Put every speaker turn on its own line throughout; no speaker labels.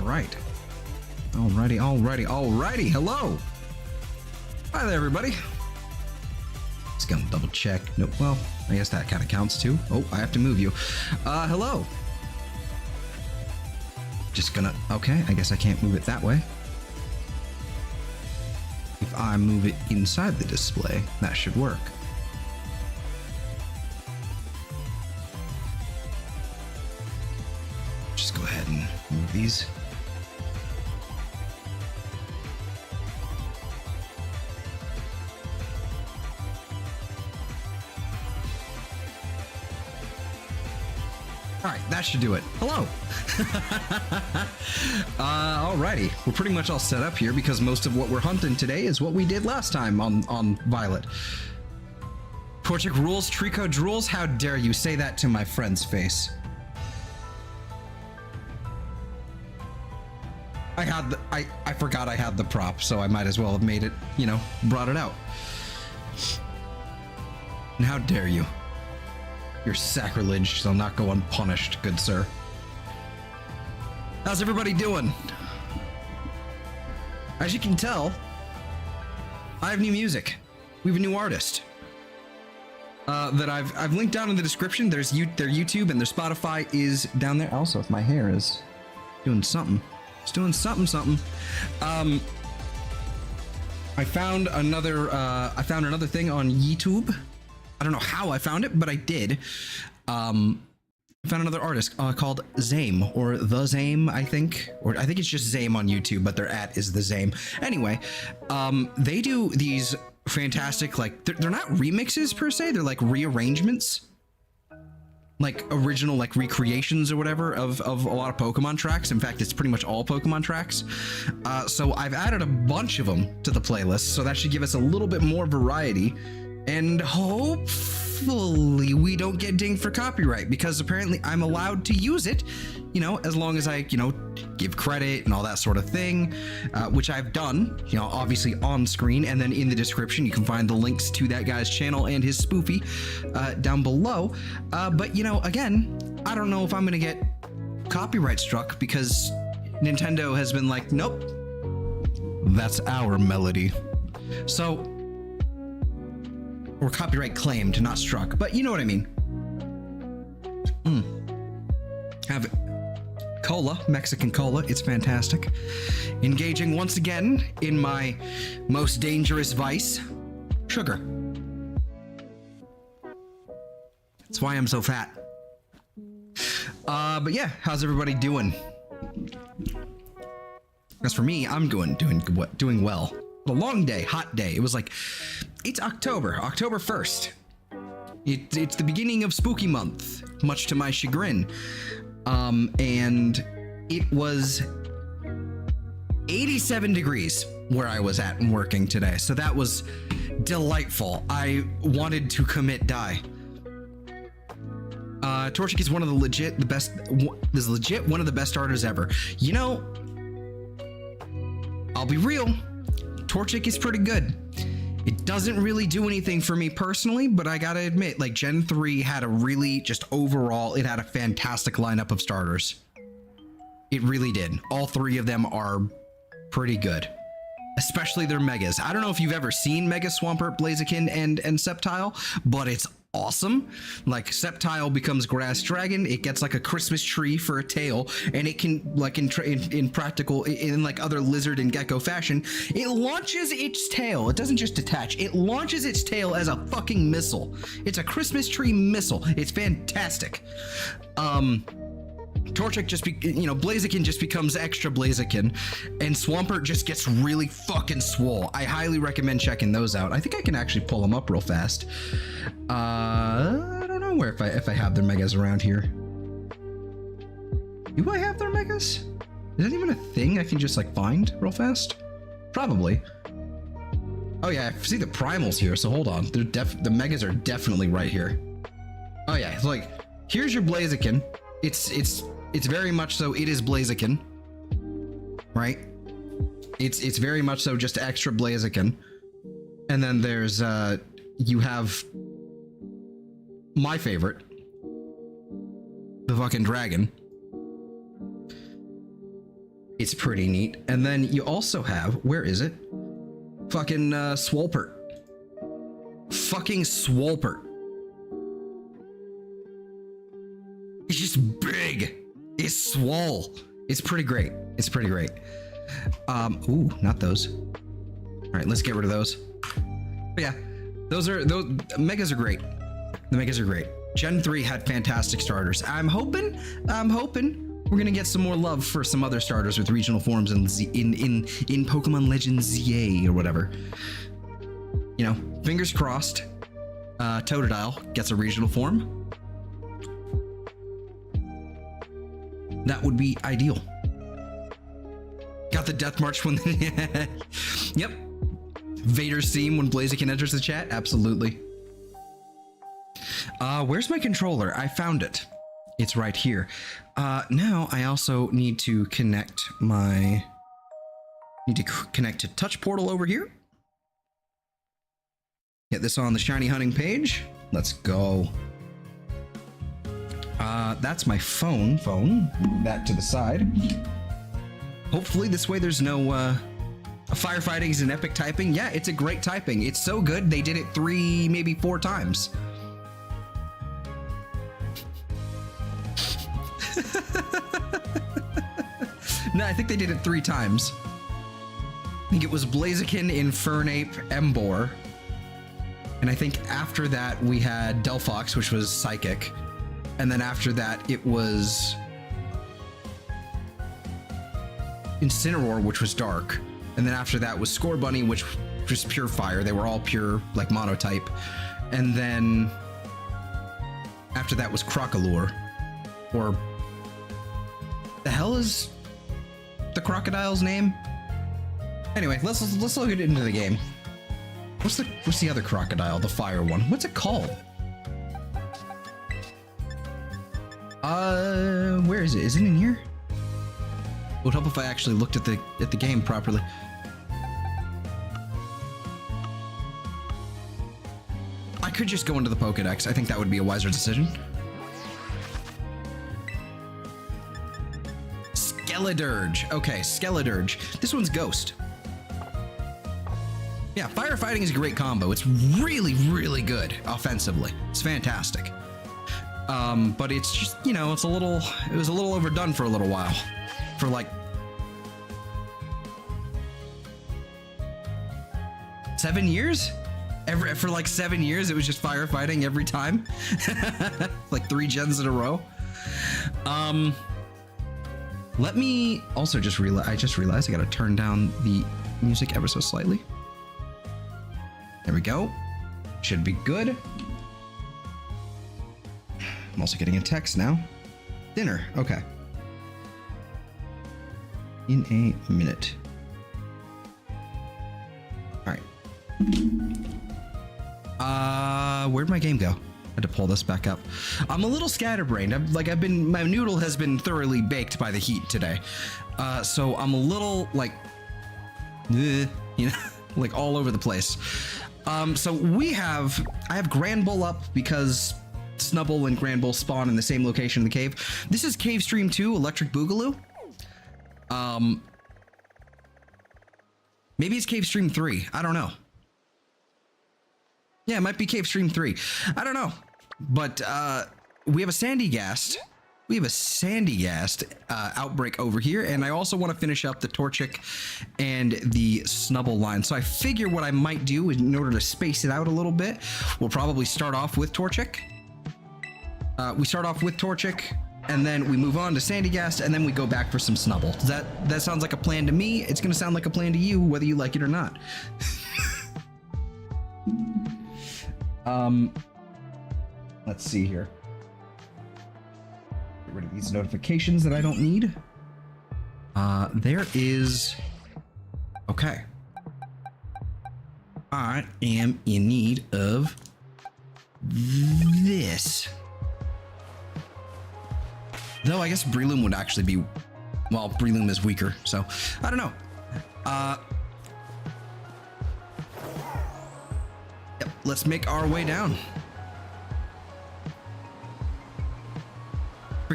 right. Alrighty. Hello. Hi there, everybody. Just gonna double check. Nope. Well, I guess that kind of counts too. Oh, I have to move you. Hello. Just gonna. Okay, I guess I can't move it that way. If I move it inside the display, that should work. Just go ahead and move these. All right, that should do it. Hello. Alrighty, we're pretty much all set up here because most of what we're hunting today is what we did last time on Violet. Torchic rules, Trico drools. How dare you say that to my friend's face? I forgot I had the prop, so I might as well have made it, you know, brought it out. And how dare you? Your sacrilege shall not go unpunished, good sir. How's everybody doing? As you can tell, I have new music. We have a new artist that I've linked down in the description. Their YouTube and their Spotify is down there. Also, if my hair is doing something, it's doing something. I found another thing on YouTube. I don't know how I found it, but I did. I found another artist called Zame, or The Zame, I think. Or I think it's just Zame on YouTube, but their @ is The Zame. Anyway, they do these fantastic, like, they're not remixes per se, they're like rearrangements. Like original, like recreations or whatever of a lot of Pokemon tracks. In fact, it's pretty much all Pokemon tracks. So I've added a bunch of them to the playlist, so that should give us a little bit more variety. And hopefully we don't get dinged for copyright, because apparently I'm allowed to use it, you know, as long as I, you know, give credit and all that sort of thing, which I've done, you know, obviously on screen. And then in the description, you can find the links to that guy's channel and his spoofy down below. But, you know, again, I don't know if I'm going to get copyright struck, because Nintendo has been like, nope, that's our melody. So... or copyright claimed, not struck, but you know what I mean. Have cola, Mexican cola, it's fantastic. Engaging once again in my most dangerous vice, sugar. That's why I'm so fat. But yeah, how's everybody doing? As for me, I'm doing well. A long day, hot day. It was like, it's October 1st. It's the beginning of spooky month, much to my chagrin. And it was 87 degrees where I was at and working today. So that was delightful. I wanted to commit die. Torchic is one of the legit one of the best starters ever. You know, I'll be real. Torchic is pretty good. It doesn't really do anything for me personally, but I gotta admit, like, Gen 3 had a really, just overall, it had a fantastic lineup of starters. It really did. All three of them are pretty good. Especially their Megas. I don't know if you've ever seen Mega Swampert, Blaziken, and Sceptile, but it's awesome. Like, Sceptile becomes Grass Dragon, it gets like a Christmas tree for a tail, and it can, like, in practical, in like other lizard and gecko fashion, it launches its tail. It doesn't just detach, it launches its tail as a fucking missile. It's a Christmas tree missile. It's fantastic. Torchic just Blaziken just becomes extra Blaziken, and Swampert just gets really fucking swole. I highly recommend checking those out. I think I can actually pull them up real fast. I don't know where if I have their Megas around here. Do I have their Megas? Is that even a thing I can just like find real fast? Probably. Oh yeah, I see the primals here, so hold on. The Megas are definitely right here. Oh yeah, it's like, here's your Blaziken. It's very much so, it is Blaziken, right? It's very much so just extra Blaziken. And then there's, you have my favorite, the fucking dragon. It's pretty neat. And then you also have, where is it? Fucking Swolpert. Fucking Swolpert. It's just big. It's swole. It's pretty great. It's pretty great. Ooh, not those. All right, let's get rid of those. But yeah, those megas are great. The megas are great. Gen 3 had fantastic starters. I'm hoping we're gonna get some more love for some other starters with regional forms in Pokemon Legends ZA or whatever. You know, fingers crossed. Totodile gets a regional form. That would be ideal. Got the Death March when. Yep. Vader's theme when Blaziken enters the chat. Absolutely. Where's my controller? I found it. It's right here. Now I also need to connect my. Need to connect to Touch Portal over here. Get this on the Shiny Hunting page. Let's go. That's my phone. Move that to the side. Hopefully this way there's no firefighting is an epic typing. Yeah, it's a great typing. It's so good they did it 3, maybe 4 times. No, I think they did it 3 times. I think it was Blaziken, Infernape, Emboar. And I think after that we had Delphox, which was Psychic. And then after that it was Incineroar, which was Dark. And then after that was Scorbunny, which was pure fire. They were all pure, like, monotype. And then after that was Crocalure. Or the hell is the crocodile's name? Anyway, let's look into the game. What's the other crocodile? The fire one. What's it called? Where is it? Is it in here? It would help if I actually looked at the game properly. I could just go into the Pokedex. I think that would be a wiser decision. Skeledirge. Okay, Skeledirge. This one's Ghost. Yeah, firefighting is a great combo. It's really, really good offensively. It's fantastic. But it's just, you know, it was a little overdone for a little while. For like 7 years? For like 7 years, it was just firefighting every time. Like 3 gens in a row. Let me also just realize, I just realized I gotta turn down the music ever so slightly. There we go. Should be good. I'm also getting a text now. Dinner, okay. In a minute. All right. Where'd my game go? I had to pull this back up. I'm a little scatterbrained. My noodle has been thoroughly baked by the heat today. So I'm a little like, you know, like all over the place. So I have Granbull up because Snubbull and Granbull spawn in the same location in the cave. This is Cave Stream 2, Electric Boogaloo. Maybe it's Cave Stream 3. I don't know. Yeah, it might be Cave Stream 3. I don't know. But we have a Sandyghast. We have a Sandyghast outbreak over here, and I also want to finish up the Torchic and the Snubbull line. So I figure what I might do in order to space it out a little bit, we'll probably start off with Torchic. We start off with Torchic, and then we move on to Sandyghast, and then we go back for some Snubbull. That sounds like a plan to me. It's going to sound like a plan to you, whether you like it or not. Let's see here. Get rid of these notifications that I don't need. There is... Okay. I am in need of this. Though I guess Breloom would actually be... Well, Breloom is weaker, so... I don't know. Yep, let's make our way down.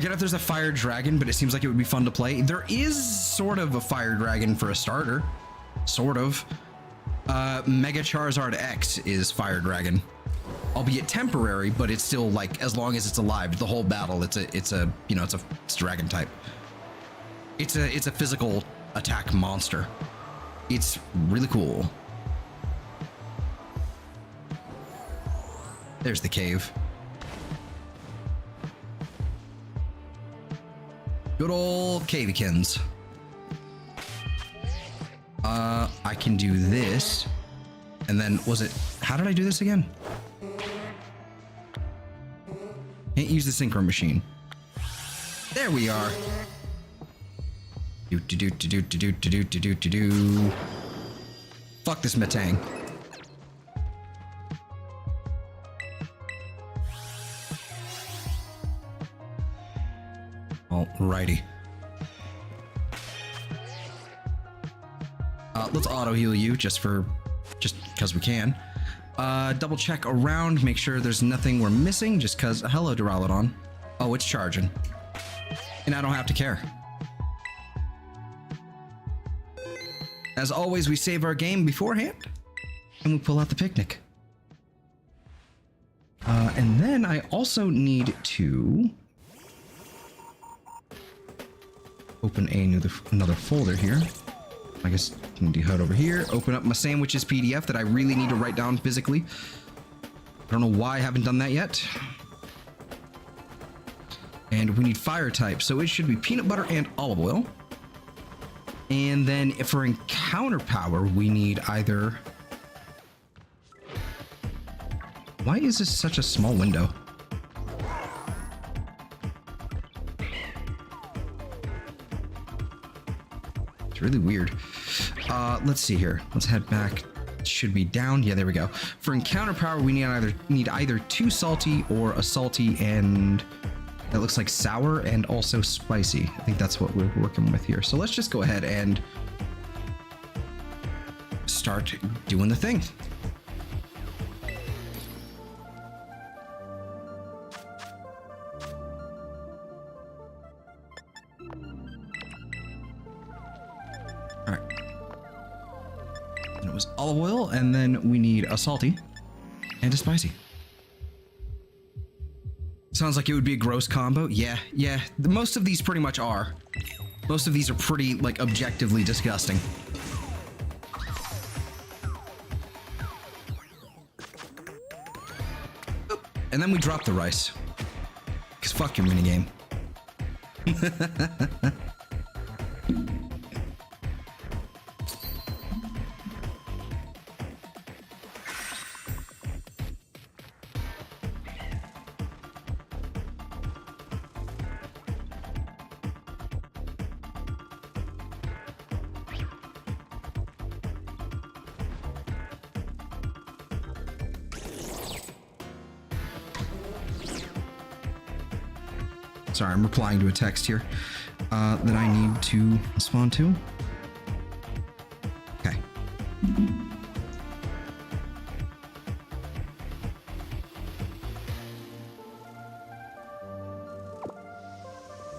forget if there's a fire dragon, but it seems like it would be fun to play. There is sort of a fire dragon for a starter. Sort of. Mega Charizard X is fire dragon. Albeit temporary, but it's still like, as long as it's alive, the whole battle, it's a dragon type. It's a physical attack monster. It's really cool. There's the cave. Good old Cavekins. I can do this. And then, how did I do this again? Can't use the synchro machine. There we are. Fuck this Metang. Alrighty. Let's auto heal you just because we can. Double check around, make sure there's nothing we're missing, just because. Hello, Duraludon. Oh, it's charging. And I don't have to care. As always, we save our game beforehand, and we pull out the picnic. And then I also need to open another folder here. I guess I need to head over here, open up my sandwiches PDF that I really need to write down physically. I don't know why I haven't done that yet. And we need fire type, so it should be peanut butter and olive oil. And then if for encounter power, we need either... Why is this such a small window? It's really weird. Let's see here. Let's head back. It should be down. Yeah, there we go. For encounter power, we need either two salty or a salty and that looks like sour and also spicy. I think that's what we're working with here. So let's just go ahead and start doing the thing. Olive oil, and then we need a salty and a spicy. Sounds like it would be a gross combo. Yeah. Most of these pretty much are. Most of these are pretty, like, objectively disgusting. And then we drop the rice. Because fuck your minigame. Sorry, I'm replying to a text here that I need to respond to. Okay.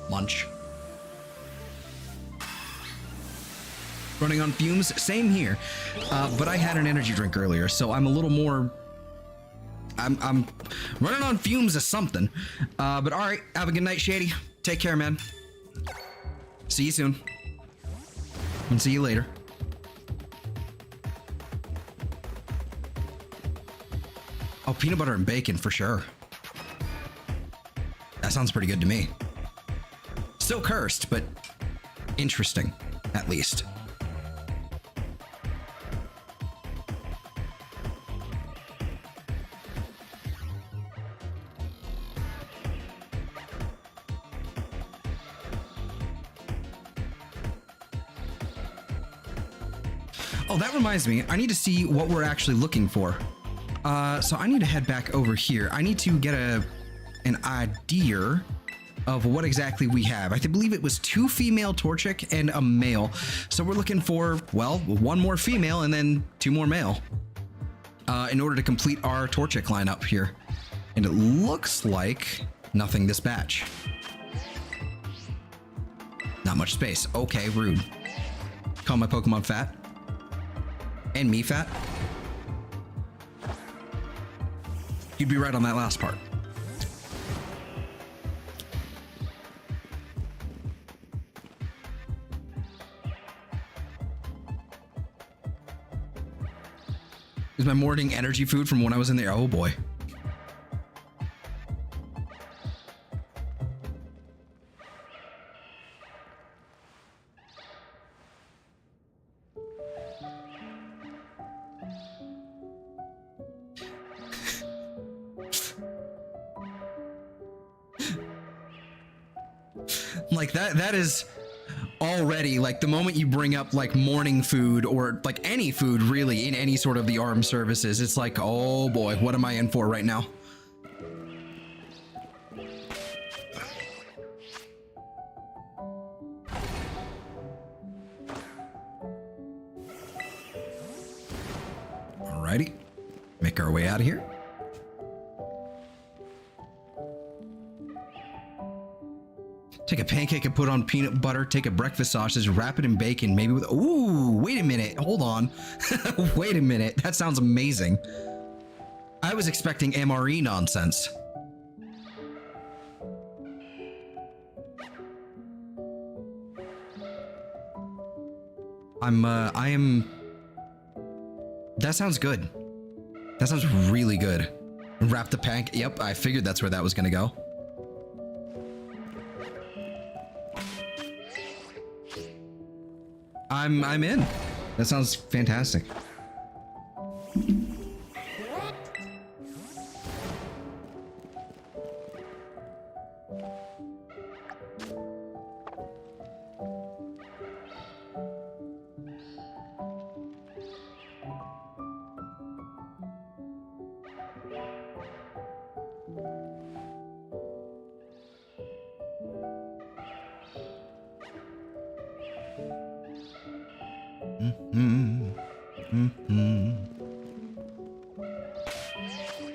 Lunch. Running on fumes? Same here. But I had an energy drink earlier, so I'm a little more... I'm running on fumes of something. But all right, have a good night, Shady. Take care, man. See you soon. And see you later. Oh, peanut butter and bacon for sure. That sounds pretty good to me. Still cursed, but interesting, at least. Oh, that reminds me. I need to see what we're actually looking for. So I need to head back over here. I need to get an idea of what exactly we have. I believe it was 2 female Torchic and a male. So we're looking for, well, 1 more female and then 2 more male in order to complete our Torchic lineup here. And it looks like nothing this batch. Not much space. Okay, rude. Call my Pokemon fat. And me fat. You'd be right on that last part. Is my morning energy food from when I was in there? Oh boy. Like that is already like the moment you bring up like morning food or like any food really in any sort of the armed services, it's like, oh boy, what am I in for right now? Alrighty, make our way out of here. Take a pancake and put on peanut butter, take a breakfast sausage, wrap it in bacon, maybe with, ooh, wait a minute, hold on. Wait a minute, that sounds amazing. I was expecting MRE nonsense. I am, that sounds good. That sounds really good. Wrap the pancake, yep, I figured that's where that was gonna go. I'm in. That sounds fantastic.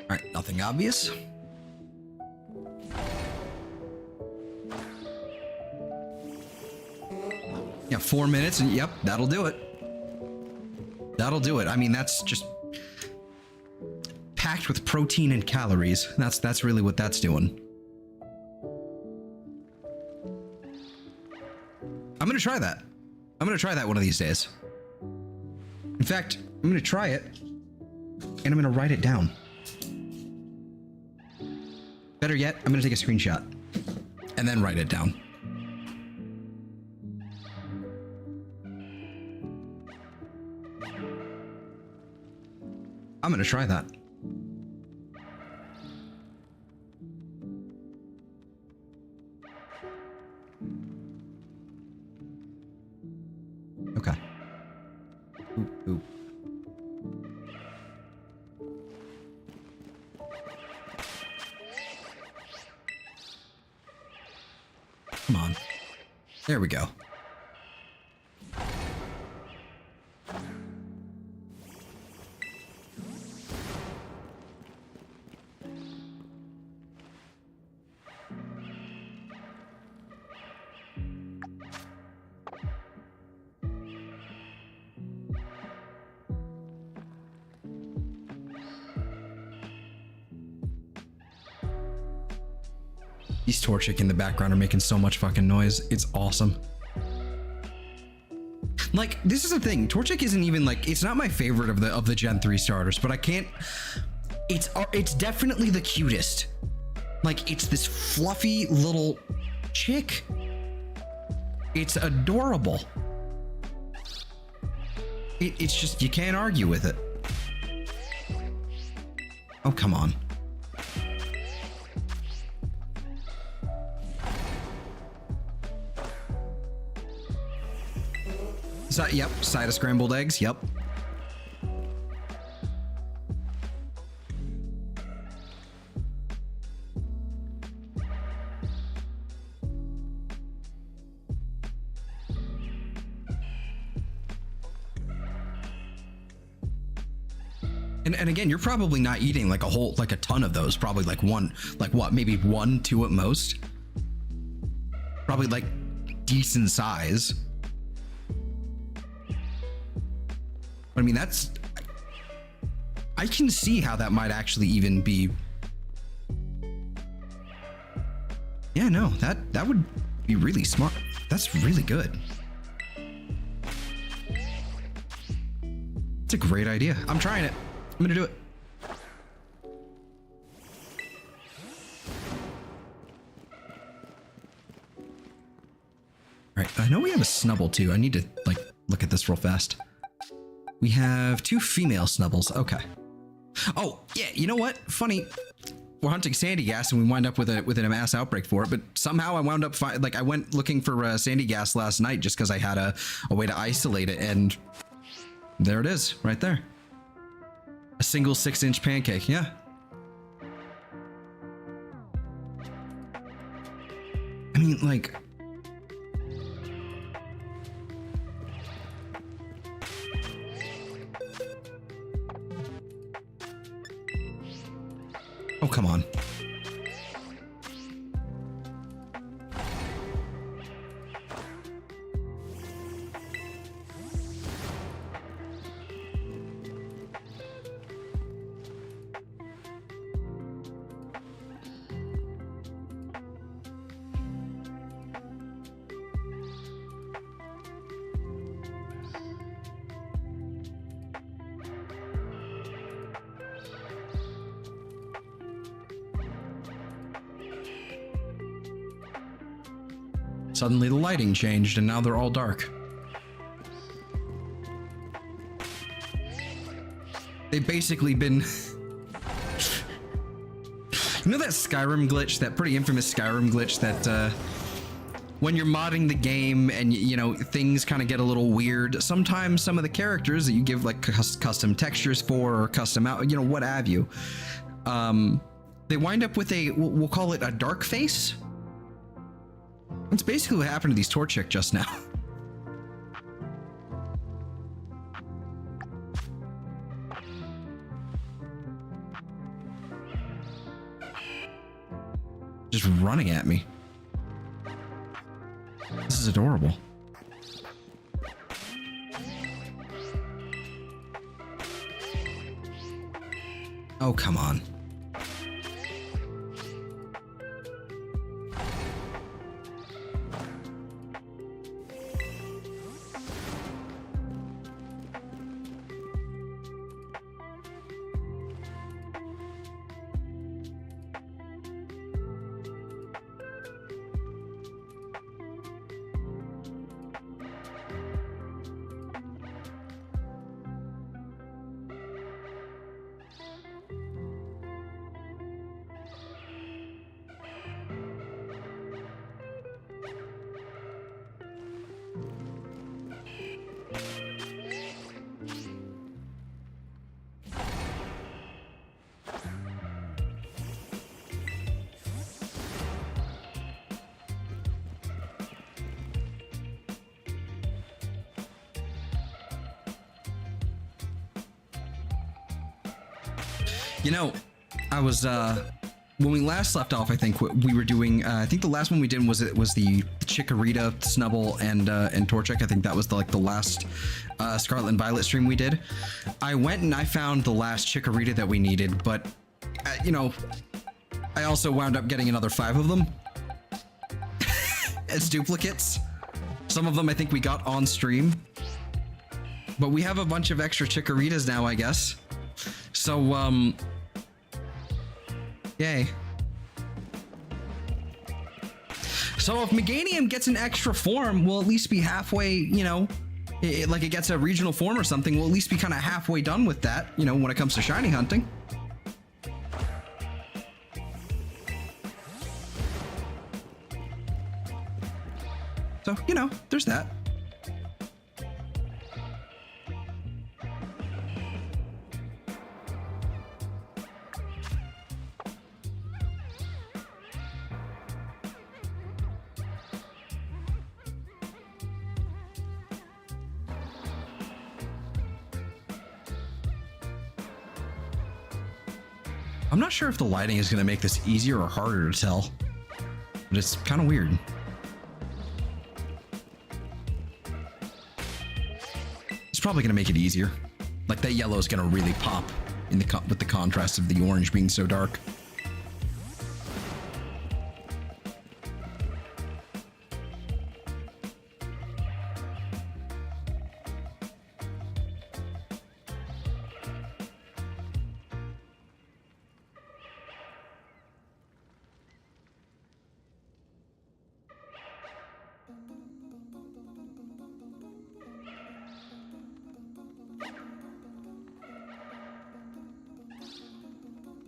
Alright, nothing obvious. Yeah, 4 minutes and yep, that'll do it. That'll do it. I mean, that's just packed with protein and calories. That's really what that's doing. I'm gonna try that. I'm gonna try that one of these days. In fact, I'm gonna try it and I'm gonna write it down. Better yet, I'm gonna take a screenshot and then write it down. I'm gonna try that. Okay. Ooh. Come on. There we go. These Torchic in the background are making so much fucking noise. It's awesome. Like, this is the thing. Torchic isn't even like, it's not my favorite of the Gen 3 starters, but I can't, it's definitely the cutest. Like, it's this fluffy little chick. It's adorable. It's just, you can't argue with it. Oh, come on. Yep, side of scrambled eggs, yep. And again, you're probably not eating like a ton of those, probably like one, like what, maybe 1, 2 at most. Probably like decent size. But I mean, that's... I can see how that might actually even be... Yeah, no, that would be really smart. That's really good. It's a great idea. I'm trying it. I'm gonna do it. All right, I know we have a Snubbull too. I need to like look at this real fast. We have 2 female Snubbulls. Okay. Oh yeah, you know what? Funny. We're hunting Sandyghast and we wind up with a mass outbreak for it, but somehow I wound up I went looking for Sandyghast last night just because I had a way to isolate it, and there it is, right there. A single 6-inch pancake, yeah. I mean, like... Oh, come on. Suddenly the lighting changed and now they're all dark. They've basically been... You know that Skyrim glitch, that pretty infamous Skyrim glitch that when you're modding the game and you know things kind of get a little weird, sometimes some of the characters that you give like custom textures for or custom out, you know, what have you, they wind up with a, we'll call it a dark face. That's basically what happened to these Torchic just now. Just running at me. This is adorable. Oh, come on. You know, I was when we last left off, I think we were doing. I think the last one we did was the Chikorita, Snubbull, and Torchic. I think that was the last Scarlet and Violet stream we did. I went and I found the last Chikorita that we needed, but you know, I also wound up getting another 5 of them as duplicates. Some of them I think we got on stream, but we have a bunch of extra Chikoritas now, I guess. So yay. So if Meganium gets an extra form, we'll at least be halfway, you know, like it gets a regional form or something, we'll at least be kind of halfway done with that, you know, when it comes to shiny hunting. So, you know, there's that. I'm not sure if the lighting is going to make this easier or harder to tell, but it's kind of weird. probably gonna make it easier. Like that yellow is gonna really pop in the with the contrast of the orange being so dark.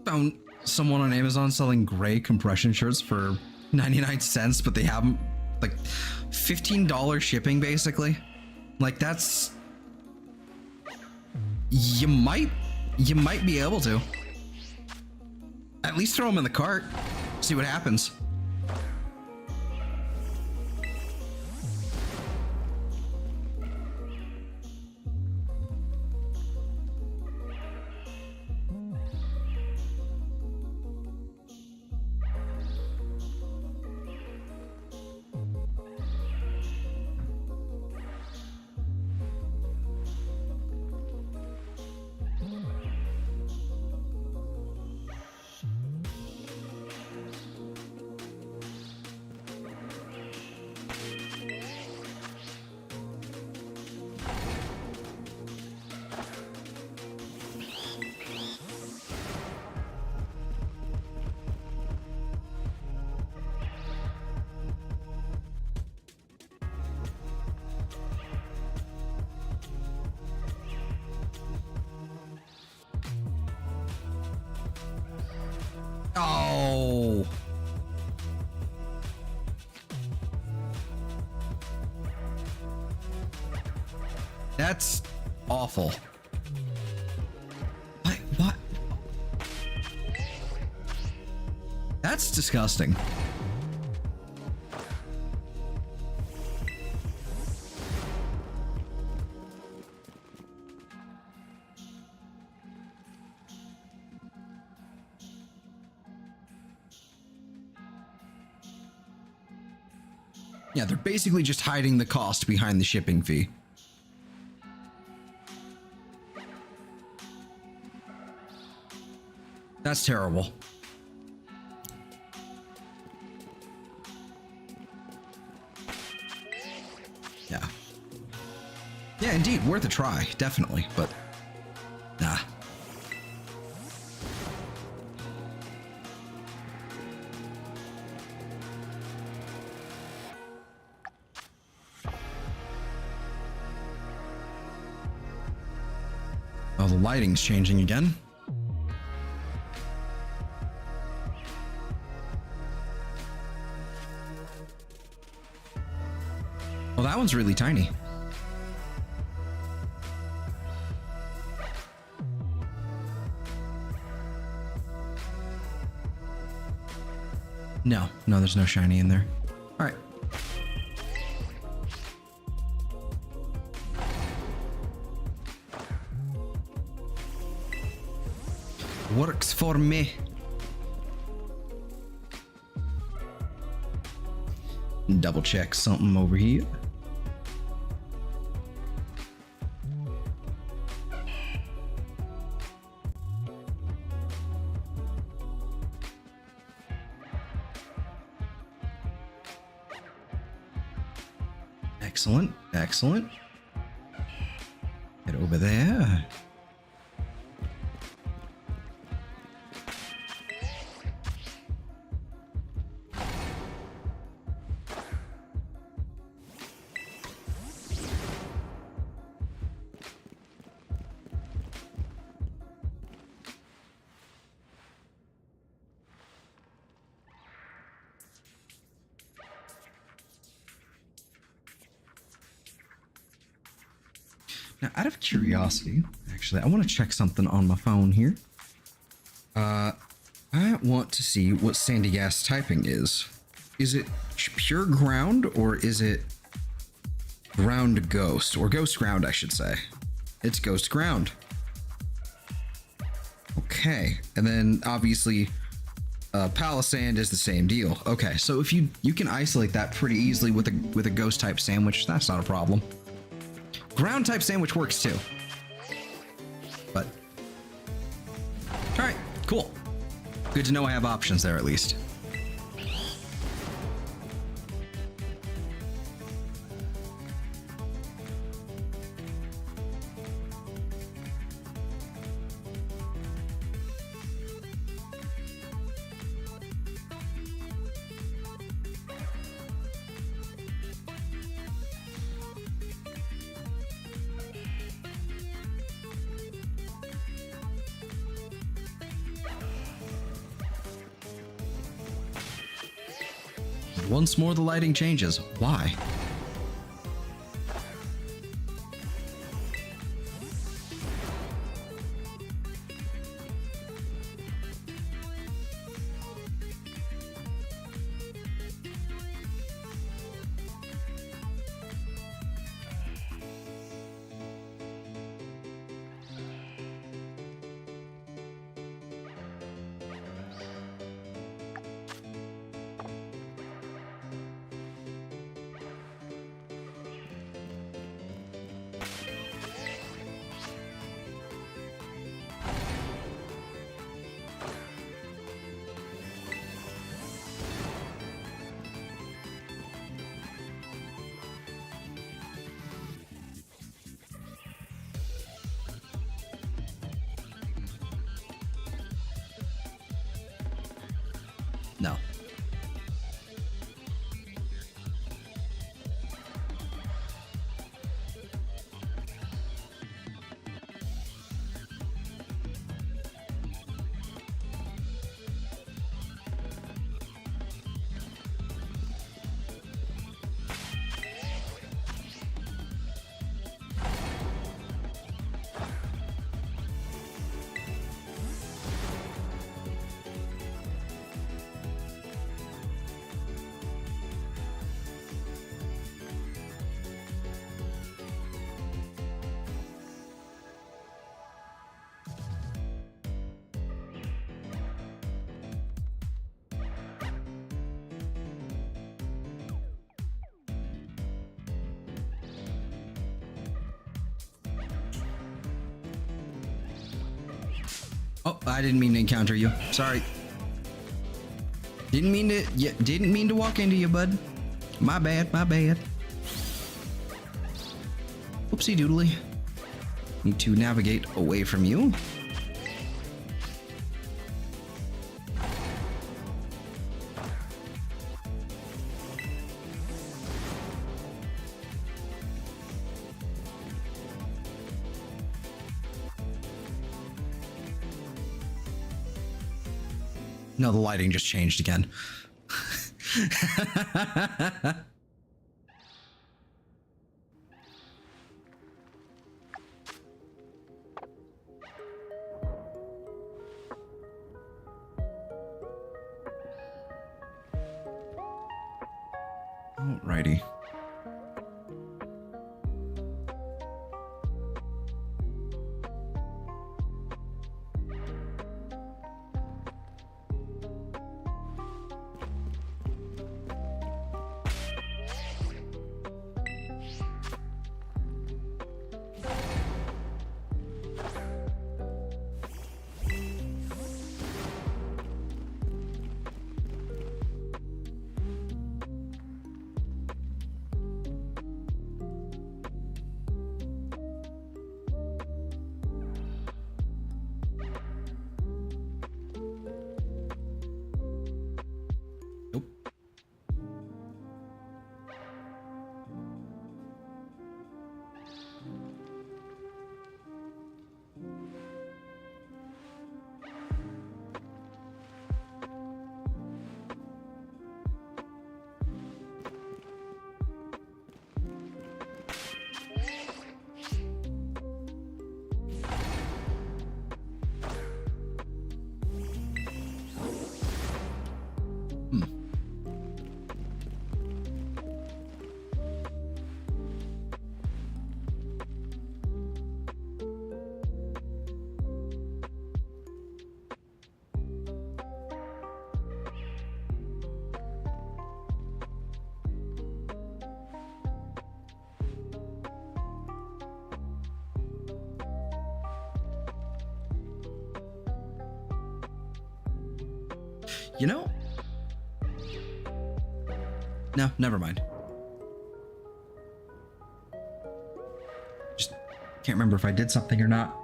Found someone on Amazon selling gray compression shirts for 99 cents, but they have them like $15 shipping basically. Like that's you might be able to at least throw them in the cart, see what happens. Oh. That's awful. What? That's disgusting. Yeah, they're basically just hiding the cost behind the shipping fee. That's terrible. Yeah. Yeah, indeed, worth a try, definitely, but nah. Oh, the lighting's changing again. Well, that one's really tiny. No, there's no shiny in there. All right. Works for me. Double check something over here. Excellent, excellent. Get over there. Now, out of curiosity, actually, I want to check something on my phone here. I want to see what Sandyghast typing is. Is it pure ground or is it ground ghost? Or ghost ground, I should say. It's ghost ground. Okay, and then obviously Palisand is the same deal. Okay, so if you can isolate that pretty easily with a ghost type sandwich, that's not a problem. Ground type sandwich works too. But all right, cool. Good to know I have options there at least. Once more, the lighting changes. Why? No. Oh, I didn't mean to encounter you. Sorry. Didn't mean to walk into you, bud. My bad, my bad. Oopsie doodly. Need to navigate away from you. No, the lighting just changed again. Alrighty. You know? No, never mind. Just can't remember if I did something or not.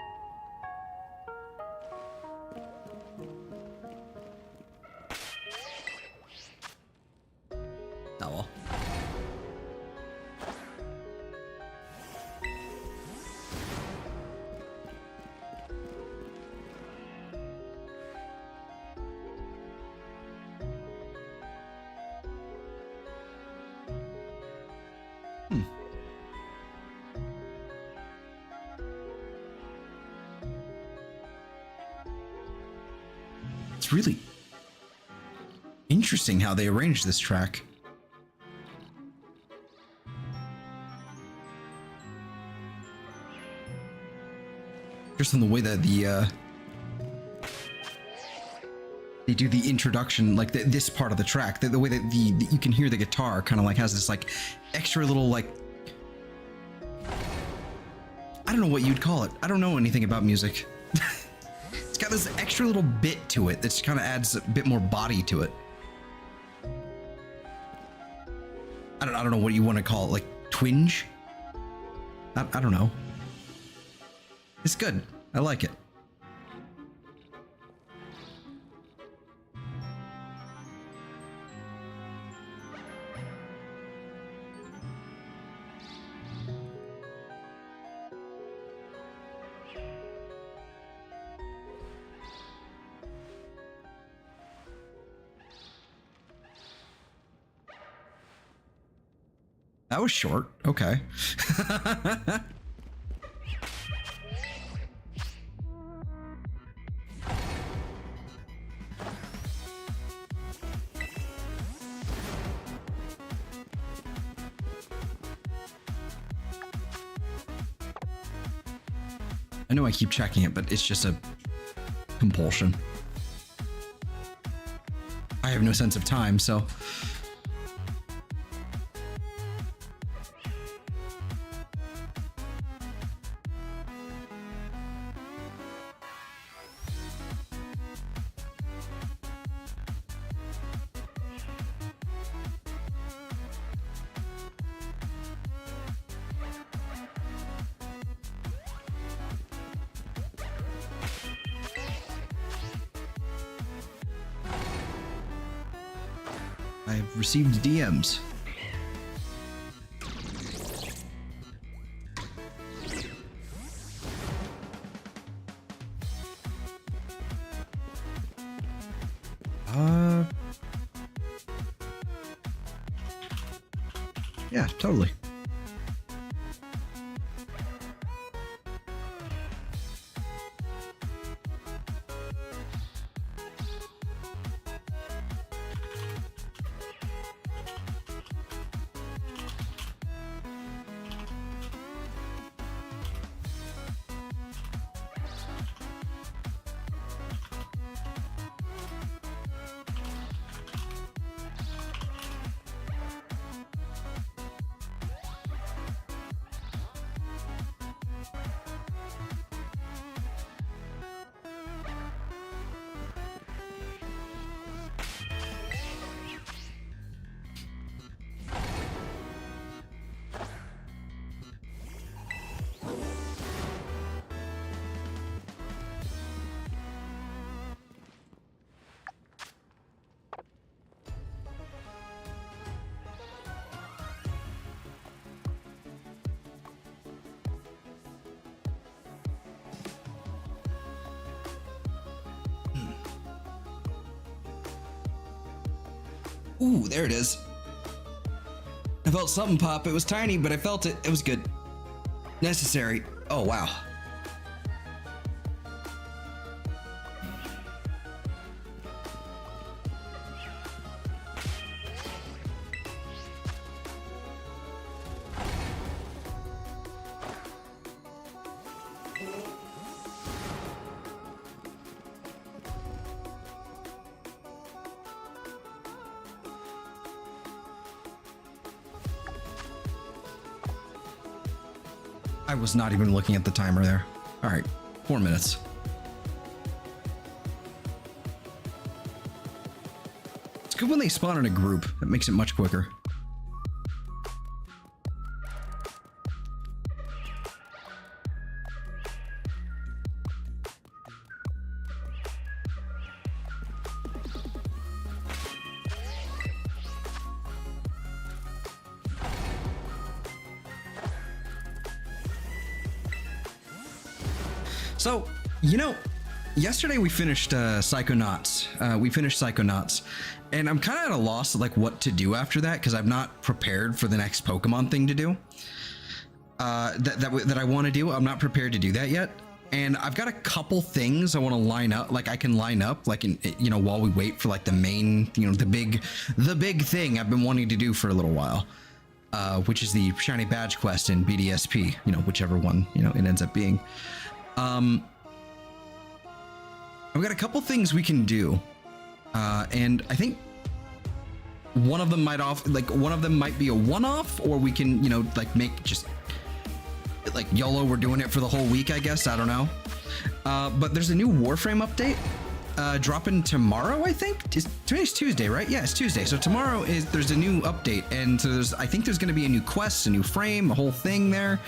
Oh well. It's really interesting how they arranged this track. Just in the way that they do the introduction, like this part of the track, the way that you can hear the guitar kind of like has this like extra little like, I don't know what you'd call it. I don't know anything about music. It's got this extra little bit to it that kind of adds a bit more body to it. I don't know what you want to call it, like twinge? I don't know. It's good. I like it. That was short. Okay. I know I keep checking it, but it's just a compulsion. I have no sense of time, so... I've received DMs. Yeah, totally. Ooh, there it is. I felt something pop. It was tiny, but I felt it. It was good. Necessary. Oh, wow. I was not even looking at the timer there. All right, 4 minutes. It's good when they spawn in a group. That makes it much quicker. So, you know, yesterday we finished Psychonauts. We finished Psychonauts, and I'm kind of at a loss of like what to do after that because I'm not prepared for the next Pokemon thing to do. That I want to do. I'm not prepared to do that yet, and I've got a couple things I want to line up. Like I can line up, like in, you know, while we wait for like the main, you know, the big thing I've been wanting to do for a little while, which is the shiny badge quest in BDSP. You know, whichever one it ends up being. I've got a couple things we can do, and I think one of them might be a one-off, or we can, you know, like make just like YOLO. We're doing it for the whole week, I guess. I don't know. But there's a new Warframe update dropping tomorrow. I think today's Tuesday, right? Yeah, it's Tuesday. So tomorrow there's a new update, and so I think there's going to be a new quest, a new frame, a whole thing there.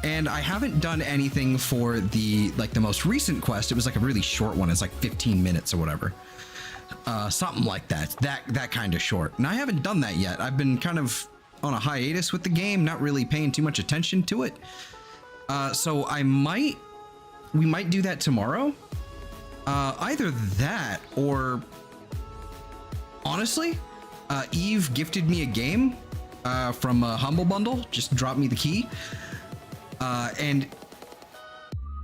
And I haven't done anything for the most recent quest. It was like a really short one. It's like 15 minutes or whatever, something like that. That kind of short. And I haven't done that yet. I've been kind of on a hiatus with the game, not really paying too much attention to it. So we might do that tomorrow. Either that or honestly, Eve gifted me a game from Humble Bundle, just dropped me the key. And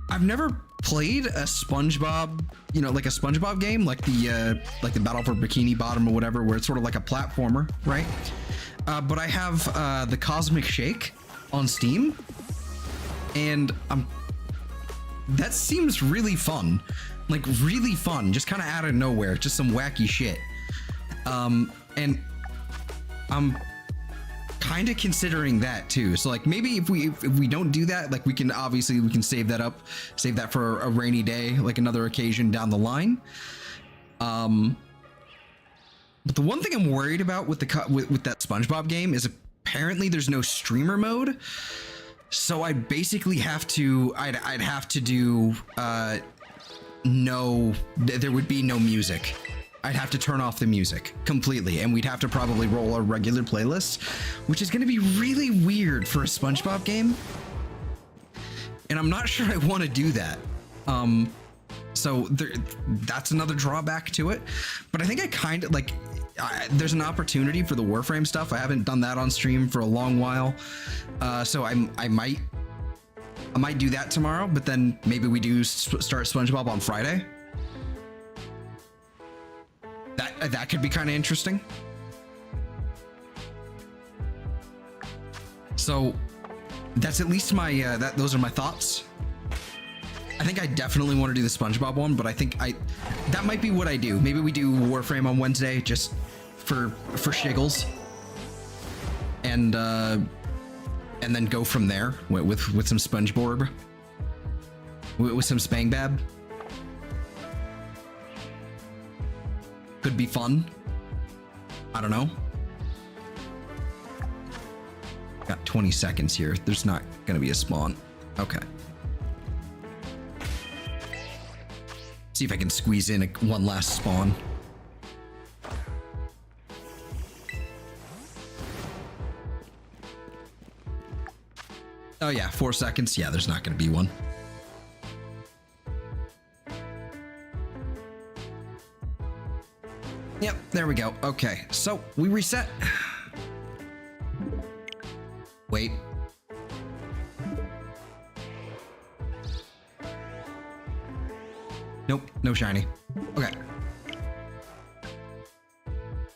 I've never played a SpongeBob, you know, like a SpongeBob game, like the Battle for Bikini Bottom or whatever, where it's sort of like a platformer, right? But I have the Cosmic Shake on Steam, and that seems really fun. Like really fun, just kind of out of nowhere, just some wacky shit. And I'm kind of considering that too. So like maybe if we don't do that, like we can save that for a rainy day, like another occasion down the line. But the one thing I'm worried about with that SpongeBob game is apparently there's no streamer mode. So I'd basically have to do no, there would be no music. I'd have to turn off the music completely, and we'd have to probably roll a regular playlist, which is going to be really weird for a SpongeBob game. And I'm not sure I want to do that. So that's another drawback to it. But I think I kind of like, there's an opportunity for the Warframe stuff. I haven't done that on stream for a long while. So I might do that tomorrow, but then maybe we do start SpongeBob on Friday. That could be kind of interesting. So that's at least my those are my thoughts. I think I definitely want to do the SpongeBob one, but I think that might be what I do. Maybe we do Warframe on Wednesday just for shiggles, and then go from there with some SpongeBob, with some Spangbab. Could be fun. I don't know. Got 20 seconds here. There's not gonna be a spawn. Okay. See if I can squeeze in one last spawn. Oh yeah, 4 seconds. Yeah, there's not gonna be one. Yep, there we go. Okay, so we reset. Wait. Nope, no shiny. Okay.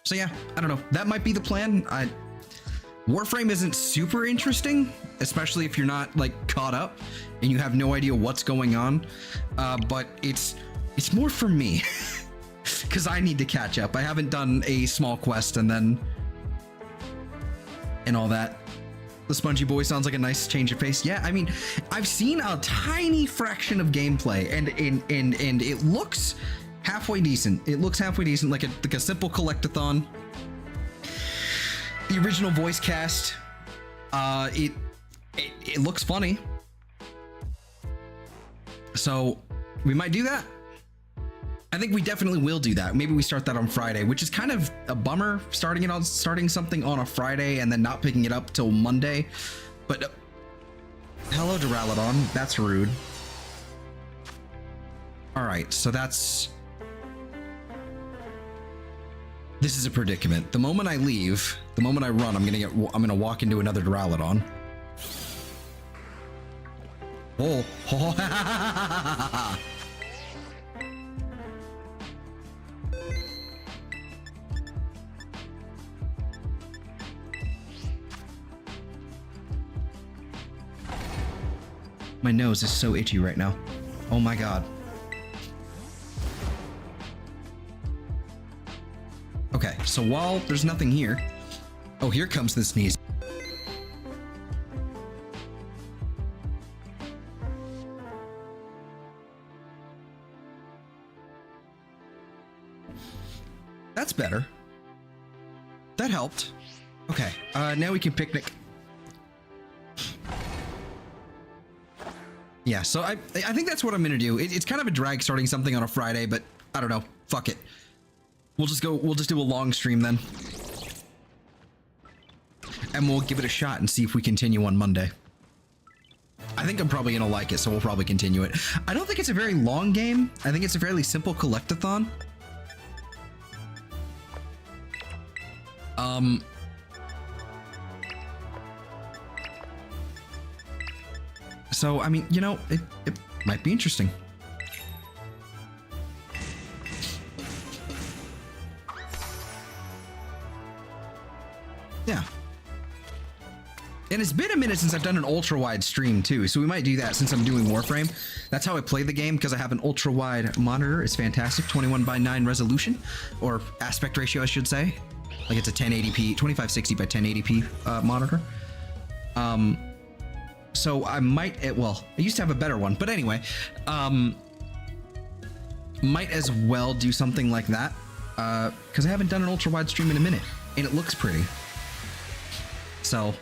So yeah, I don't know. That might be the plan. Warframe isn't super interesting, especially if you're not like caught up and you have no idea what's going on. But it's more for me. Because I need to catch up. I haven't done a small quest and all that. The Spongy Boy sounds like a nice change of pace. Yeah, I mean, I've seen a tiny fraction of gameplay, and it looks halfway decent. It looks halfway decent, like a simple collectathon. The original voice cast, it looks funny. So we might do that. I think we definitely will do that. Maybe we start that on Friday, which is kind of a bummer, starting something on a Friday and then not picking it up till Monday. But hello, Duraludon. That's rude. All right, so this is a predicament. The moment I leave, the moment I run, I'm gonna walk into another Duraludon. Oh, my nose is so itchy right now. Oh my god. Okay, so while there's nothing here... Oh, here comes the sneeze. That's better. That helped. Okay, now we can picnic. Yeah, so I think that's what I'm gonna do. It's kind of a drag starting something on a Friday, but I don't know. Fuck it. We'll just do a long stream then. And we'll give it a shot and see if we continue on Monday. I think I'm probably gonna like it, so we'll probably continue it. I don't think it's a very long game. I think it's a fairly simple collectathon. So, I mean, you know, it might be interesting. Yeah. And it's been a minute since I've done an ultra-wide stream too, so we might do that since I'm doing Warframe. That's how I play the game, because I have an ultra-wide monitor. It's fantastic, 21:9 resolution, or aspect ratio, I should say. Like it's a 1080p, 2560 by 1080p monitor. So I might, well, I used to have a better one, but anyway, might as well do something like that, because I haven't done an ultra-wide stream in a minute, and it looks pretty. So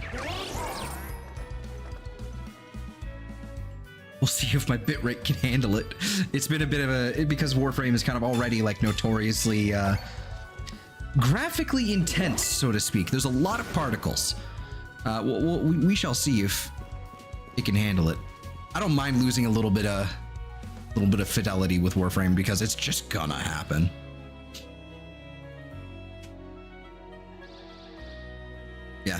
we'll see if my bitrate can handle it. It's been a bit of a, because Warframe is kind of already like notoriously graphically intense, so to speak. There's a lot of particles. We shall see if it can handle it. I don't mind losing a little bit of fidelity with Warframe, because it's just gonna happen. Yeah.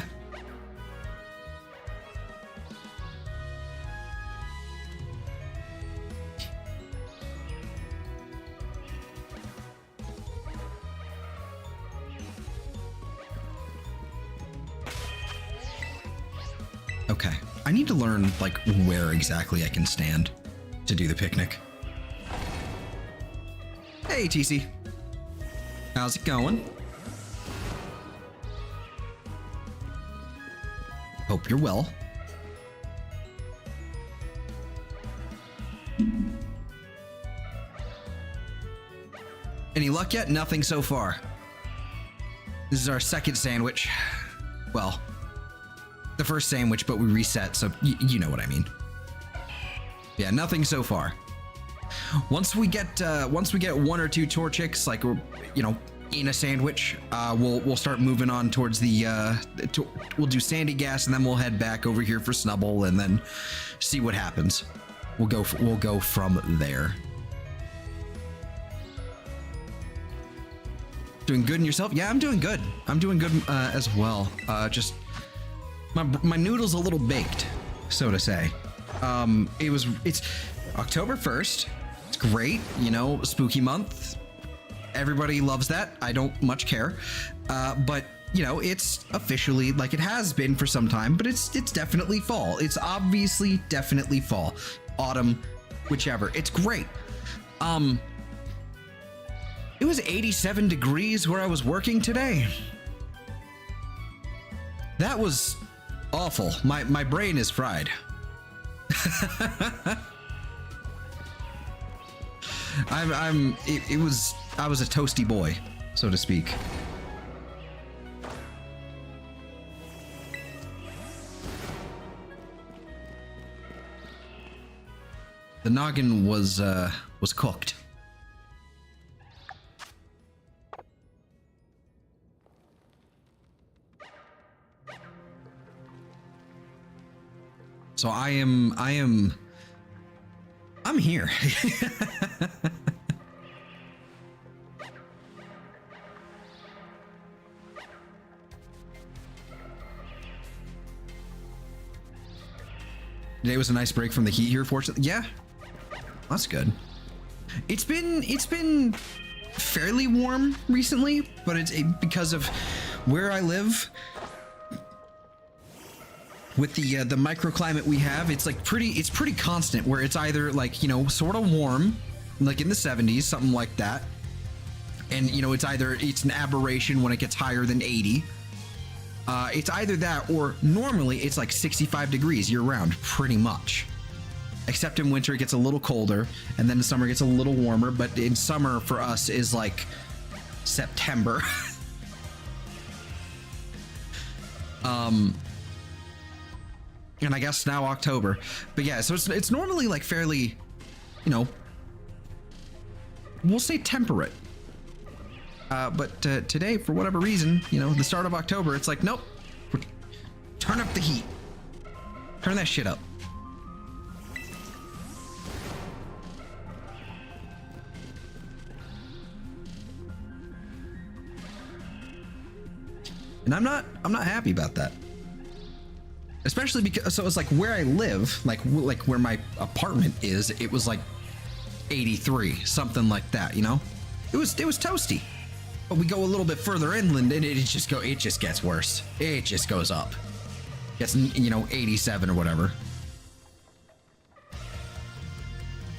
Okay. I need to learn, like, where exactly I can stand to do the picnic. Hey, TC. How's it going? Hope you're well. Any luck yet? Nothing so far. This is our second sandwich. Well, the first sandwich, but we reset, so you know what I mean. Yeah, nothing so far. Once we get one or two Torchics, like, you know, in a sandwich, we'll start moving on towards the we'll do Sandyghast, and then we'll head back over here for Snubbull, and then see what happens. We'll go from there. Doing good in yourself? Yeah, I'm doing good. I'm doing good as well. Just my noodle's a little baked, so to say. It's October 1st. It's great, you know, spooky month. Everybody loves that. I don't much care. But you know, it's officially, like it has been for some time, but it's definitely fall. It's obviously definitely fall, autumn, whichever. It's great. It was 87 degrees where I was working today. That was awful. My brain is fried. I was a toasty boy, so to speak. The noggin was cooked. So I'm here. Today was a nice break from the heat here, fortunately. Yeah, that's good. It's been fairly warm recently, but it's because of where I live. With the microclimate we have, it's like it's pretty constant, where it's either like, you know, sort of warm, like in the 70s, something like that, and you know, it's an aberration when it gets higher than 80. It's either that, or normally it's like 65 degrees year round, pretty much, except in winter it gets a little colder, and then in summer it gets a little warmer. But in summer for us is like September. And I guess now October. But yeah, so it's normally like fairly, you know, we'll say temperate. But today, for whatever reason, you know, the start of October, it's like, nope, turn up the heat. Turn that shit up. And I'm not happy about that. Especially because, so it's like where I live, like where my apartment is, it was like 83, something like that, you know? It was toasty. But we go a little bit further inland and it just gets worse. It just goes up. Gets, you know, 87 or whatever.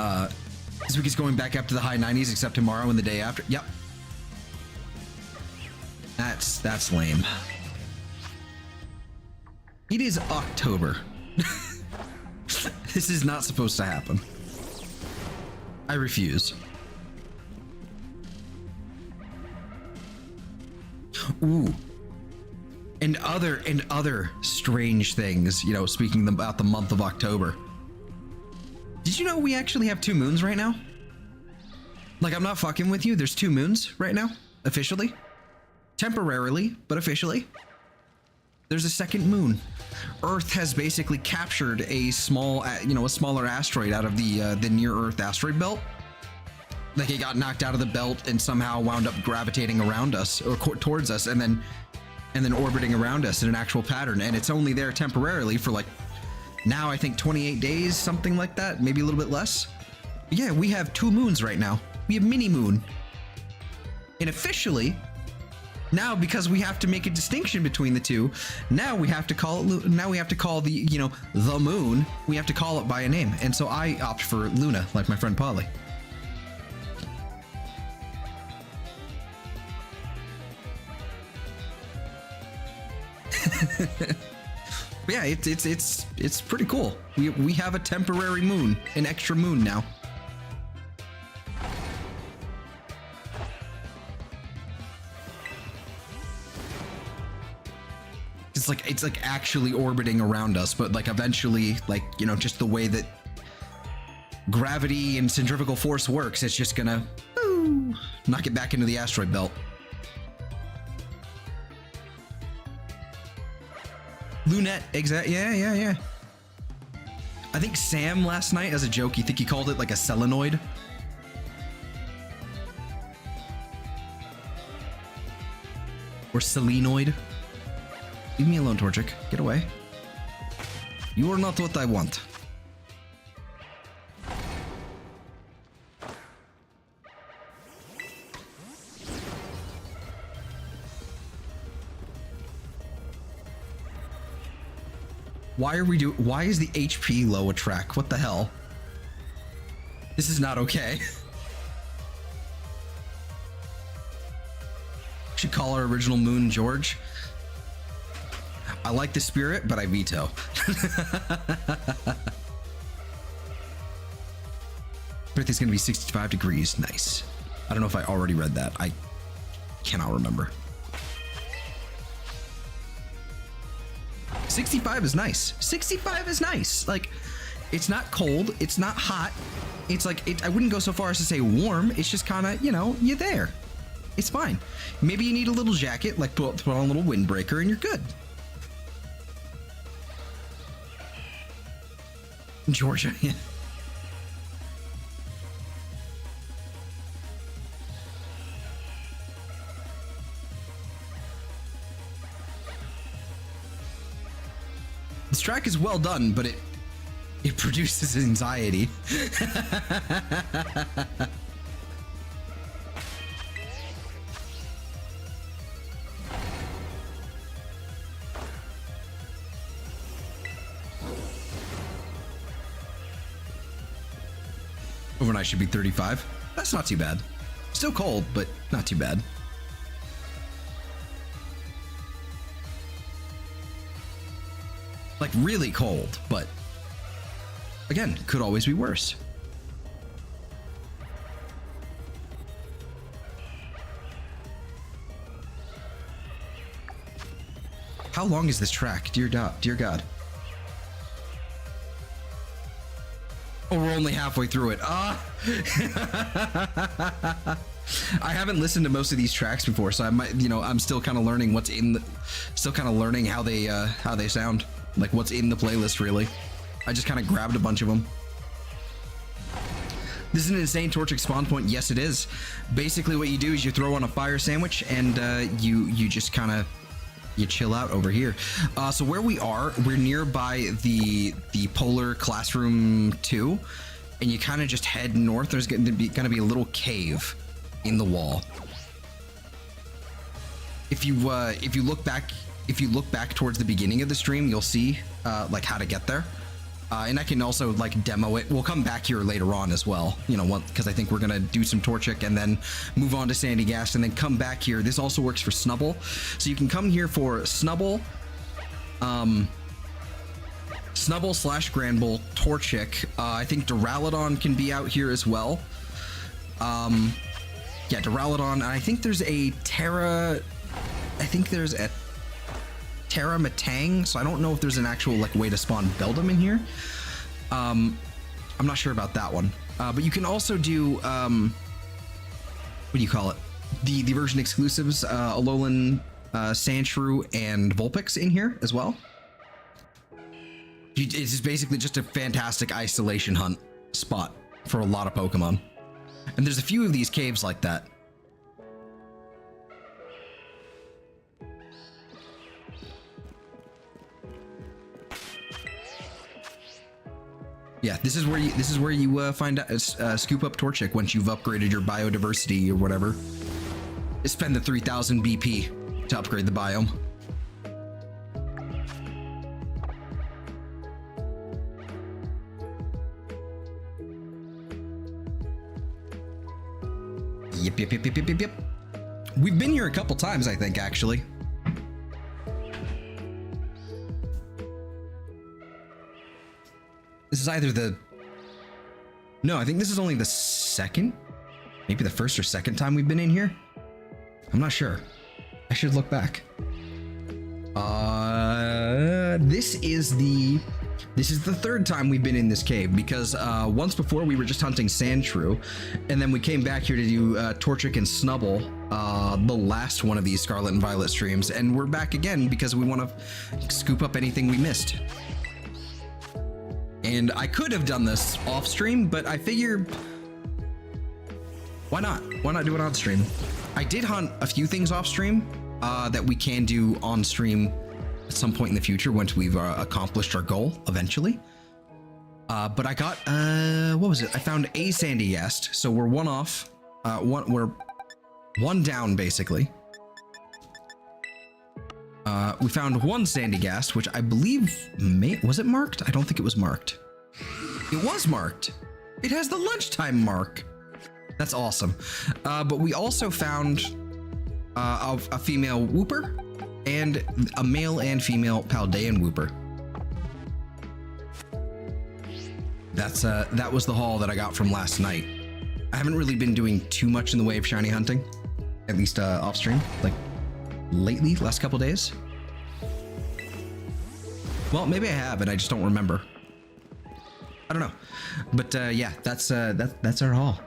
This week is going back up to the high 90s, except tomorrow and the day after. Yep. That's lame. It is October. This is not supposed to happen. I refuse. Ooh. And other strange things, you know, speaking about the month of October. Did you know we actually have 2 moons right now? Like, I'm not fucking with you. There's 2 moons right now, officially. Temporarily, but officially. There's a second moon. Earth has basically captured a smaller asteroid out of the near Earth asteroid belt. Like, it got knocked out of the belt and somehow wound up gravitating around us, or towards us, and then orbiting around us in an actual pattern. And it's only there temporarily for like, now I think 28 days, something like that, maybe a little bit less. But yeah, we have 2 moons right now. We have mini moon. And officially, now, because we have to make a distinction between the two, now we have to call the, you know, the moon, we have to call it by a name. And so I opt for Luna, like my friend Polly. But yeah, it's pretty cool. We have a temporary moon, an extra moon now. It's like actually orbiting around us, but like eventually, like, you know, just the way that gravity and centrifugal force works, it's just gonna knock it back into the asteroid belt. Lunette, exactly. Yeah. I think Sam last night, as a joke, you think he called it like a selenoid? Or selenoid? Leave me alone, Torchic. Get away. You are not what I want. Why is the HP low a track? What the hell? This is not okay. Should call our original moon George. I like the spirit, but I veto. birthday's gonna be 65 degrees. Nice. I don't know if I already read that. I cannot remember. 65 is nice. 65 is nice. Like, it's not cold. It's not hot. It's like, I wouldn't go so far as to say warm. It's just kind of, you know, you're there. It's fine. Maybe you need a little jacket, like put on a little windbreaker and you're good. Georgia, yeah. This track is well done, but it produces anxiety. Overnight should be 35. That's not too bad. Still cold, but not too bad. Like really cold, but again, could always be worse. How long is this track? Dear God. Oh, we're only halfway through it. I haven't listened to most of these tracks before, so I might, you know, I'm still kind of learning what's in the, still kind of learning how they sound, like what's in the playlist. Really, I just kind of grabbed a bunch of them. This is an insane Torchic spawn point. Yes, it is. Basically, what you do is you throw on a fire sandwich, and you just kind of you chill out over here. So where we are, we're nearby the Polar Classroom 2, and you kind of just head north. There's gonna be a little cave in the wall. If you look back towards the beginning of the stream, you'll see like how to get there. And I can also like demo it. We'll come back here later on as well, you know, because I think we're gonna do some Torchic and then move on to Sandyghast and then come back here. This also works for Snubbull, so you can come here for Snubbull, Snubbull/Granbull, Torchic. I think Duraludon can be out here as well. Yeah, Duraludon. And I think there's a Terra. I think there's a Terra Matang, so I don't know if there's an actual like way to spawn Beldum in here. I'm not sure about that one, but you can also do what do you call it, the version exclusives, Alolan, Sandshrew, and Vulpix in here as well. It's basically just a fantastic isolation hunt spot for a lot of Pokemon, and there's a few of these caves like that. Yeah, this is where you find out, scoop up Torchic once you've upgraded your biodiversity or whatever. Spend the 3,000 BP to upgrade the biome. Yep. We've been here a couple times, I think, actually. This is either no, I think this is only the second, maybe the first or second time we've been in here. I'm not sure. I should look back. This is the third time we've been in this cave, because once before we were just hunting Sandshrew, and then we came back here to do Torchic and Snubbull, the last one of these Scarlet and Violet streams, and we're back again because we want to scoop up anything we missed. And I could have done this off stream, but I figure, why not? Why not do it on stream? I did hunt a few things off stream that we can do on stream at some point in the future once we've accomplished our goal eventually. But I got, what was it? I found a Sandyghast, so we're one off. We're one down basically. We found one Sandyghast, which I believe was it marked? I don't think it was marked. It was marked. It has the lunchtime mark. That's awesome. But we also found a female Wooper and a male and female Paldean Wooper. that was the haul that I got from last night. I haven't really been doing too much in the way of shiny hunting, at least off stream, like lately, last couple days. Well, maybe I have, and I just don't remember. I don't know, but yeah, that's our haul.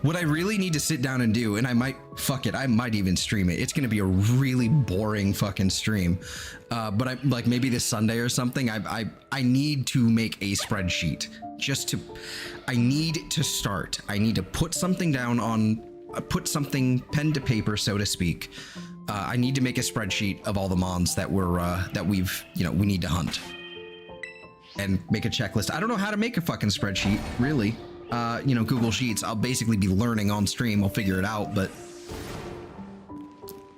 What I really need to sit down and do, and I might even stream it. It's gonna be a really boring fucking stream, but I like maybe this Sunday or something. I need to make a spreadsheet I need to start. I need to put something down on, put something pen to paper, so to speak. I need to make a spreadsheet of all the mons that we need to hunt, and make a checklist. I don't know how to make a fucking spreadsheet, really. Google Sheets. I'll basically be learning on stream. I'll figure it out, but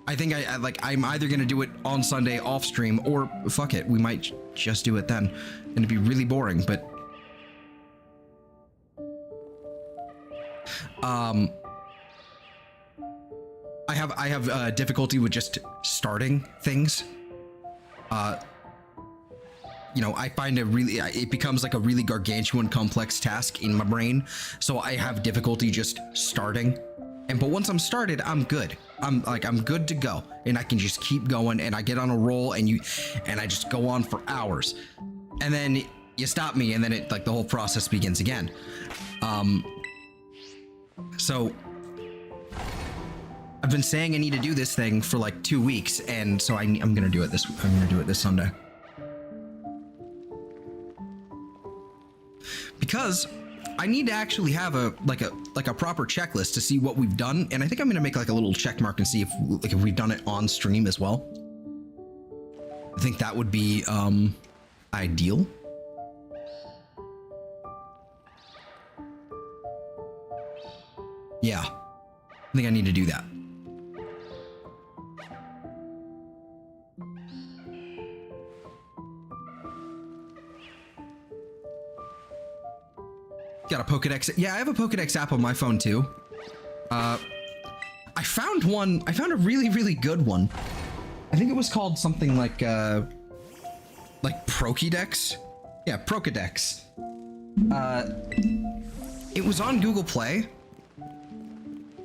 I think I'm either gonna do it on Sunday off stream, or fuck it, we might just do it then, and it'd be really boring. But I have difficulty with just starting things. I find it becomes like a really gargantuan complex task in my brain. So I have difficulty just starting. But once I'm started, I'm good. I'm good to go, and I can just keep going, and I get on a roll, and I just go on for hours. And then you stop me, and then it, like, the whole process begins again. So I've been saying I need to do this thing for like 2 weeks, and so I'm gonna do it this Sunday. Because I need to actually have a proper checklist to see what we've done, and I think I'm gonna make like a little check mark and see if we've done it on stream as well. I think that would be ideal. Yeah, I think I need to do that. Got a Pokedex. Yeah, I have a Pokedex app on my phone too. I found a really, really good one. I think it was called something like Prokedex. Yeah, Prokedex. It was on Google Play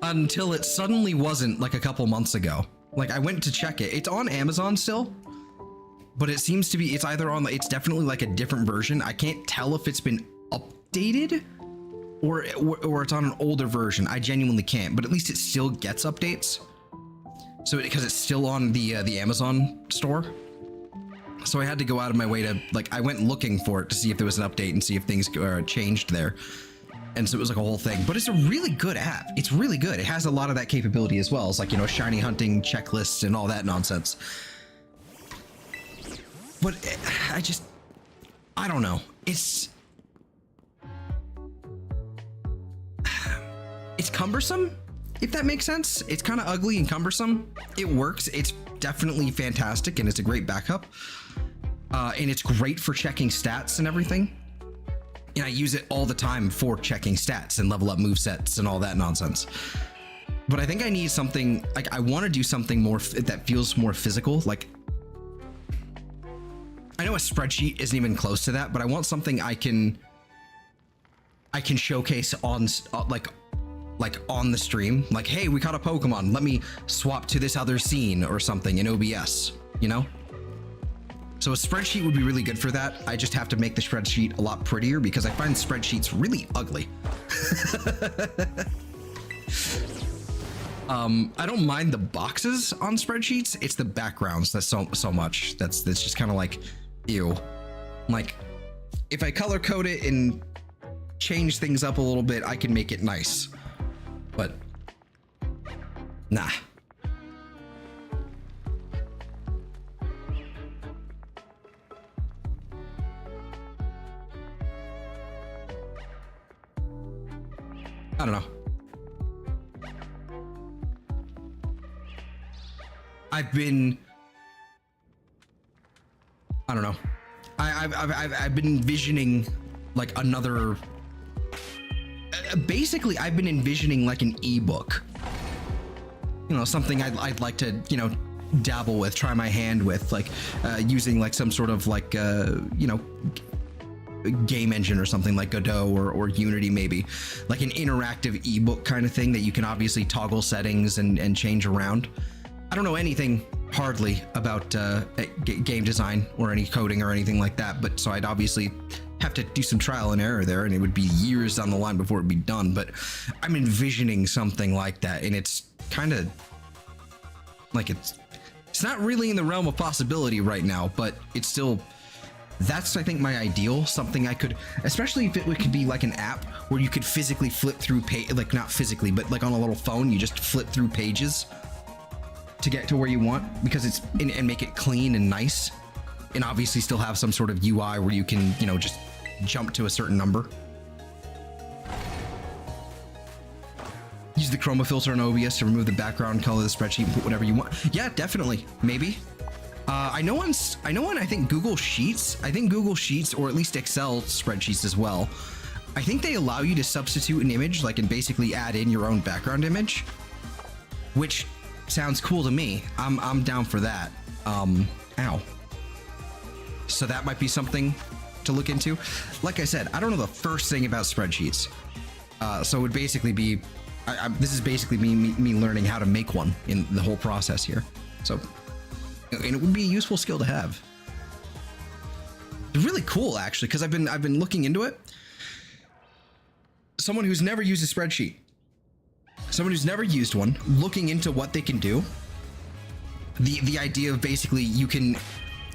until it suddenly wasn't, like a couple months ago. Like, I went to check it. It's on Amazon still, but it seems to be, it's either on, it's definitely like a different version. I can't tell if it's been updated or it's on an older version. I genuinely can't, but at least it still gets updates. So because it's still on the Amazon store. So I had to go out of my way to, like, I went looking for it to see if there was an update and see if things changed there. And so it was like a whole thing, but it's a really good app. It's really good. It has a lot of that capability as well. It's like, shiny hunting checklists and all that nonsense. But I don't know. It's cumbersome, if that makes sense. It's kind of ugly and cumbersome. It works. It's definitely fantastic, and it's a great backup. And it's great for checking stats and everything. And I use it all the time for checking stats and level up movesets and all that nonsense. But I think I need something, like, I want to do something more that feels more physical. Like, I know a spreadsheet isn't even close to that, but I want something I can showcase on like on the stream. Like, hey, we caught a Pokemon. Let me swap to this other scene or something in OBS, So a spreadsheet would be really good for that. I just have to make the spreadsheet a lot prettier because I find spreadsheets really ugly. I don't mind the boxes on spreadsheets. It's the backgrounds that's so much. That's just kind of like, ew. Like, if I color code it and change things up a little bit, I can make it nice. But nah. I don't know. I've been envisioning like another. Basically, I've been envisioning like an ebook something I'd like to, dabble with, try my hand with, like using like some sort of like, game engine or something like Godot or Unity, maybe like an interactive ebook kind of thing that you can obviously toggle settings and change around. I don't know anything hardly about game design or any coding or anything like that, but so I'd obviously have to do some trial and error there, and it would be years down the line before it'd be done. But I'm envisioning something like that, and it's kind of like it's not really in the realm of possibility right now, but it's still, that's I think my ideal, something I could, especially if it could be like an app where you could physically flip through like not physically, but like on a little phone, you just flip through pages to get to where you want, because it's and make it clean and nice, and obviously still have some sort of UI where you can, just jump to a certain number. Use the chroma filter on OBS to remove the background color of the spreadsheet and put whatever you want. Yeah, definitely, maybe. I know on I think Google Sheets, or at least Excel spreadsheets as well, I think they allow you to substitute an image, like, and basically add in your own background image, which sounds cool to me. I'm down for that. Ow. So that might be something to look into. Like I said, I don't know the first thing about spreadsheets. So it would basically be, this is basically me learning how to make one in the whole process here. So, and it would be a useful skill to have. It's really cool, actually, because I've been looking into it. Someone who's never used a spreadsheet, someone who's never used one, looking into what they can do. The idea of basically you can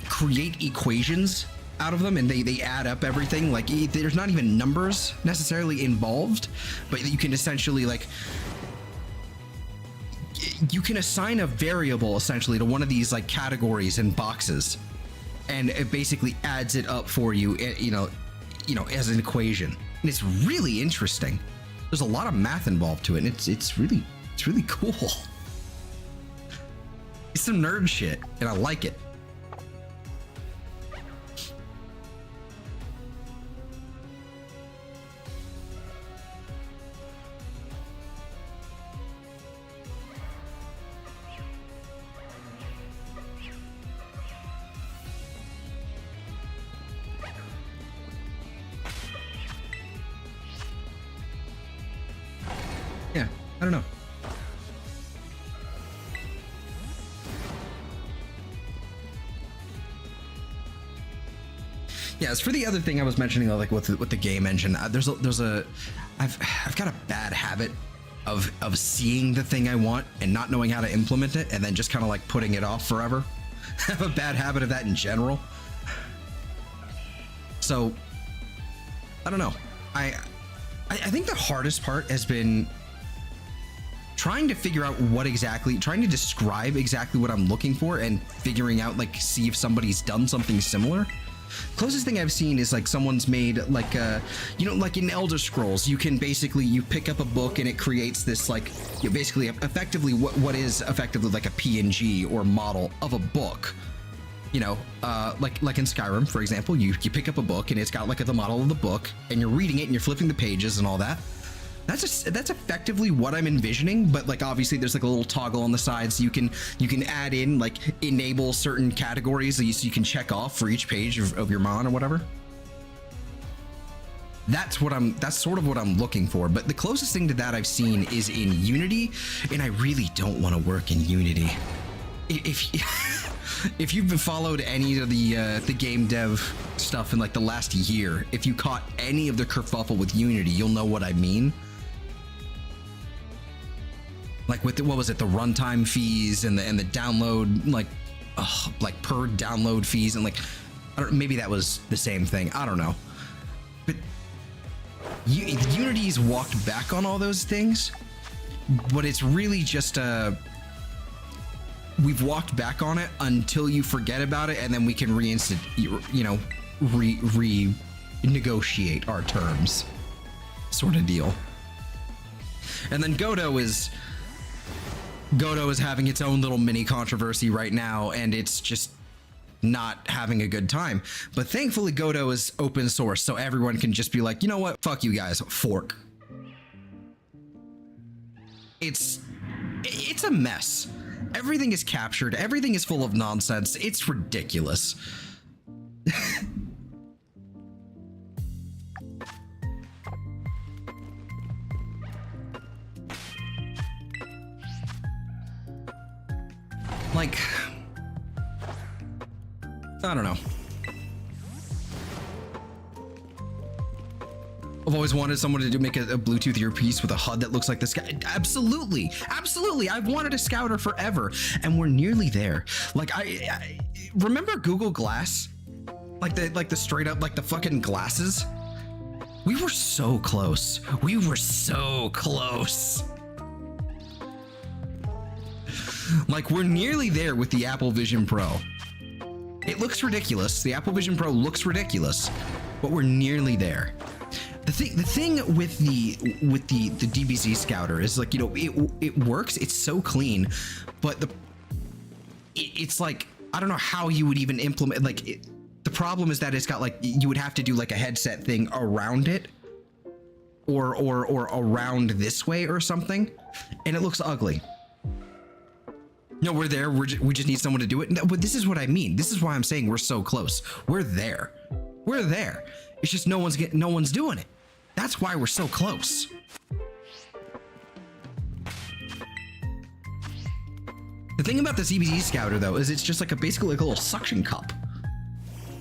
create equations out of them, and they add up everything. Like, there's not even numbers necessarily involved, but you can essentially, like, you can assign a variable essentially to one of these like categories and boxes, and it basically adds it up for you, as an equation. And it's really interesting. There's a lot of math involved to it, and it's really cool. It's some nerd shit, and I like it. Yeah, I don't know. Yeah, as for the other thing I was mentioning, like with the game engine, I've got a bad habit of seeing the thing I want and not knowing how to implement it, and then just kind of like putting it off forever. I have a bad habit of that in general. So I don't know. I think the hardest part has been trying to figure out trying to describe exactly what I'm looking for, and figuring out, like, see if somebody's done something similar. Closest thing I've seen is like someone's made like like in Elder Scrolls, you can basically, you pick up a book and it creates this, like, basically effectively what is effectively like a PNG or model of a book. Like in Skyrim, for example, you pick up a book and it's got like the model of the book, and you're reading it and you're flipping the pages and all that. That's effectively what I'm envisioning, but like obviously there's like a little toggle on the side, so you can add in, like, enable certain categories so you can check off for each page of your mon or whatever. That's sort of what I'm looking for. But the closest thing to that I've seen is in Unity, and I really don't want to work in Unity. If you've followed any of the game dev stuff in like the last year, if you caught any of the kerfuffle with Unity, you'll know what I mean. Like with the runtime fees and the download, like per download fees, and like, I don't, maybe that was the same thing, I don't know. But Unity's walked back on all those things, but it's really just we've walked back on it until you forget about it, and then we can renegotiate our terms, sort of deal. And then Godot is having its own little mini controversy right now, and it's just not having a good time. But thankfully Godot is open source, so everyone can just be like, you know what, fuck you guys, fork. It's It's a mess. Everything is captured. Everything is full of nonsense. It's ridiculous. Like, I don't know. I've always wanted someone to make a Bluetooth earpiece with a HUD that looks like this guy. Absolutely, absolutely. I've wanted a Scouter forever, and we're nearly there. Like, I remember Google Glass, like the straight up, like the fucking glasses. We were so close. We were so close. Like, we're nearly there with the Apple Vision Pro. It looks ridiculous. The Apple Vision Pro looks ridiculous, but we're nearly there. The thing with the DBZ Scouter is, like, you know, it works. It's so clean, but it's like, I don't know how you would even implement, like, the problem is that it's got, like, you would have to do like a headset thing around it, or around this way or something, and it looks ugly. No, we're there. We just need someone to do it. No, but this is what I mean. This is why I'm saying we're so close. We're there. We're there. It's just no one's doing it. That's why we're so close. The thing about the CBZ Scouter, though, is it's just like basically like a little suction cup.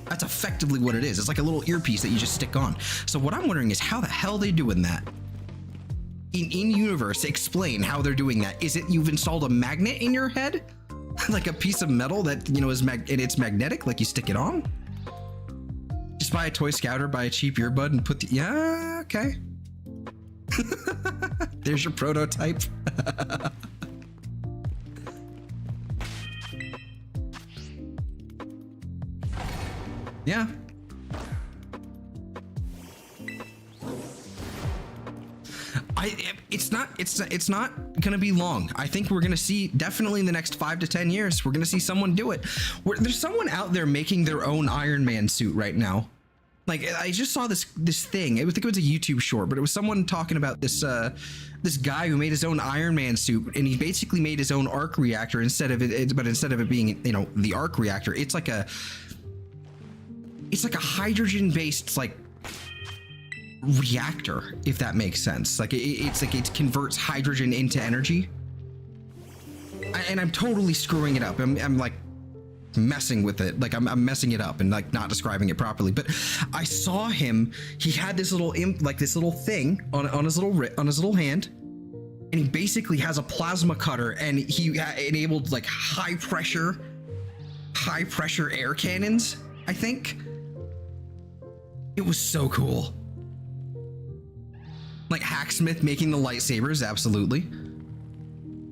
That's effectively what it is. It's like a little earpiece that you just stick on. So what I'm wondering is how the hell they doing that? In universe, explain how they're doing that. Is it you've installed a magnet in your head? Like a piece of metal that, you know, is and it's magnetic, like you stick it on? Just buy a toy Scouter, buy a cheap earbud, and put the, yeah, okay. There's your prototype. Yeah. It's not gonna be long. I think we're gonna see, definitely in the next 5 to 10 years, we're gonna see someone do it. There's someone out there making their own Iron Man suit right now. Like, I just saw this thing. I think it was a YouTube short, but it was someone talking about this guy who made his own Iron Man suit, and he basically made his own arc reactor instead of it being, you know, the arc reactor, it's like a hydrogen based, like, reactor, if that makes sense. Like, it's like it converts hydrogen into energy. And I'm totally screwing it up. I'm like messing with it. Like, I'm messing it up and like not describing it properly. But I saw him. He had this little this little thing on his little hand, and he basically has a plasma cutter, and he enabled like high pressure air cannons, I think. It was so cool. Like Hacksmith making the lightsabers, absolutely.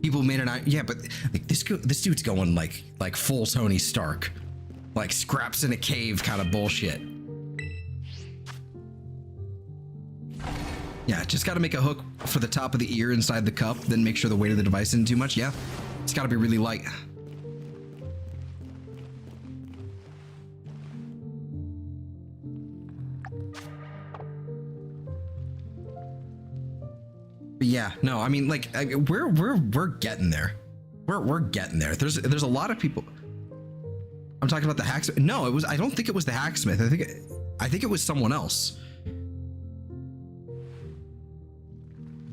People made an, yeah, but like this dude's going like full Tony Stark, like scraps in a cave kind of bullshit. Yeah, just got to make a hook for the top of the ear inside the cup, then make sure the weight of the device isn't too much. Yeah, it's got to be really light. But yeah, no, I mean, like, we're getting there. We're getting there. There's a lot of people. I'm talking about the Hacksmith. No, it was. I don't think it was the Hacksmith. I think it was someone else.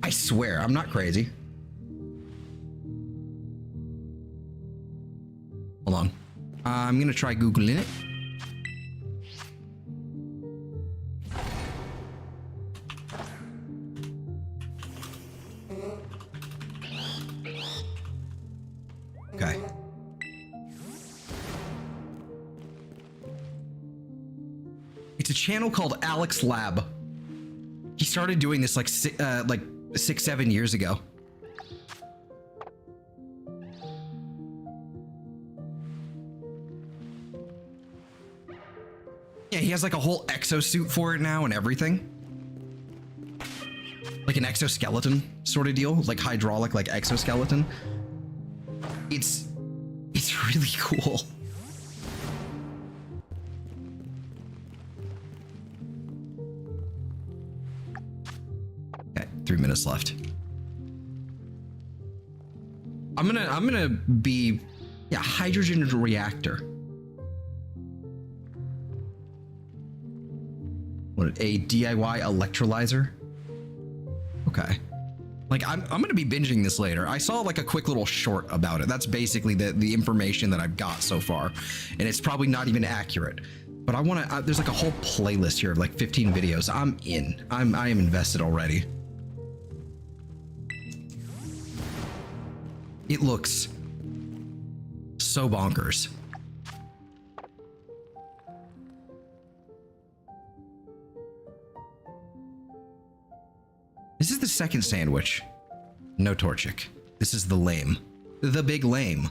I swear, I'm not crazy. Hold on. I'm gonna try Googling it. Okay. It's a channel called Alex Lab. He started doing this like 6-7 years ago. Yeah, he has like a whole exosuit for it now and everything. Like an exoskeleton sort of deal, like hydraulic, like exoskeleton. It's really cool. Okay, 3 minutes left. I'm gonna be, yeah, hydrogen reactor. What, a DIY electrolyzer? Okay. Like I'm gonna be binging this later. I saw like a quick little short about it. That's basically the information that I've got so far, and it's probably not even accurate. But I want to. There's like a whole playlist here of like 15 videos. I'm in. I am invested already. It looks so bonkers. This is the second sandwich. No Torchic. This is the lame. The big lame.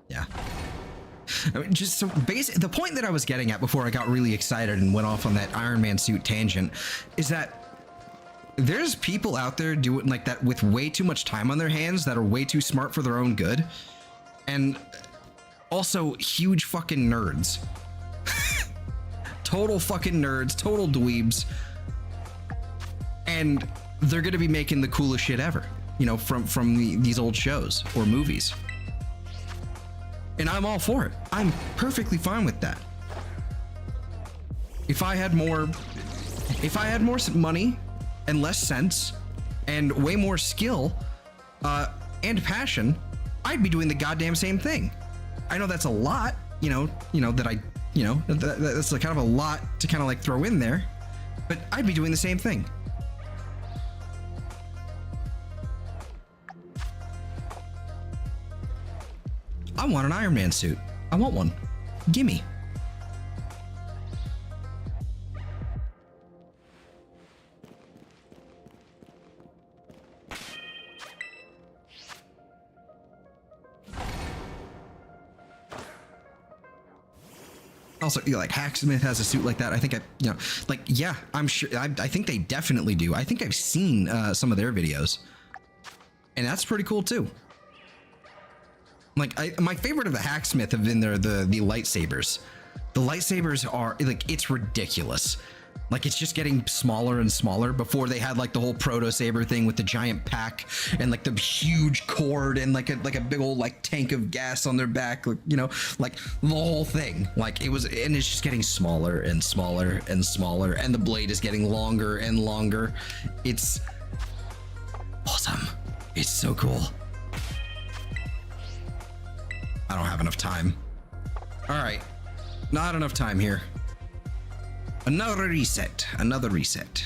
Yeah. I mean, just so the point that I was getting at before I got really excited and went off on that Iron Man suit tangent is that there's people out there doing like that with way too much time on their hands that are way too smart for their own good, and also huge fucking nerds. Total fucking nerds, total dweebs, and they're gonna be making the coolest shit ever, you know, from these old shows or movies. And I'm all for it. I'm perfectly fine with that. If I had more money and less sense and way more skill and passion, I'd be doing the goddamn same thing. I know that's a lot, that's kind of a lot to kind of like throw in there, but I'd be doing the same thing. I want an Iron Man suit. I want one. Gimme. Also, like Hacksmith has a suit like that. I think yeah, I'm sure. I think they definitely do. I think I've seen some of their videos, and that's pretty cool too. Like my favorite of the Hacksmith have been the lightsabers. The lightsabers are like, it's ridiculous. Like it's just getting smaller and smaller. Before they had like the whole proto saber thing with the giant pack and like the huge cord and like a big old like tank of gas on their back, like, you know, like the whole thing. Like it was, and it's just getting smaller and smaller and smaller, and the blade is getting longer and longer. It's awesome. It's so cool. I don't have enough time. All right, not enough time here. Another reset, another reset.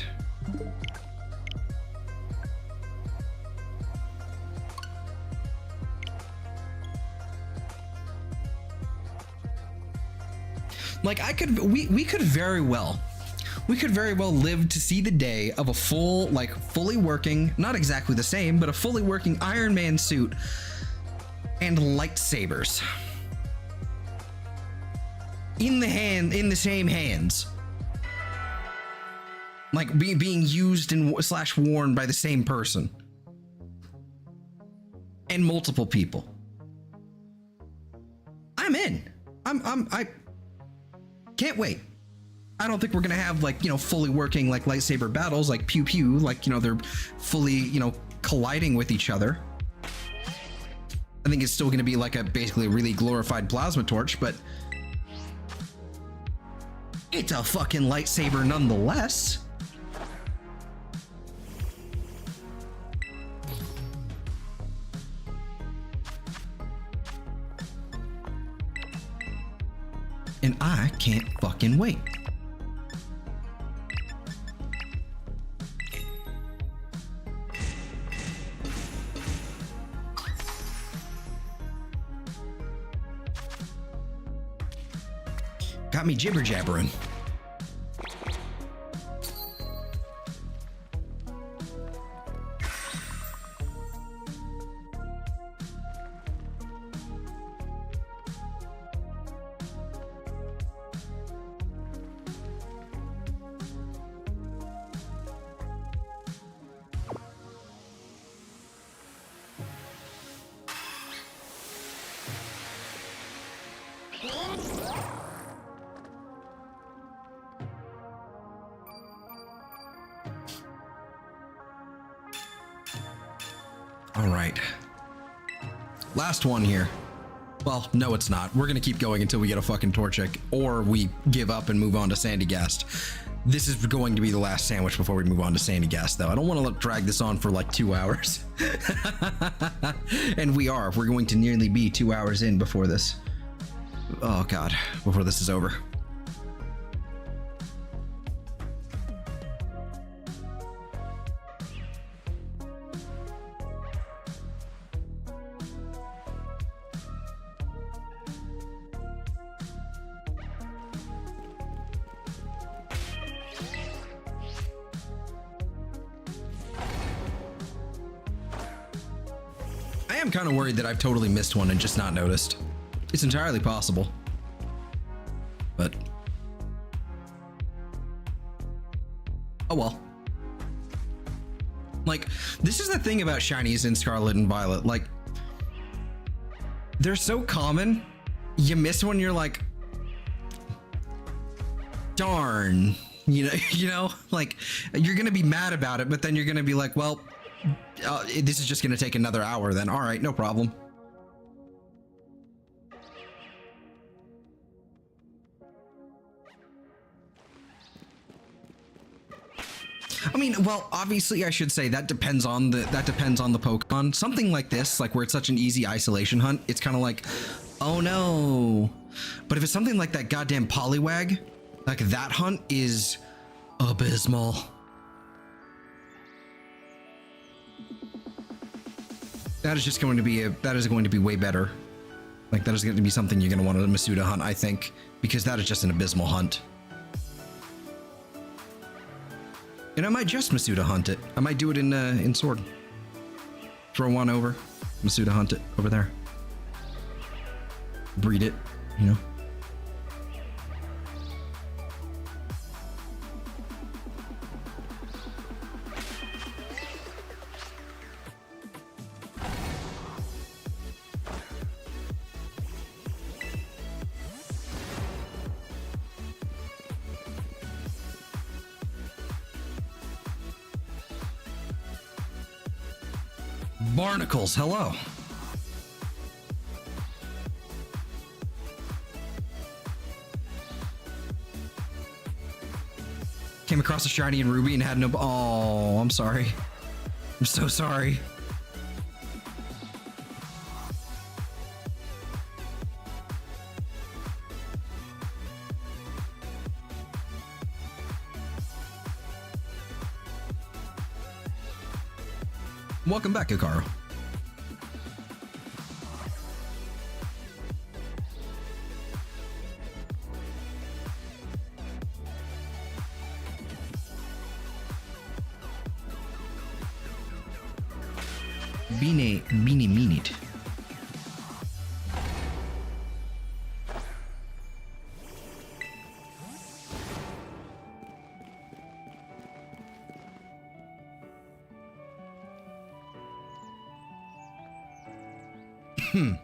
Like we could very well live to see the day of a fully working, not exactly the same, but a fully working Iron Man suit and lightsabers in the same hands, like being used and / worn by the same person and multiple people. I'm in. I can't wait. I don't think we're gonna have like, you know, fully working like lightsaber battles, like pew pew, like, you know, they're fully, you know, colliding with each other. I think it's still going to be like basically a really glorified plasma torch, but it's a fucking lightsaber nonetheless. And I can't fucking wait. Got me jibber jabbering. All right. Last one here. Well, no, it's not. We're going to keep going until we get a fucking Torchic, or we give up and move on to Sandyghast. This is going to be the last sandwich before we move on to Sandyghast, though. I don't want to drag this on for like 2 hours. And we're going to nearly be 2 hours in before this. Oh, God. Before this is over. I'm kind of worried that I've totally missed one and just not noticed. It's entirely possible. But... oh well. Like, this is the thing about shinies in Scarlet and Violet. Like, they're so common, you miss one, you're like... darn. You know? Like, you're gonna be mad about it, but then you're gonna be like, well... this is just going to take another hour then. All right, no problem. I mean, well, obviously I should say that depends on the Pokemon. Something like this, like where it's such an easy isolation hunt, it's kind of like, oh no. But if it's something like that goddamn Poliwag, like that hunt is abysmal. That is just going to be way better. Like, that is going to be something you're going to want to Masuda hunt, I think, because that is just an abysmal hunt. And I might just Masuda hunt it. I might do it in Sword. Throw one over, Masuda hunt it over there. Breed it, you know. Barnacles, hello. Came across a shiny in Ruby and had no... oh, I'm sorry. I'm so sorry. Welcome back, Hikaru. Bine minute. Hmm.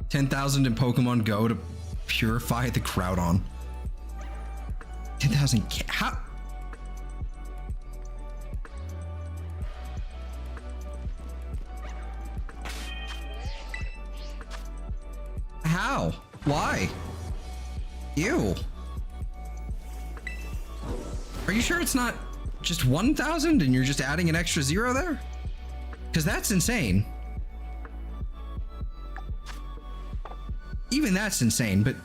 $10,000 in Pokemon Go to purify the Groudon. 10,000. How? How? Why? Ew. Are you sure it's not just 1,000 and you're just adding an extra zero there? Because that's insane. Even that's insane, but...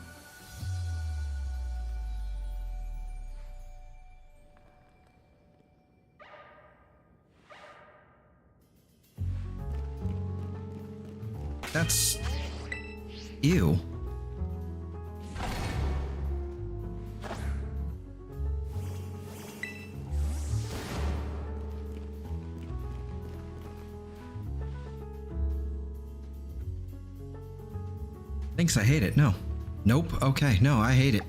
that's... ew. Thanks, I hate it. No. Nope. Okay. No, I hate it.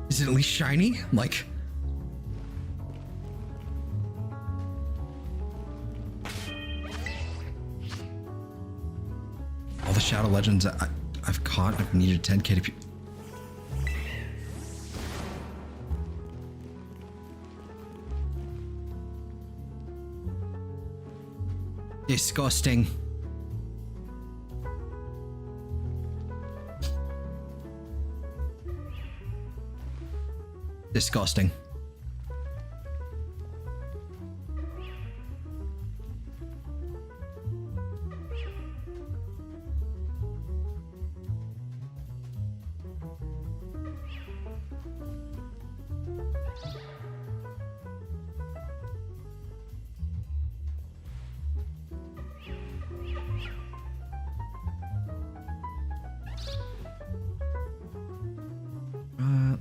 Is it at least shiny? Like... all the Shadow Legends I've caught, I've needed 10k to... Disgusting. Disgusting.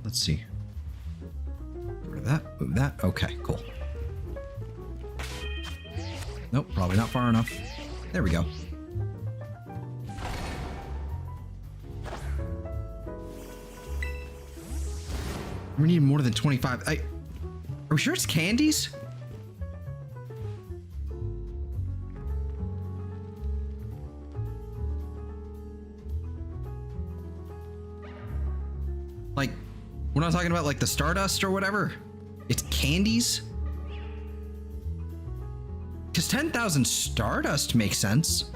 Let's see. Get rid of that. Move that. Okay, cool. Nope, probably not far enough. There we go. We need more than 25. Are we sure it's candies? Like, we're not talking about like the Stardust or whatever. It's candies? Because 10,000 Stardust makes sense.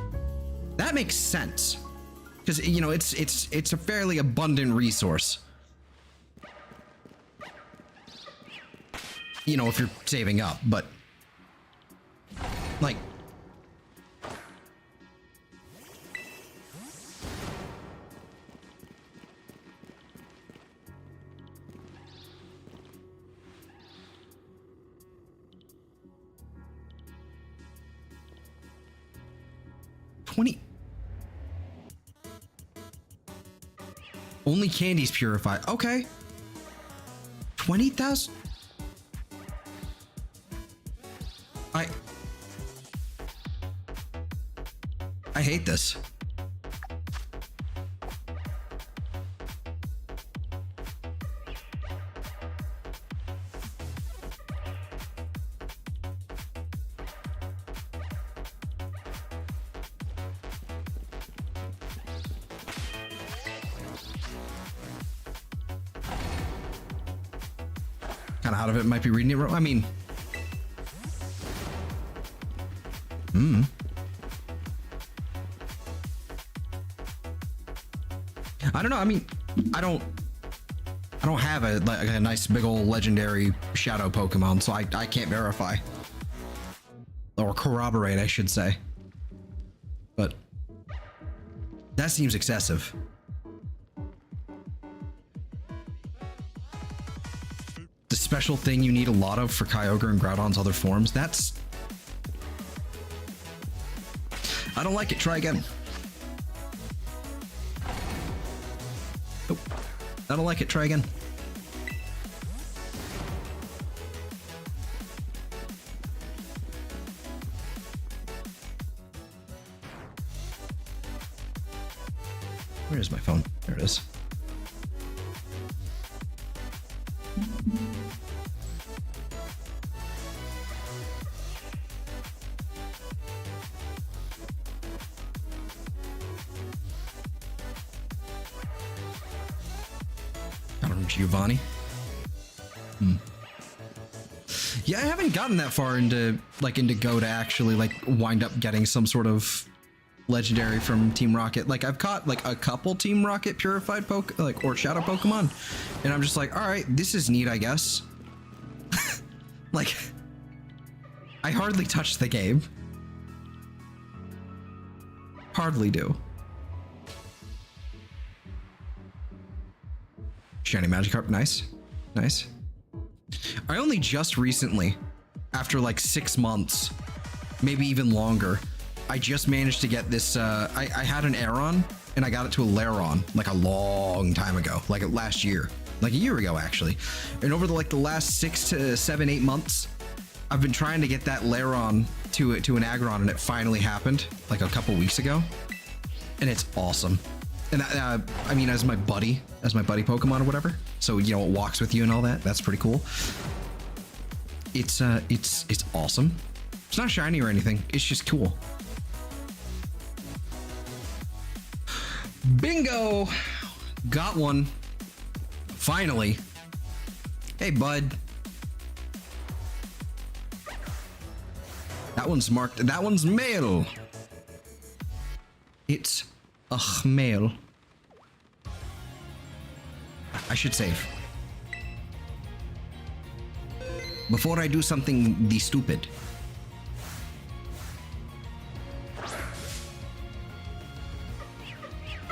That makes sense. Because, you know, it's a fairly abundant resource. You know, if you're saving up, but like, only candies purify. Okay. 20,000. I hate this. Kind of out of it, might be reading it wrong. I mean, I don't know. I mean, I don't have a nice big old legendary shadow Pokemon, so I can't verify or corroborate, I should say. But that seems excessive. The special thing you need a lot of for Kyogre and Groudon's other forms. That's... I don't like it. Try again. Nope. I don't like it. Try again. Where is my phone? There it is. Giovanni. Yeah, I haven't gotten that far into Go to actually like wind up getting some sort of legendary from Team Rocket. Like I've caught like a couple Team Rocket purified or shadow Pokemon, and I'm just like, all right, this is neat, I guess. Like, I hardly touch the game. Hardly do. Shiny Magikarp, nice. Nice. I only just recently, after like 6 months, maybe even longer, I just managed to get this. I had an Aeron and I got it to a Laron like a long time ago, like last year, like a year ago actually. And over the last 6 to 7, 8 months, I've been trying to get that Laron to an Aggron, and it finally happened like a couple weeks ago, and it's awesome. And I mean, as my buddy Pokemon or whatever, so you know it walks with you and all that. That's pretty cool. It's awesome. It's not shiny or anything. It's just cool. Bingo! Got one. Finally. Hey, bud. That one's marked. That one's male. It's a male. I should save. Before I do something stupid.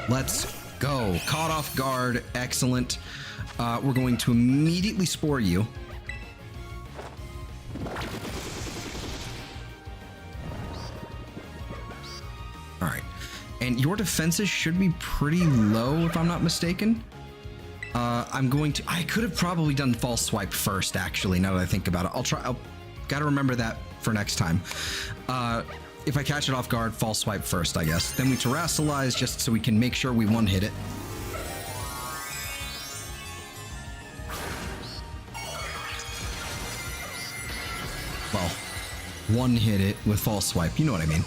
Let's go. Caught off guard. Excellent. We're going to immediately spore you. All right. And your defenses should be pretty low if I'm not mistaken. I could have probably done false swipe first, actually, now that I think about it. I'll gotta remember that for next time. If I catch it off guard, false swipe first, I guess. Then we terrasilize just so we can make sure we one-hit it. Well, one-hit it with false swipe, you know what I mean.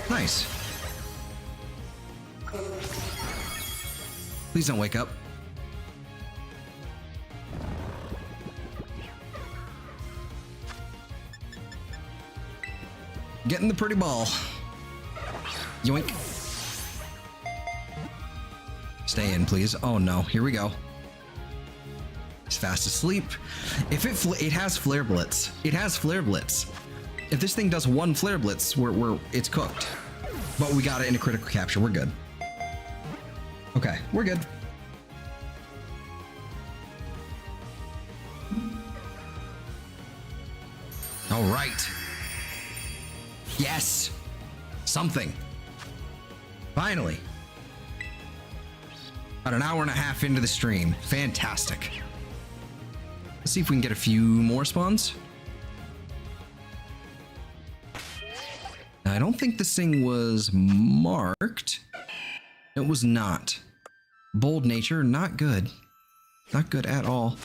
Nice. Please don't wake up. Getting the pretty ball. Yoink. Stay in, please. Oh no, here we go. It's fast asleep. If it has Flare Blitz. It has Flare Blitz. If this thing does one Flare Blitz, it's cooked. But we got it in a critical capture. We're good. Okay, we're good. All right. Yes. Something. Finally. About an hour and a half into the stream. Fantastic. Let's see if we can get a few more spawns. I don't think this thing was marked. It was not. Bold nature, not good. Not good at all.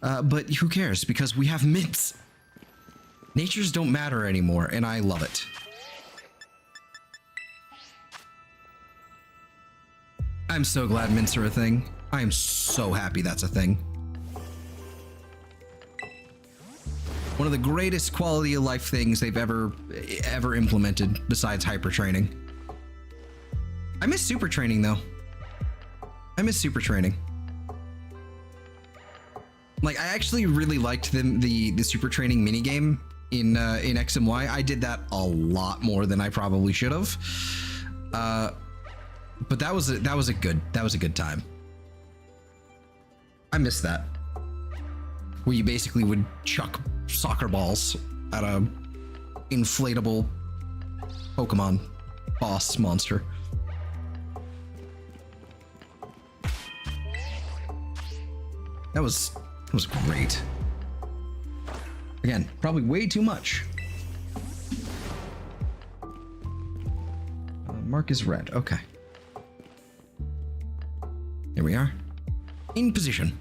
But who cares? Because we have mints. Natures don't matter anymore, and I love it. I'm so glad mints are a thing. I am so happy that's a thing. One of the greatest quality of life things they've ever implemented besides hyper training. I miss super training though. I miss super training. Like I actually really liked the super training minigame in X and Y. I did that a lot more than I probably should have. But that was a good time. I miss that. Where you basically would chuck soccer balls at a inflatable Pokemon boss monster. That was great. Again, probably way too much. Mark is red. Okay. Here we are. In position.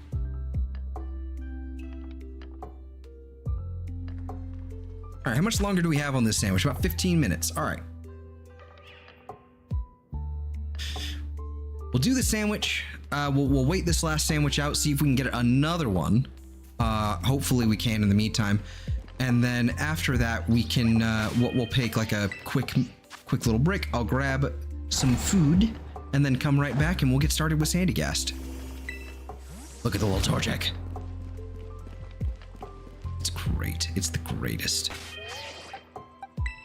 All right, how much longer do we have on this sandwich? About 15 minutes. All right. We'll do the sandwich. We'll wait this last sandwich out, see if we can get another one. Hopefully we can in the meantime. And then after that, we can, we'll take like a quick little break. I'll grab some food and then come right back and we'll get started with Sandyghast. Look at the little Torchic. It's great. It's the greatest.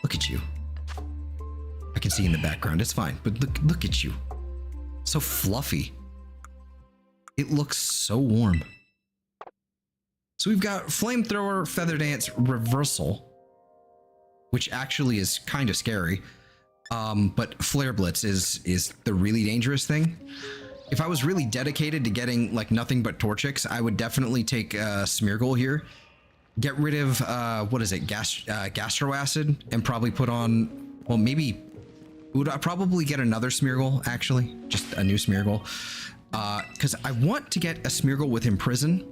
Look at you. I can see in the background. It's fine, but look at you. So fluffy. It looks so warm. So we've got Flamethrower, Feather Dance, Reversal, which actually is kind of scary. But Flare Blitz is the really dangerous thing. If I was really dedicated to getting like nothing but Torchics, I would definitely take Smeargle here. Get rid of what is it, Gastro Acid, and probably put on, well, maybe would I probably get another Smeargle, actually, just a new Smeargle, because I want to get a Smeargle with Imprison.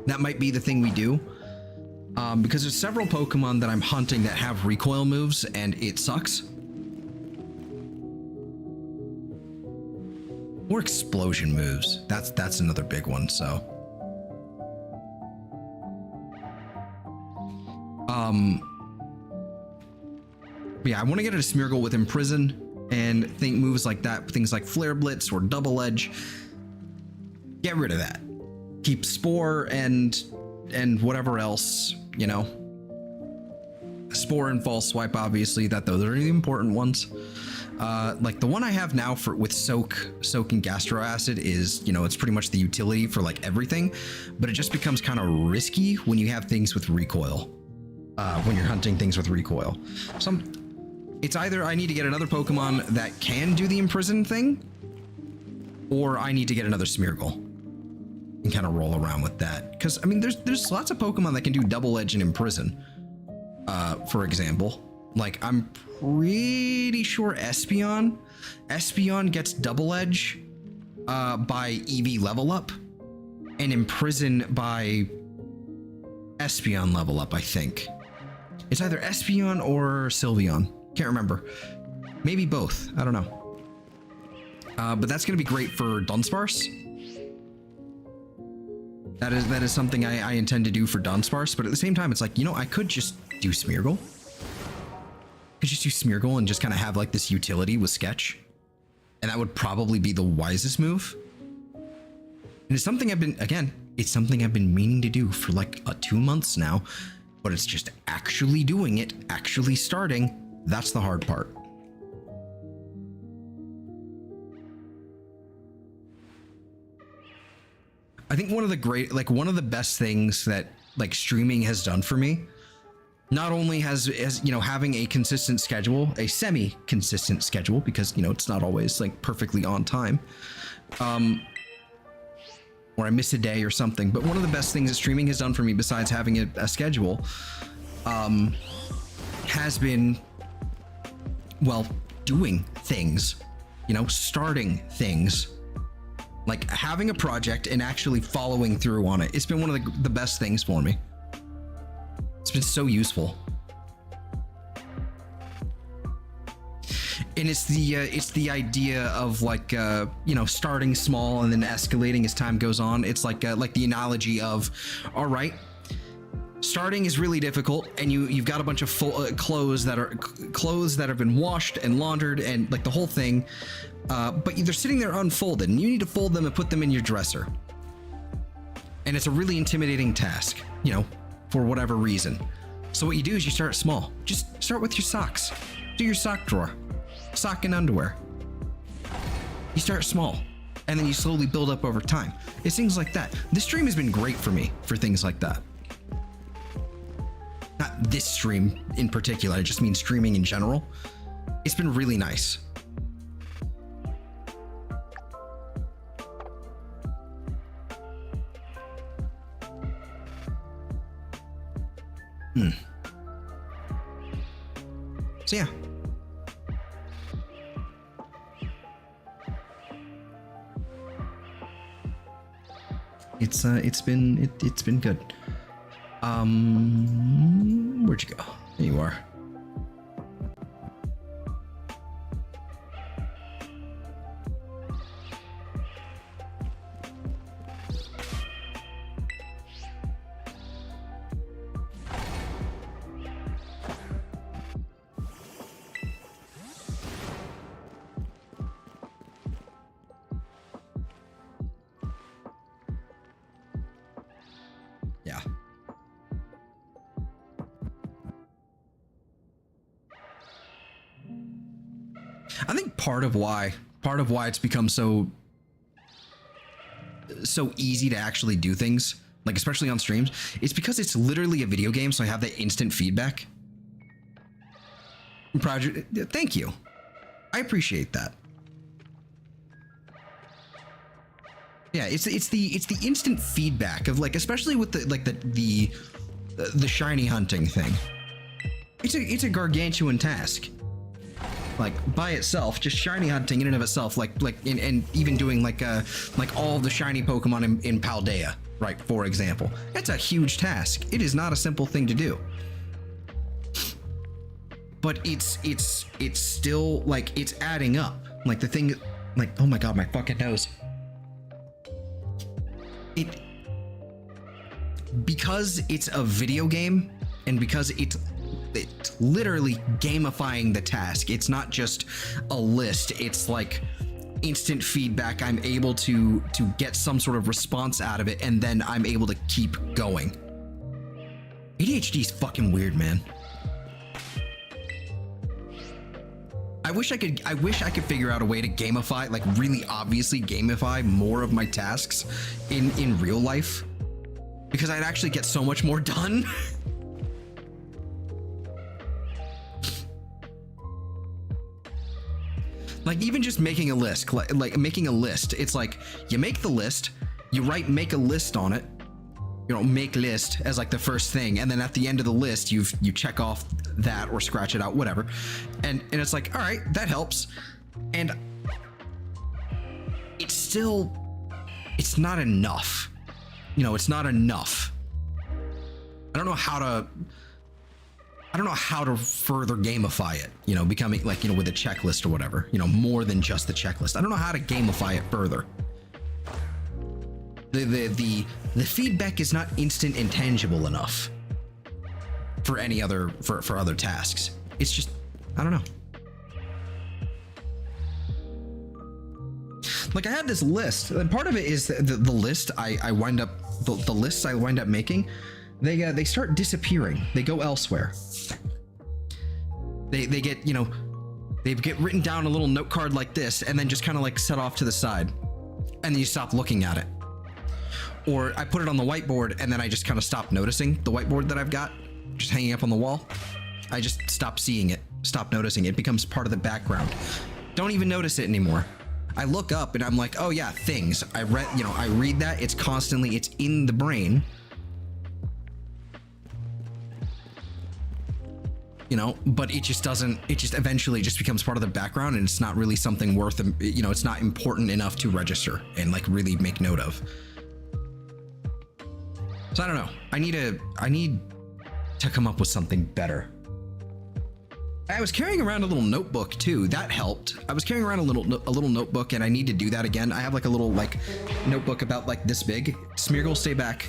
That might be the thing we do, because there's several Pokemon that I'm hunting that have recoil moves, and it sucks. Or explosion moves. That's another big one. So, yeah, I want to get a Smeargle with Imprison and think moves like that, things like Flare Blitz or Double Edge. Get rid of that. Keep Spore and whatever else, you know. Spore and False Swipe, obviously, those are the important ones. Like the one I have now with Soak and Gastro Acid is, you know, it's pretty much the utility for like everything, but it just becomes kind of risky when you have things with recoil. When you're hunting things with recoil. It's either I need to get another Pokemon that can do the Imprison thing, or I need to get another Smeargle and kind of roll around with that. Because I mean, there's lots of Pokemon that can do Double Edge and Imprison. For example, like I'm pretty sure Espeon gets Double Edge by EV level up, and Imprison by Espeon level up. I think it's either Espeon or Sylveon. Can't remember. Maybe both. I don't know. But that's going to be great for Dunsparce. That is something I intend to do for Dunsparce. But at the same time, it's like, you know, I could just do Smeargle. I could just do Smeargle and just kind of have like this utility with Sketch. And that would probably be the wisest move. And it's something I've been meaning to do for like 2 months now. But it's just actually doing it, actually starting. That's the hard part. I think one of the best things that like streaming has done for me, not only has you know, having a consistent schedule, a semi-consistent schedule, because, you know, it's not always like perfectly on time, or I miss a day or something, but one of the best things that streaming has done for me, besides having a schedule, has been, well, doing things, you know, starting things, like having a project and actually following through on it. It's been one of the best things for me. It's been so useful. And it's the idea of like, you know, starting small and then escalating as time goes on. It's like the analogy of, all right, starting is really difficult, and you've got a bunch of full clothes that have been washed and laundered and like the whole thing, but they're sitting there unfolded, and you need to fold them and put them in your dresser. And it's a really intimidating task, you know, for whatever reason. So what you do is you start small. Just start with your socks. Do your sock drawer, sock and underwear. You start small, and then you slowly build up over time. It's things like that. This stream has been great for me for things like that. Not this stream in particular, I just mean streaming in general. It's been really nice. So yeah. It's been good. Where'd you go? There you are. Yeah. I think part of why it's become so easy to actually do things like especially on streams, it's because it's literally a video game, so I have that instant feedback. Project, thank you. I appreciate that. Yeah, it's the instant feedback of like, especially with the shiny hunting thing. It's a gargantuan task. Like by itself, just shiny hunting in and of itself, and even doing like all of the shiny Pokemon in Paldea, right? For example, that's a huge task. It is not a simple thing to do. But it's still like it's adding up. Like the thing, like oh my god, my fucking nose. Because it's a video game and because it's literally gamifying the task. It's not just a list. It's like instant feedback. I'm able to get some sort of response out of it, and then I'm able to keep going. ADHD is fucking weird, man. I wish I could figure out a way to gamify, like really obviously gamify more of my tasks in real life, because I'd actually get so much more done. Like even just making a list, like making a list, it's like you make the list, you write make a list on it, you know, make list as like the first thing, and then at the end of the list you check off that or scratch it out, whatever, and it's like, all right, that helps. And it's not enough, you know, it's not enough. I don't know how to further gamify it, you know, becoming like, you know, with a checklist or whatever, you know, more than just the checklist. I don't know how to gamify it further. The feedback is not instant and tangible enough for any other, for other tasks. It's just, I don't know. Like I had this list, and part of it is the list I wind up, the lists I wind up making, they start disappearing. They go elsewhere. They get, you know, they get written down a little note card like this, and then just kind of like set off to the side, and then you stop looking at it. Or I put it on the whiteboard, and then I just kind of stop noticing the whiteboard that I've got just hanging up on the wall. I just stop seeing it, stop noticing it. It becomes part of the background. Don't even notice it anymore. I look up and I'm like, oh yeah, things. I read that. It's constantly, it's in the brain. You know, but it just eventually just becomes part of the background, and it's not really something worth, you know, it's not important enough to register and like really make note of. So I don't know. I need to come up with something better. I was carrying around a little notebook too. That helped. I was carrying around a little notebook, and I need to do that again. I have like a little like notebook about like this big. Smeargle, stay back.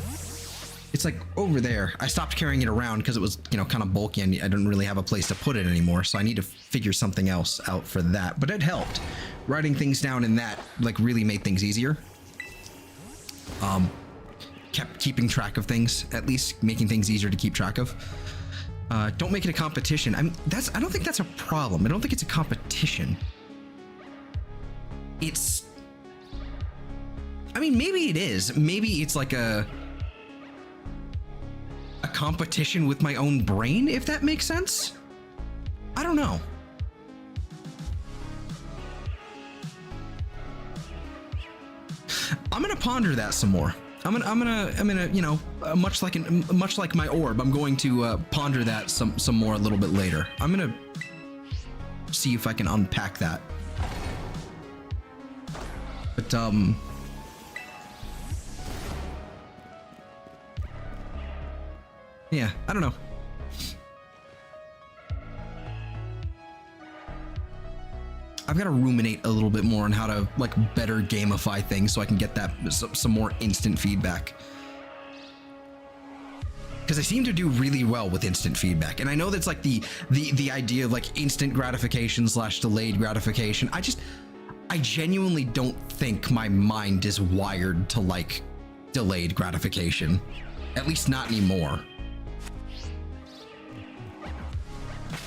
It's like over there. I stopped carrying it around because it was, you know, kind of bulky, and I didn't really have a place to put it anymore. So I need to figure something else out for that. But it helped. Writing things down in that like really made things easier. Kept keeping track of things, at least making things easier to keep track of. Don't make it a competition. I mean, I don't think that's a problem. I don't think it's a competition. I mean, maybe it is. Maybe it's like a competition with my own brain, if that makes sense. I don't know. I'm gonna ponder that some more. I'm gonna, you know, much like my orb, I'm going to ponder that some more a little bit later. I'm gonna see if I can unpack that. But yeah, I don't know. I've got to ruminate a little bit more on how to like better gamify things so I can get that some more instant feedback. Because I seem to do really well with instant feedback, and I know that's like the idea of like instant gratification / delayed gratification. I genuinely don't think my mind is wired to like delayed gratification, at least not anymore.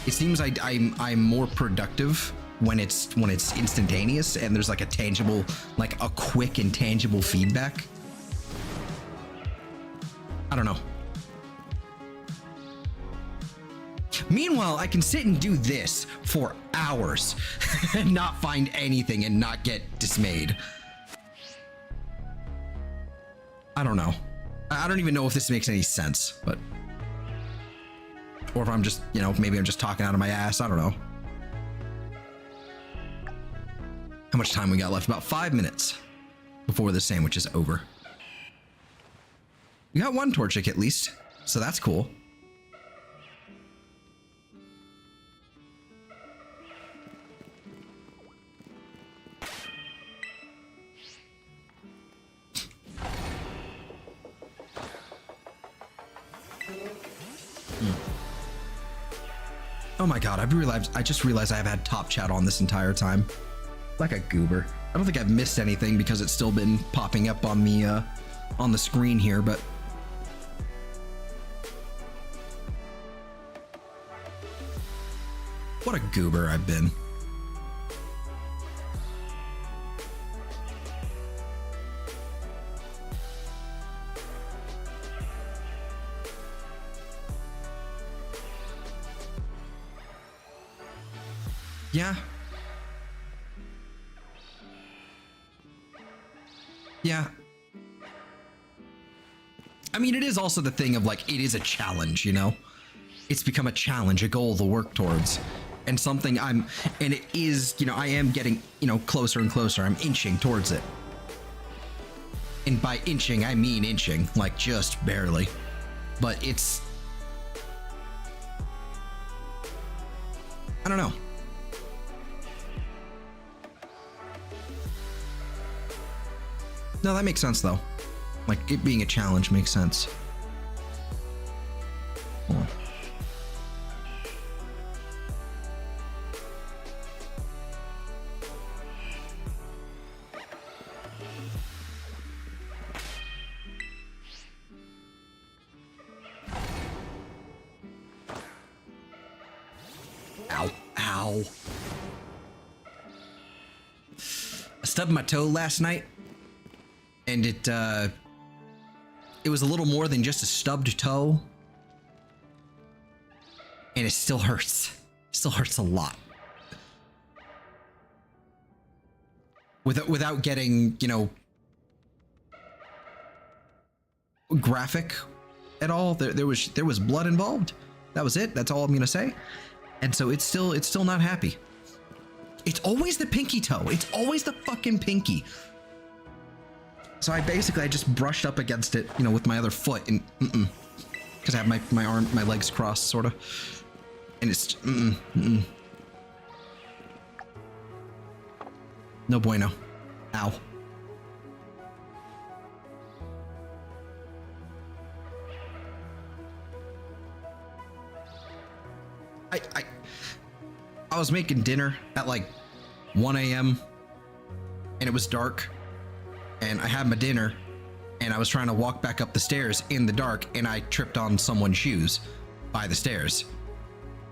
It seems I'm more productive when it's instantaneous and there's like a tangible, like a quick and tangible feedback. I don't know. Meanwhile, I can sit and do this for hours and not find anything and not get dismayed. I don't know. I don't even know if this makes any sense, but... Or if I'm just, you know, maybe I'm just talking out of my ass. I don't know. How much time we got left? About 5 minutes before the sandwich is over. We got one Torchic at least, so that's cool. Oh my god, I just realized I've had top chat on this entire time. Like a goober. I don't think I've missed anything because it's still been popping up on the screen here, but... What a goober I've been. Yeah. Yeah. I mean, it is also the thing of like, it is a challenge, you know? It's become a challenge, a goal to work towards. And something and it is, you know, I am getting, you know, closer and closer. I'm inching towards it. And by inching, I mean inching, like just barely. But it's... I don't know. No, that makes sense though. Like it being a challenge makes sense. Hold on. Ow, ow. I stubbed my toe last night. And it was a little more than just a stubbed toe. And it still hurts. Still hurts a lot. Without getting, you know, graphic at all. There was blood involved. That was it. That's all I'm gonna say. And so it's still not happy. It's always the pinky toe. It's always the fucking pinky. So I just brushed up against it, you know, with my other foot, and because I have my legs crossed, sort of, and it's no bueno. Ow. I was making dinner at like 1 a.m. and it was dark. And I had my dinner, and I was trying to walk back up the stairs in the dark, and I tripped on someone's shoes by the stairs,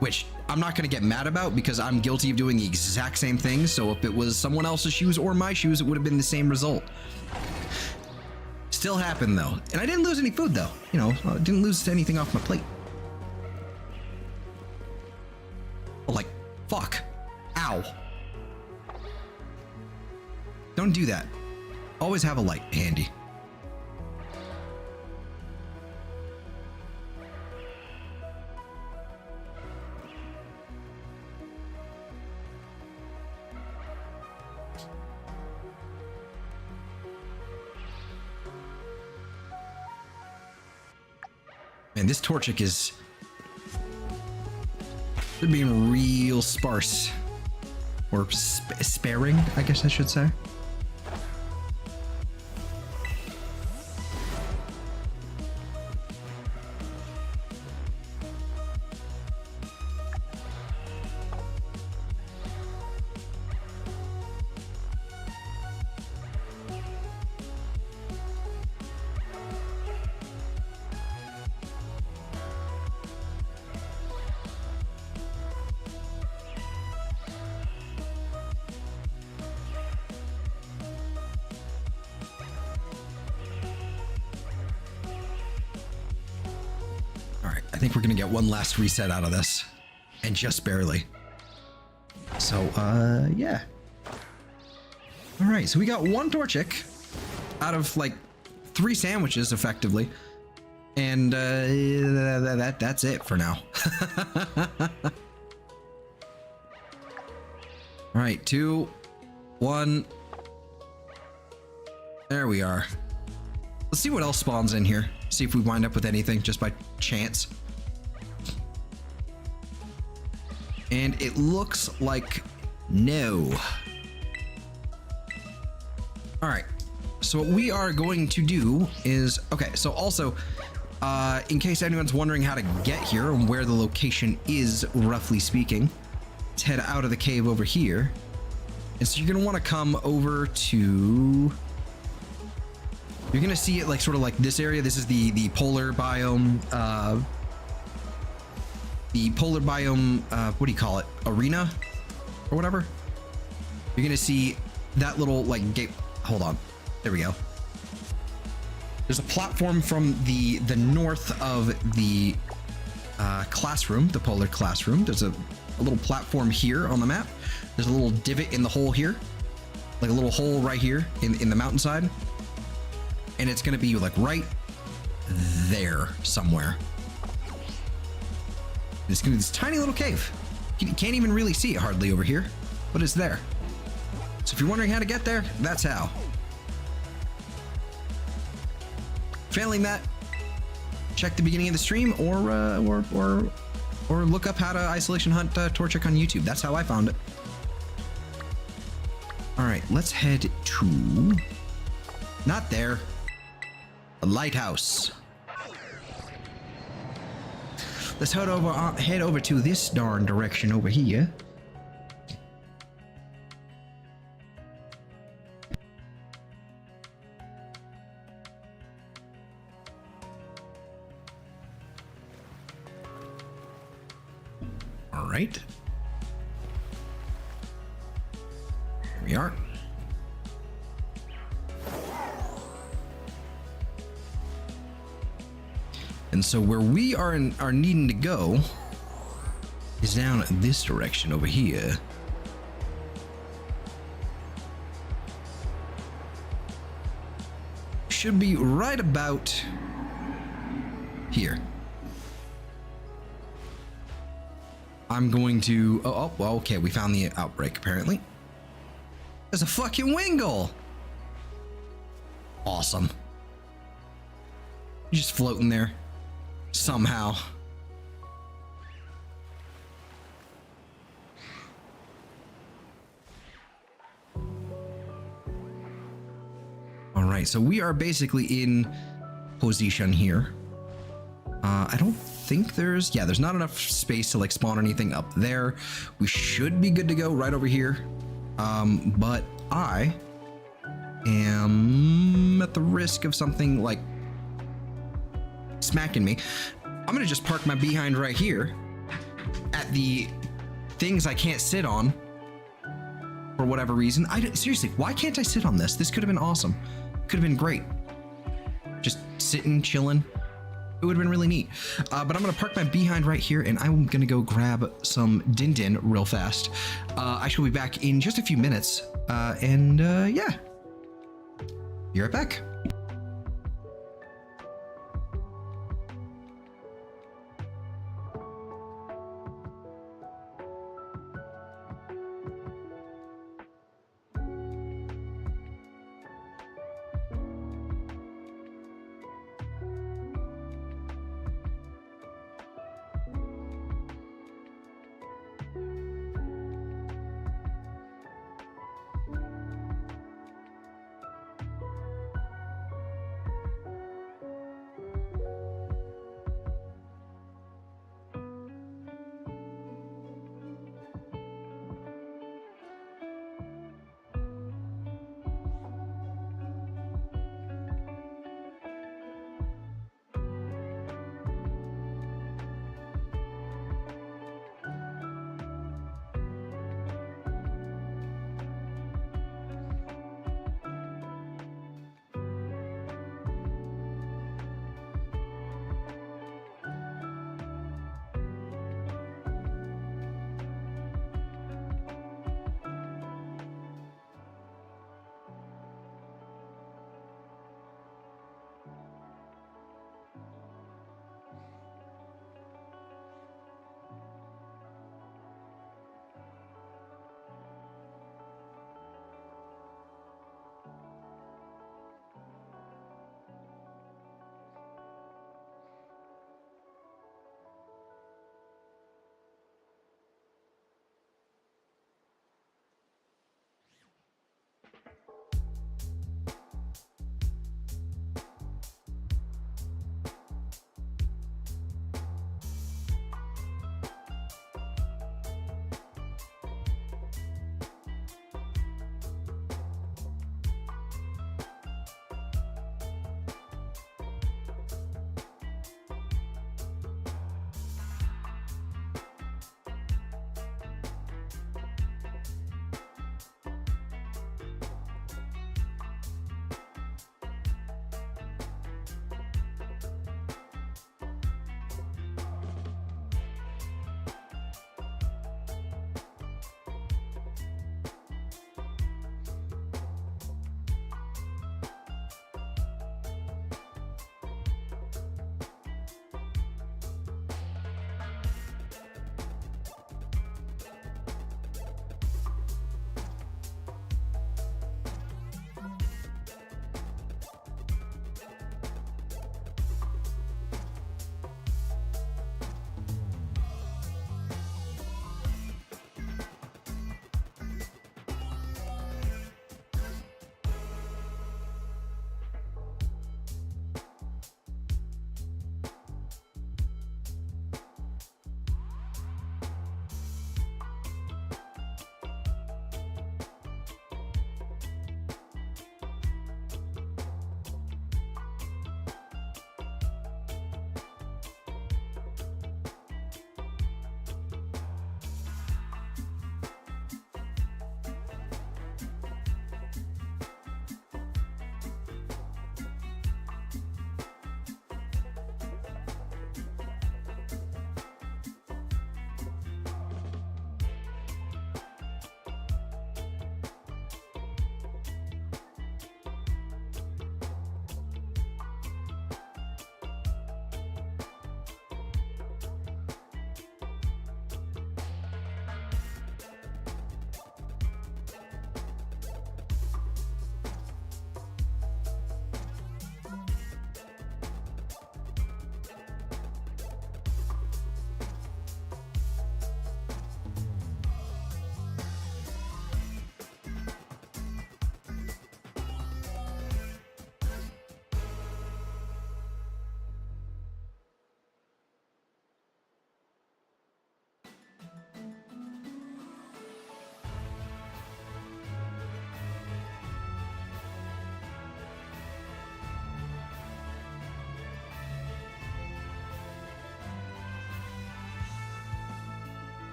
which I'm not going to get mad about because I'm guilty of doing the exact same thing. So if it was someone else's shoes or my shoes, it would have been the same result. Still happened though. And I didn't lose any food though. You know, I didn't lose anything off my plate. But like, fuck. Ow. Don't do that. Always have a light handy. Man, this Torchic is... They're being real sparse. Or sparing, I guess I should say. I think we're gonna get one last reset out of this, and just barely. So, yeah. All right, so we got one Torchic out of like 3 sandwiches, effectively, and that's it for now. All right, 2, 1. There we are. Let's see what else spawns in here. See if we wind up with anything just by chance. And it looks like no. All right. So what we are going to do is, okay, so also, in case anyone's wondering how to get here and where the location is, roughly speaking, let's head out of the cave over here. And so you're gonna wanna come over to, you're gonna see it like sort of like this area. This is the polar biome, what do you call it? Arena or whatever. You're gonna see that little like gate. Hold on. There we go. There's a platform from the north of the classroom, the polar classroom. There's a little platform here on the map. There's a little divot in the hole here, like a little hole right here in the mountainside. And it's gonna be like right there somewhere. It's gonna be this tiny little cave. You can't even really see it hardly over here, but it's there. So if you're wondering how to get there, that's how. Failing that, check the beginning of the stream or look up how to isolation hunt Torchic on YouTube. That's how I found it. All right, let's head to, not there, the lighthouse. Let's head over to this darn direction over here. All right. Here we are. And so where we are needing to go is down this direction over here. Should be right about here. I'm going to, oh, well, okay, we found the outbreak apparently. There's a fucking Wingull. Awesome. Just floating there. Somehow. All right, so we are basically in position here. I don't think there's not enough space to like spawn anything up there. We should be good to go right over here. But I am at the risk of something like smacking me. I'm gonna just park my behind right here at the things I can't sit on for whatever reason. Seriously, why can't I sit on this? This could have been awesome. Could have been great. Just sitting, chilling. It would have been really neat. But I'm gonna park my behind right here and I'm gonna go grab some din real fast. I shall be back in just a few minutes. Yeah. Be right back.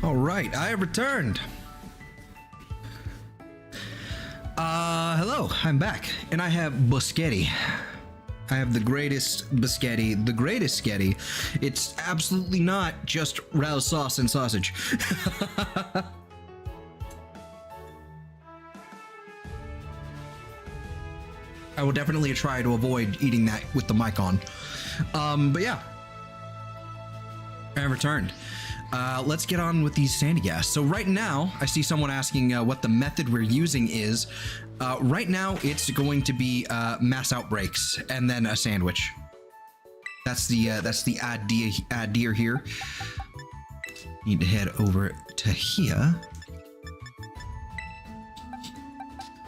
All right, I have returned. Hello, I'm back, and I have Boschetti. I have the greatest Boschetti, the greatest Sketty. It's absolutely not just rouse sauce and sausage. I will definitely try to avoid eating that with the mic on. But yeah, I have returned. Let's get on with these Sandyghast. So right now, I see someone asking what the method we're using is. Right now, it's going to be mass outbreaks and then a sandwich. That's the idea here. Need to head over to here.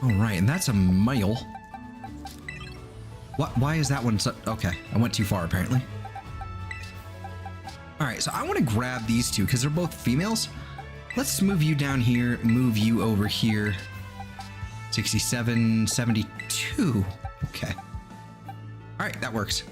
All right, and that's a male. What? Why is that one so? Okay, I went too far apparently. All right, so I want to grab these two because they're both females. Let's move you down here, move you over here. 67, 72. Okay. All right, that works.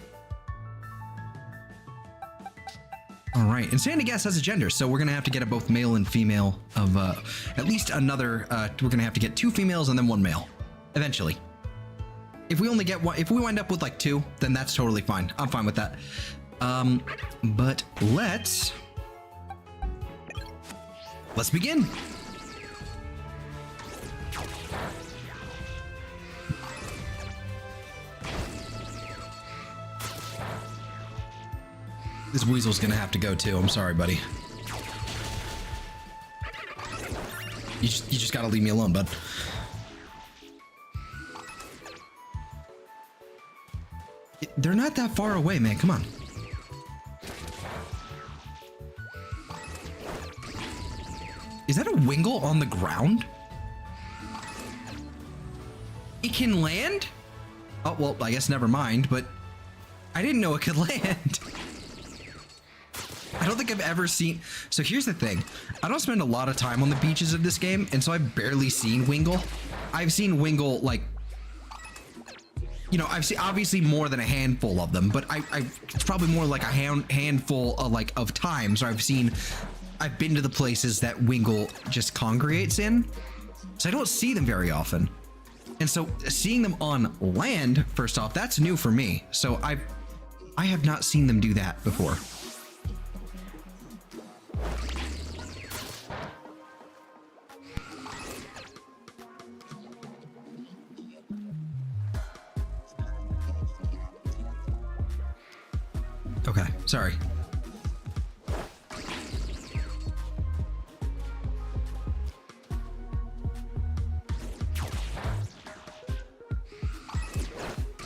All right, and Sandyghast has a gender, so we're gonna have to get a both male and female of at least another. We're gonna have to get 2 females and then 1 male, eventually. If we only get one, if we wind up with like 2, then that's totally fine. I'm fine with that. But let's begin. This weasel's gonna have to go too. I'm sorry, buddy. You just gotta leave me alone, bud. They're not that far away, man. Come on. Is that a Wingle on the ground? It can land? Oh, well, I guess never mind, but I didn't know it could land. I don't think I've ever seen... So here's the thing. I don't spend a lot of time on the beaches of this game, and so I've barely seen Wingle. I've seen Wingle, like... You know, I've seen obviously more than a handful of them, but it's probably more like a handful of, like, of times where I've been to the places that Wingle just congregates in. So I don't see them very often. And so seeing them on land, first off, that's new for me. So I have not seen them do that before. Okay, sorry.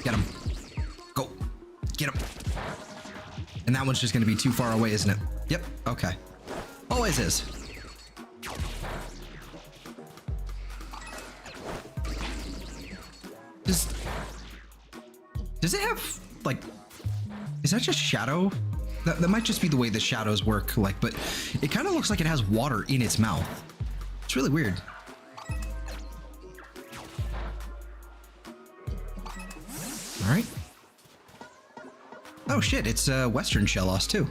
Get him. Go. Get him. And that one's just going to be too far away, isn't it? Yep. Okay. Always is. Does it have, like... Is that just shadow? That might just be the way the shadows work, like, but it kind of looks like it has water in its mouth. It's really weird. All right. Oh shit, it's Western Shellos too.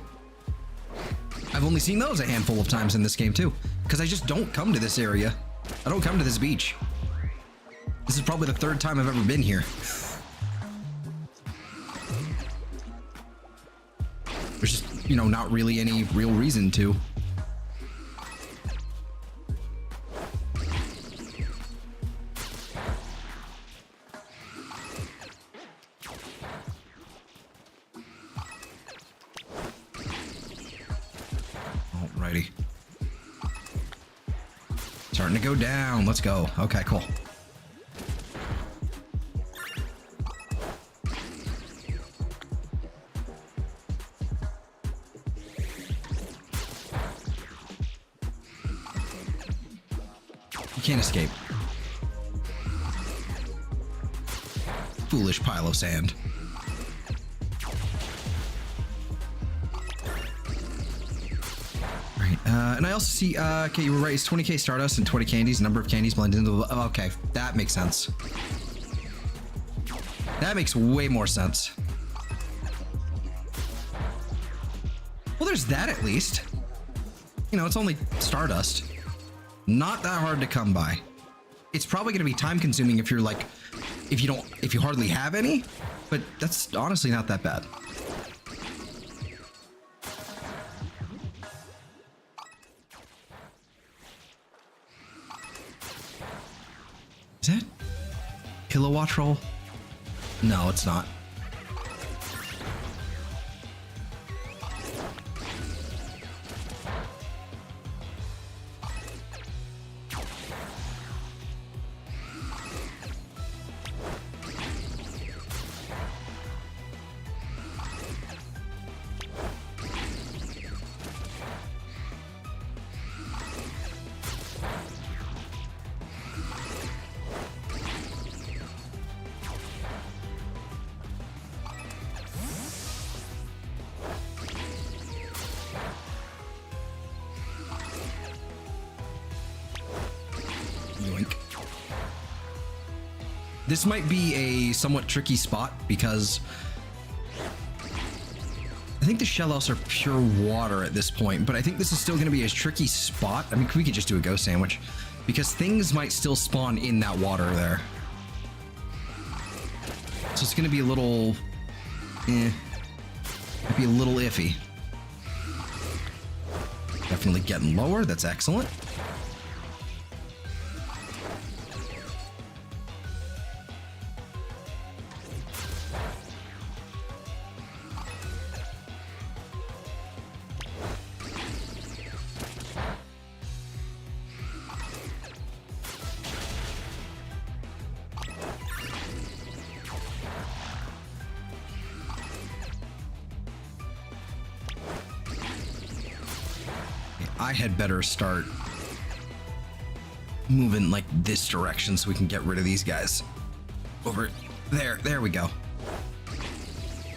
I've only seen those a handful of times in this game too, because I just don't come to this area. I don't come to this beach. This is probably the 3rd time I've ever been here. There's just, you know, not really any real reason to. Alrighty. Starting to go down. Let's go. Okay, cool. Can't escape. Foolish pile of sand. Right, and I also see, okay, you were right, it's 20k Stardust and 20 candies, number of candies blended into the, okay, that makes sense. That makes way more sense. Well, there's that at least. You know, it's only stardust. Not that hard to come by. It's probably going to be time consuming if you're like, if you hardly have any, but that's honestly not that bad. Is that kilowatt roll? No, it's not. This might be a somewhat tricky spot because I think the shell-outs are pure water at this point, but I think this is still going to be a tricky spot. I mean, we could just do a ghost sandwich because things might still spawn in that water there. So it's going to be a little, might be a little iffy. Definitely getting lower. That's excellent. I had better start moving like this direction so we can get rid of these guys. Over there. There we go.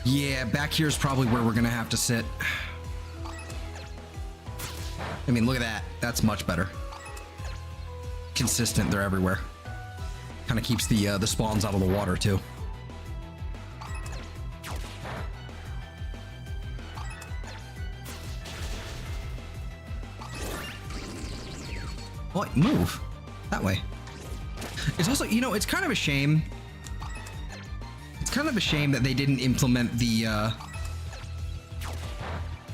Yeah, back here is probably where we're gonna have to sit. I mean, look at that. That's much better. Consistent, they're everywhere. Kind of keeps the spawns out of the water too. What? Move that way. It's also, you know, it's kind of a shame. It's kind of a shame that they didn't implement the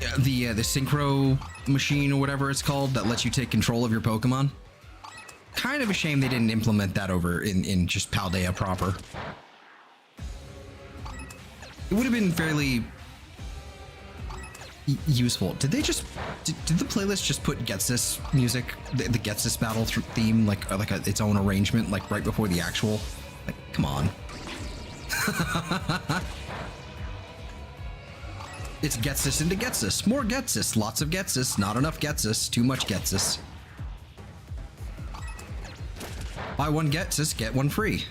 synchro machine or whatever it's called that lets you take control of your Pokemon. Kind of a shame they didn't implement that over in just Paldea proper. It would have been fairly useful. Did they just did the playlist just put Gets This music, the Gets This battle theme, like its own arrangement, like right before the actual? Like, come on. It's Gets This into Gets This. More Gets This. Lots of Gets This. Not enough Gets This. Too much Gets This. Buy one Gets This, get one free.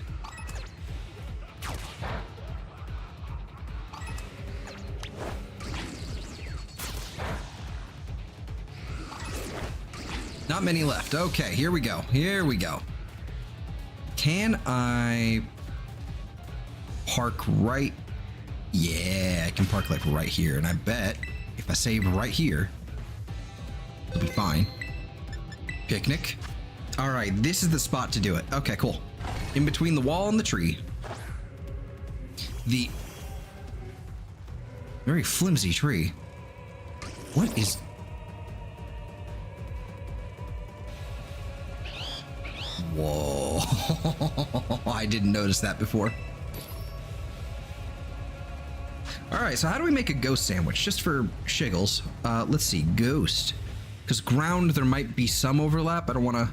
Not many left. Okay, here we go. Here we go. Can I park right? Yeah, I can park like right here. And I bet if I save right here, it'll be fine. Picnic. All right, this is the spot to do it. Okay, cool. In between the wall and the tree. The very flimsy tree. What is... Whoa. I didn't notice that before. All right, so how do we make a ghost sandwich? Just for shiggles. Let's see, ghost. Because ground, there might be some overlap. I don't want to...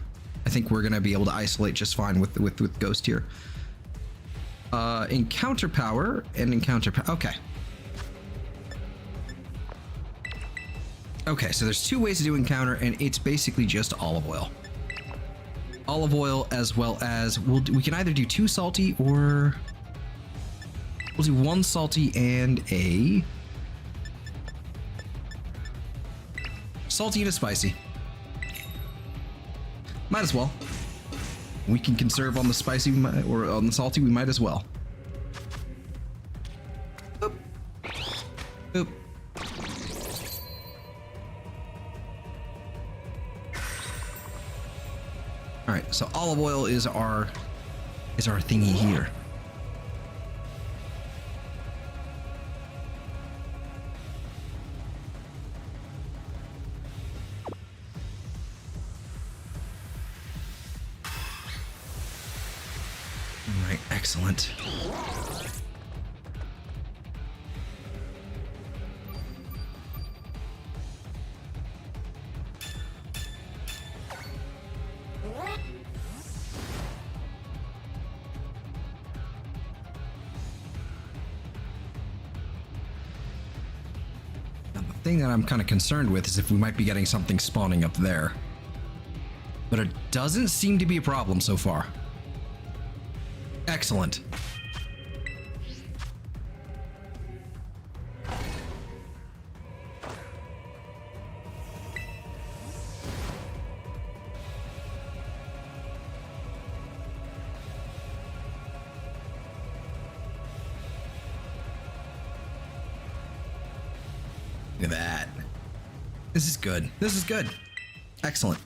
I think we're going to be able to isolate just fine with ghost here. Encounter power and encounter power. Okay. Okay, so there's two ways to do encounter, and it's basically just olive oil. Olive oil, as well as we can either do 2 salty or we'll do 1 salty and a salty and a spicy. Might as well. We can conserve on the spicy or on the salty. We might as well. Boop. Boop. All right, so olive oil is our thingy here. All right, excellent. Thing that I'm kind of concerned with is if we might be getting something spawning up there. But it doesn't seem to be a problem so far. Excellent. Look at that. This is good. This is good. Excellent.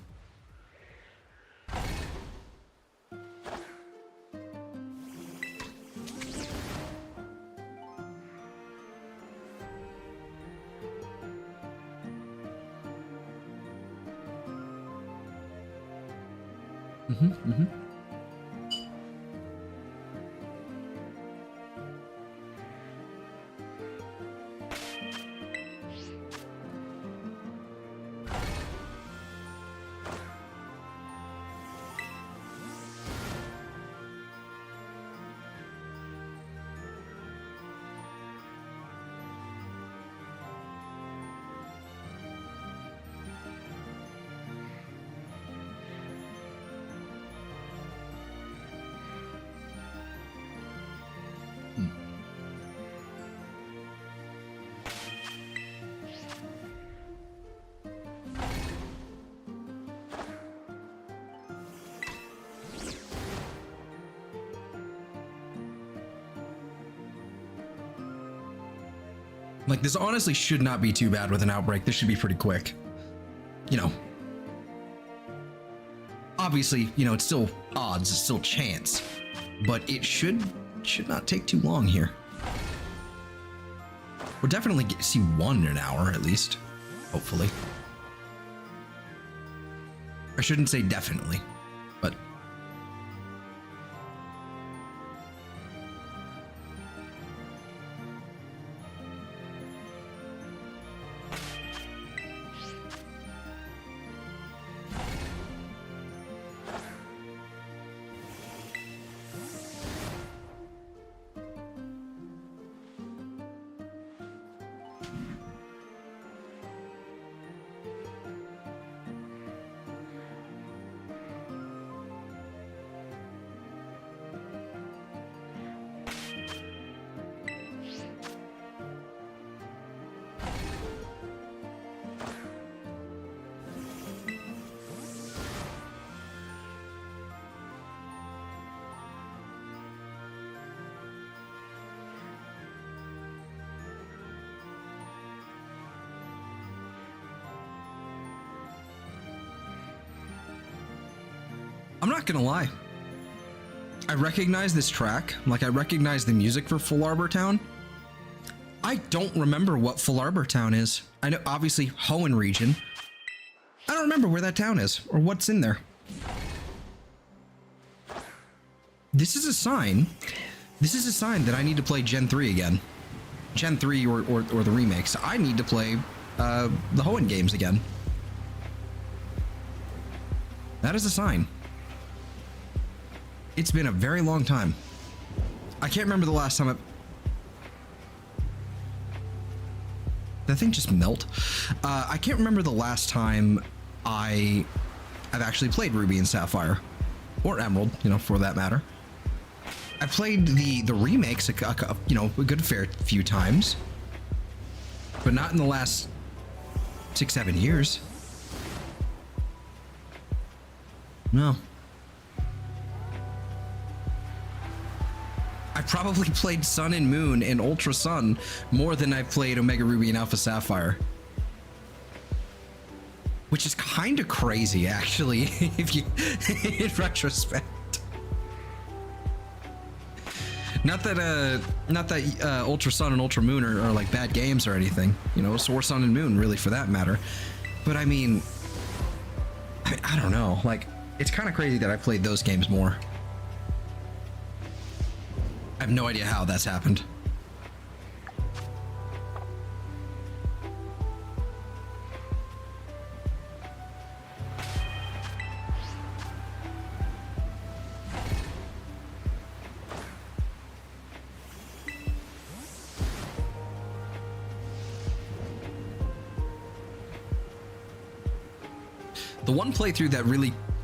Like, this honestly should not be too bad with an outbreak. This should be pretty quick. You know. Obviously, you know, it's still odds, it's still chance. But it should not take too long here. We'll definitely see one in an hour, at least. Hopefully. I shouldn't say definitely, but... I'm not gonna lie. I recognize this track. Like, I recognize the music for Full Arbor Town. I don't remember what Full Arbor Town is. I know, obviously, Hoenn region. I don't remember where that town is or what's in there. This is a sign. This is a sign that I need to play Gen 3 again. Gen 3 or the remakes. I need to play the Hoenn games again. That is a sign. It's been a very long time. I can't remember the last time that thing just melt. I can't remember the last time I've actually played Ruby and Sapphire, or Emerald, you know, for that matter. I played the remakes, you know, a good fair few times, but not in the last 6-7 years. No. I probably played Sun and Moon and Ultra Sun more than I've played Omega Ruby and Alpha Sapphire. which is kind of crazy actually, if you in retrospect. Not that Ultra Sun and Ultra Moon are like bad games or anything, you know, or Sun and Moon really for that matter. But I mean, I don't know, like it's kind of crazy that I played those games more. I have no idea how that's happened. The one playthrough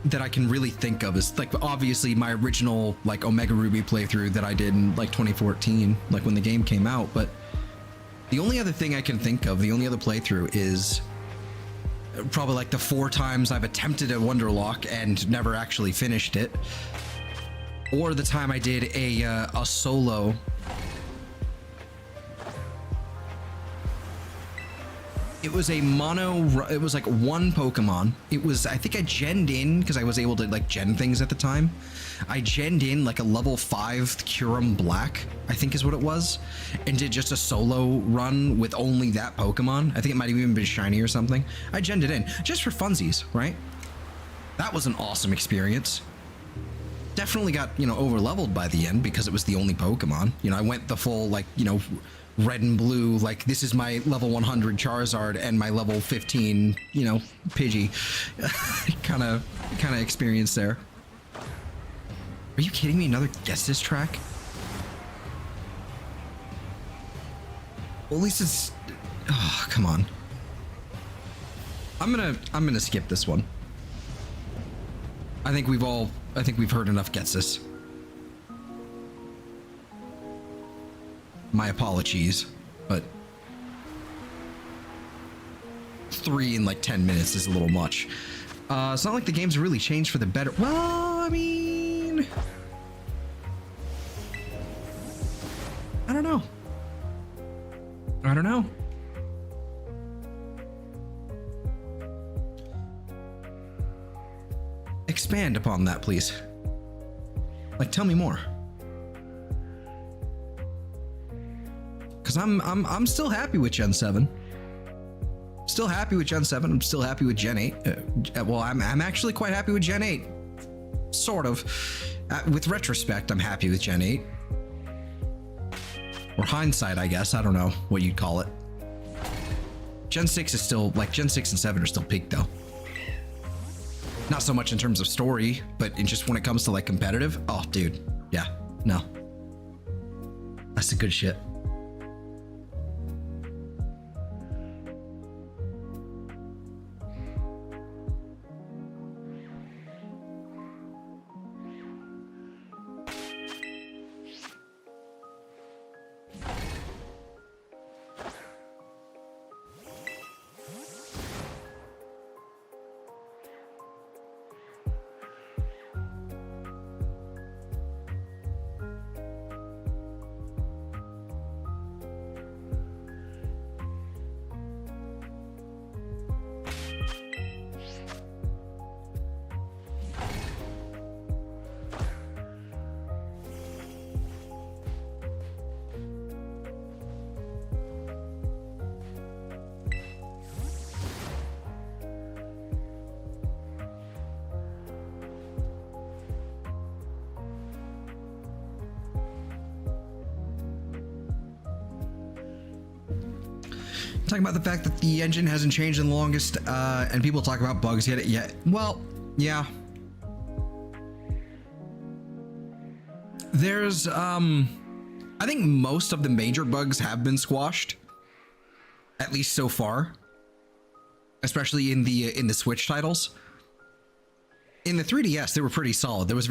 that I can really think of is like obviously my original like Omega Ruby playthrough that I did in like 2014, like when the game came out. But the only other thing I can think of, the only other playthrough is probably like the 4 times I've attempted a Wonderlock and never actually finished it, or the time I did a solo. It was a it was like one Pokemon. It was, I think I genned in because I was able to like gen things at the time. I genned in like a level 5 Kyurem Black, I think is what it was, and did just a solo run with only that Pokemon. I think it might have even been shiny or something. I genned it in just for funsies, right? That was an awesome experience. Definitely got, you know, over leveled by the end because it was the only Pokemon. You know, I went the full like, you know, red and blue, like this is my level 100 Charizard and my level 15, you know, Pidgey kind of experience there. Are you kidding me? Another guess this track? Well, at least it's, oh, come on. I'm gonna skip this one. I think we've heard enough gets this. My apologies, but 3 in like 10 minutes is a little much. It's not like the game's really changed for the better. Well, I mean, I don't know. I don't know. Expand upon that, please. Like, tell me more. Because I'm still happy with Gen 7. Still happy with Gen 7. I'm still happy with Gen 8. Well, I'm actually quite happy with Gen 8. Sort of. With retrospect, I'm happy with Gen 8. Or hindsight, I guess. I don't know what you'd call it. Gen 6 is still, like, Gen 6 and 7 are still peak, though. Not so much in terms of story, but in just when it comes to, like, competitive. Oh, dude. Yeah. No. That's the good shit. Talking about the fact that the engine hasn't changed in the longest, and people talk about bugs yet. Well, yeah. There's, I think most of the major bugs have been squashed, at least so far, especially in the Switch titles. In the 3DS, they were pretty solid. There were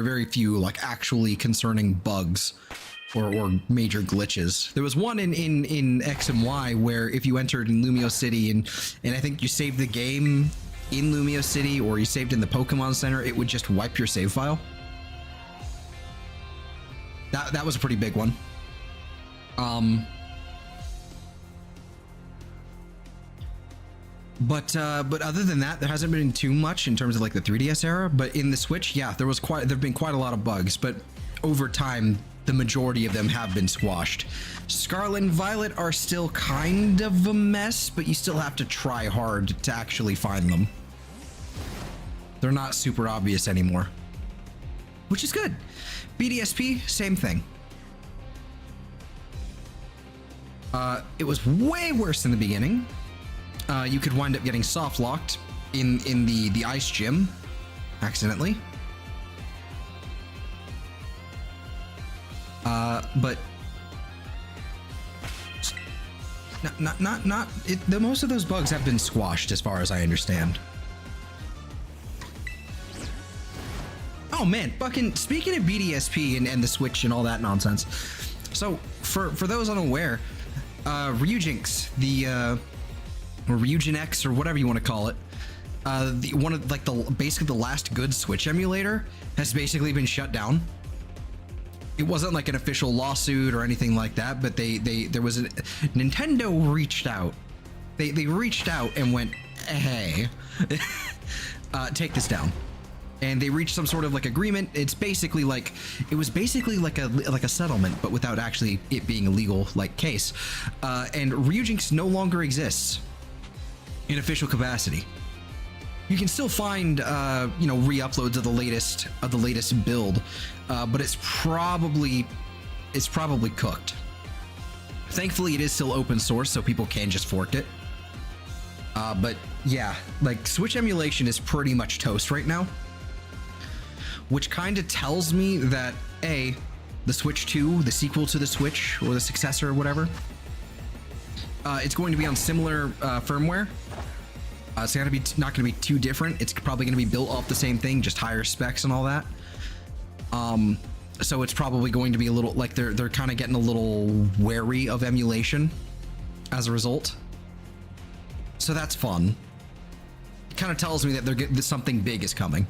very few like actually concerning bugs or major glitches. There was one in X and Y where if you entered in Lumio City and I think you saved the game in Lumio City or you saved in the Pokemon Center, it would just wipe your save file. That was a pretty big one. But other than that, there hasn't been too much in terms of like the 3DS era. But in the Switch, yeah, there've been quite a lot of bugs. But over time, the majority of them have been squashed. Scarlet and Violet are still kind of a mess, but you still have to try hard to actually find them. They're not super obvious anymore, which is good. BDSP, same thing. It was way worse in the beginning. You could wind up getting soft locked in the ice gym accidentally. But most of those bugs have been squashed as far as I understand. Oh man, fucking speaking of BDSP and the Switch and all that nonsense. So for those unaware, Ryujinx, or Ryujin X or whatever you want to call it, basically the last good Switch emulator has basically been shut down. It wasn't like an official lawsuit or anything like that, but Nintendo reached out. They reached out and went, hey, take this down. And they reached some sort of like agreement. It was basically like a settlement, but without actually it being a legal like case. And Ryujinx no longer exists in official capacity. You can still find re-uploads of the latest build, but it's probably cooked. Thankfully, it is still open source, so people can just fork it. But yeah, like Switch emulation is pretty much toast right now, which kind of tells me that the Switch 2, the sequel to the Switch or the successor or whatever, it's going to be on similar firmware. It's not going to be too different. It's probably going to be built off the same thing, just higher specs and all that. So it's probably going to be a little like they're kind of getting a little wary of emulation as a result. So that's fun. It kind of tells me that something big is coming.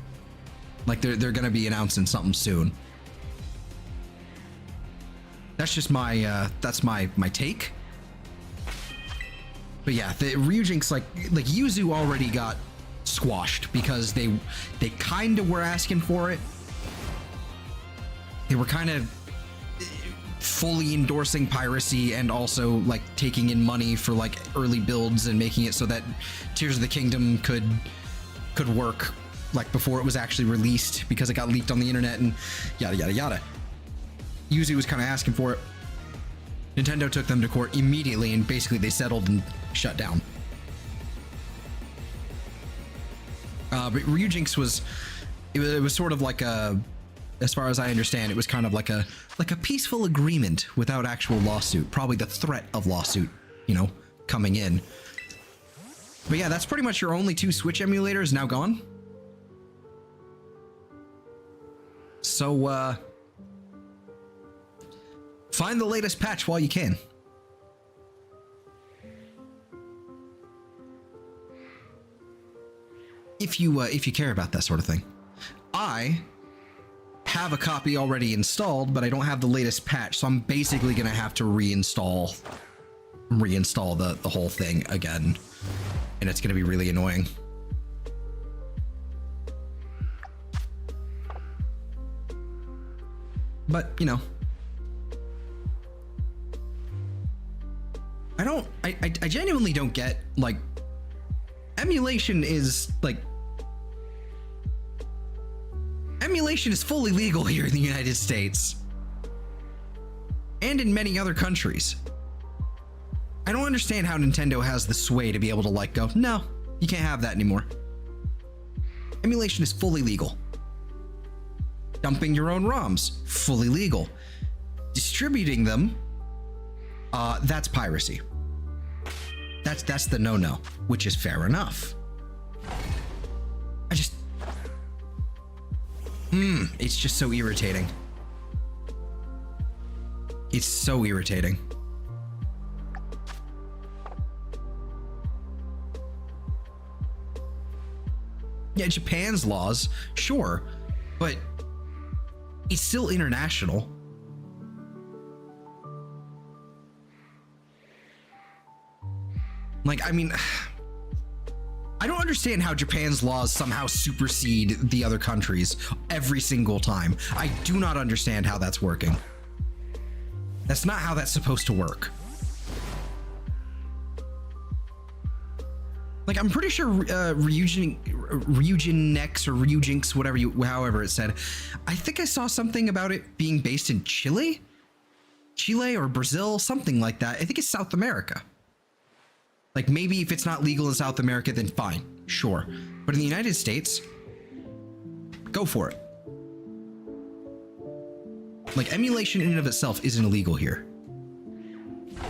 Like they're going to be announcing something soon. That's just my take. But yeah, the Ryujinx like Yuzu already got squashed because they kind of were asking for it. They were kind of fully endorsing piracy and also like taking in money for like early builds and making it so that Tears of the Kingdom could work like before it was actually released because it got leaked on the internet and yada yada yada. Yuzu was kind of asking for it. Nintendo took them to court immediately and basically they settled and shut down. But Ryujinx was sort of like as far as I understand, it was kind of like a peaceful agreement without actual lawsuit. Probably the threat of lawsuit, coming in. But yeah, that's pretty much your only two Switch emulators now gone. So, find the latest patch while you can. If you care about that sort of thing. I have a copy already installed, but I don't have the latest patch, so I'm basically gonna have to reinstall the whole thing again, and it's gonna be really annoying. But I genuinely don't get, like, emulation is fully legal here in the United States and in many other countries. I don't understand how Nintendo has the sway to be able to like go, no, you can't have that anymore. Emulation is fully legal. Dumping your own ROMs, fully legal. Distributing them, that's piracy. That's the no-no, which is fair enough. It's just so irritating. It's so irritating. Yeah, Japan's laws, sure, but it's still international. Like, I mean, I don't understand how Japan's laws somehow supersede the other countries every single time. I do not understand how that's working. That's not how that's supposed to work. Like, I'm pretty sure Ryujin Nex or Ryujinx, however it said. I think I saw something about it being based in Chile or Brazil, something like that. I think it's South America. Like, maybe if it's not legal in South America, then fine, sure. But in the United States, go for it. Like, emulation in and of itself isn't illegal here.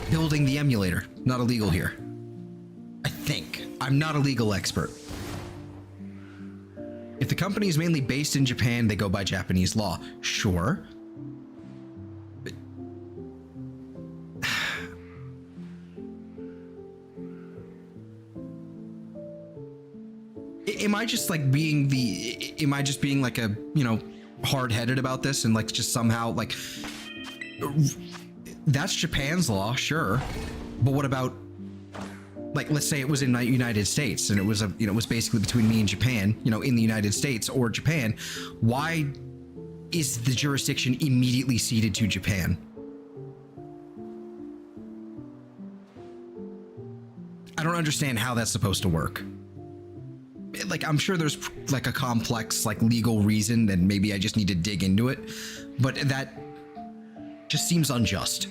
Building the emulator, not illegal here. I think. I'm not a legal expert. If the company is mainly based in Japan, they go by Japanese law. Sure. But am I just being like a, hard-headed about this and like just somehow like that's Japan's law, sure. But what about, like, let's say it was in the United States and it was it was basically between me and Japan, in the United States or Japan. Why is the jurisdiction immediately ceded to Japan? I don't understand how that's supposed to work. Like, I'm sure there's like a complex legal reason and maybe I just need to dig into it, but that just seems unjust.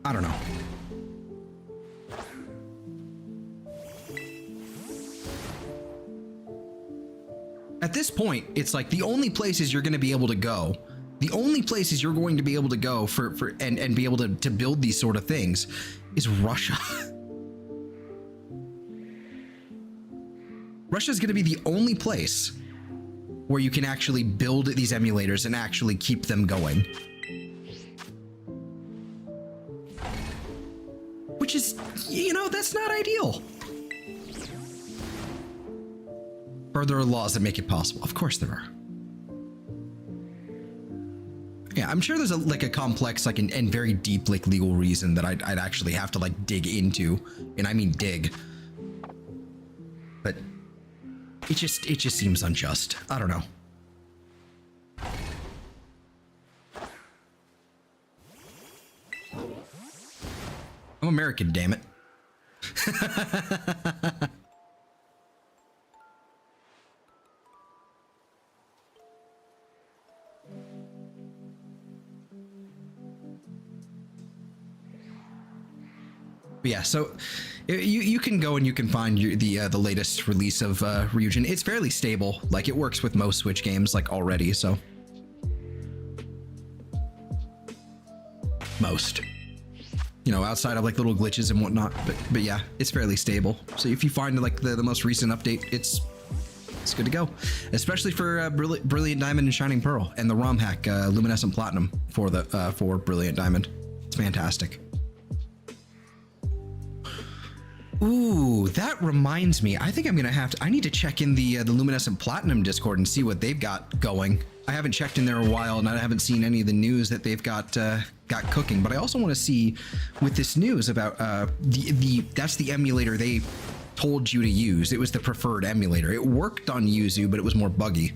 I don't know. At this point, it's like the only places you're going to be able to go, the only places you're going to be able to go and be able to build these sort of things is Russia. Russia is going to be the only place where you can actually build these emulators and actually keep them going. Which is, that's not ideal. Or there are laws that make it possible. Of course there are. Yeah, I'm sure there's a complex and very deep legal reason that I'd actually have to dig into, and I mean dig. But it just seems unjust. I don't know. I'm American, damn it. But yeah, so you can go and you can find the latest release of Ryujin. It's fairly stable. Like, it works with most Switch games already, so most. Outside of little glitches and whatnot, but yeah, it's fairly stable. So if you find the most recent update, it's good to go, especially for Brilliant Diamond and Shining Pearl and the ROM hack Luminescent Platinum for Brilliant Diamond. It's fantastic. Ooh, that reminds me. I think I'm gonna I need to check in the Luminescent Platinum Discord and see what they've got going. I haven't checked in there a while, and I haven't seen any of the news that they've got cooking. But I also want to see with this news about that's the emulator they told you to use. It was the preferred emulator. It worked on Yuzu, but it was more buggy,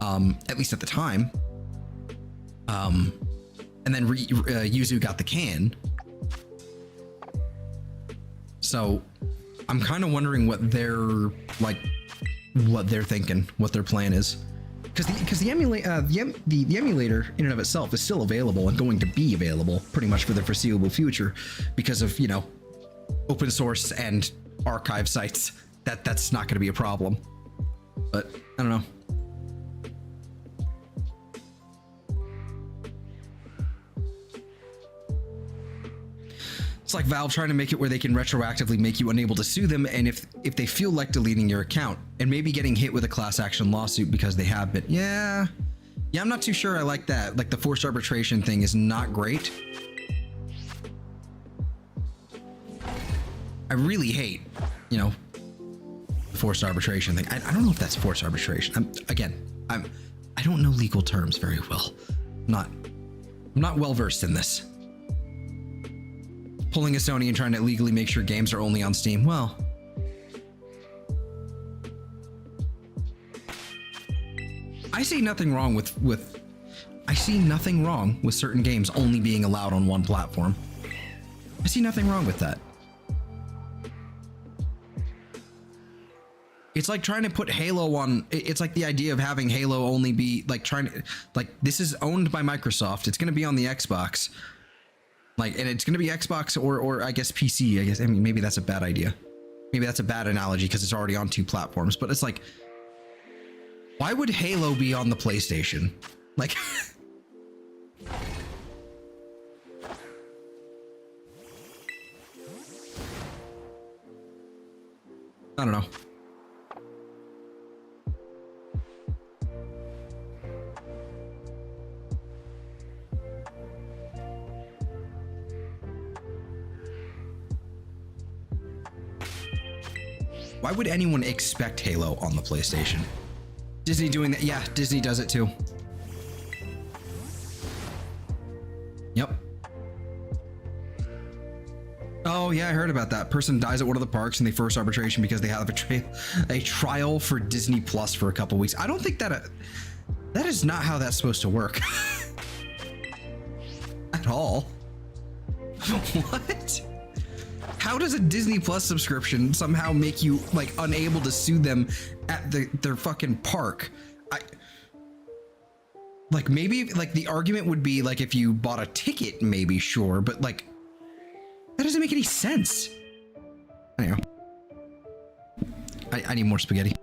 at least at the time. And then Yuzu got the can. So I'm kind of wondering what they're thinking, what their plan is. Because the emulator in and of itself is still available and going to be available pretty much for the foreseeable future because of, open source and archive sites. That's not going to be a problem. But I don't know. It's like Valve trying to make it where they can retroactively make you unable to sue them, and if they feel like deleting your account and maybe getting hit with a class action lawsuit because they have been. Yeah, I'm not too sure I like that. The forced arbitration thing is not great. I really hate, the forced arbitration thing. I don't know if that's forced arbitration. I don't know legal terms very well. I'm not well versed in this. Pulling a Sony and trying to legally make sure games are only on Steam. Well, I see nothing wrong with I see nothing wrong with certain games only being allowed on one platform. I see nothing wrong with that. It's like trying to put Halo on, it's like the idea of having Halo only be like trying to, like, this is owned by Microsoft. It's going to be on the Xbox. Like, and it's going to be Xbox or I guess PC. I guess, I mean, maybe that's a bad idea. Maybe that's a bad analogy because it's already on two platforms, but it's like, why would Halo be on the PlayStation? Like, I don't know. Why would anyone expect Halo on the PlayStation? Disney doing that? Yeah, Disney does it too. Yep. Oh yeah, I heard about that. Person dies at one of the parks and they force arbitration because they have a trial for Disney Plus for a couple weeks. I don't think that that is not how that's supposed to work at all. What? How does a Disney Plus subscription somehow make you like unable to sue them at their fucking park? Like maybe like the argument would be like if you bought a ticket, maybe sure, but like that doesn't make any sense. Anyhow, I need more spaghetti.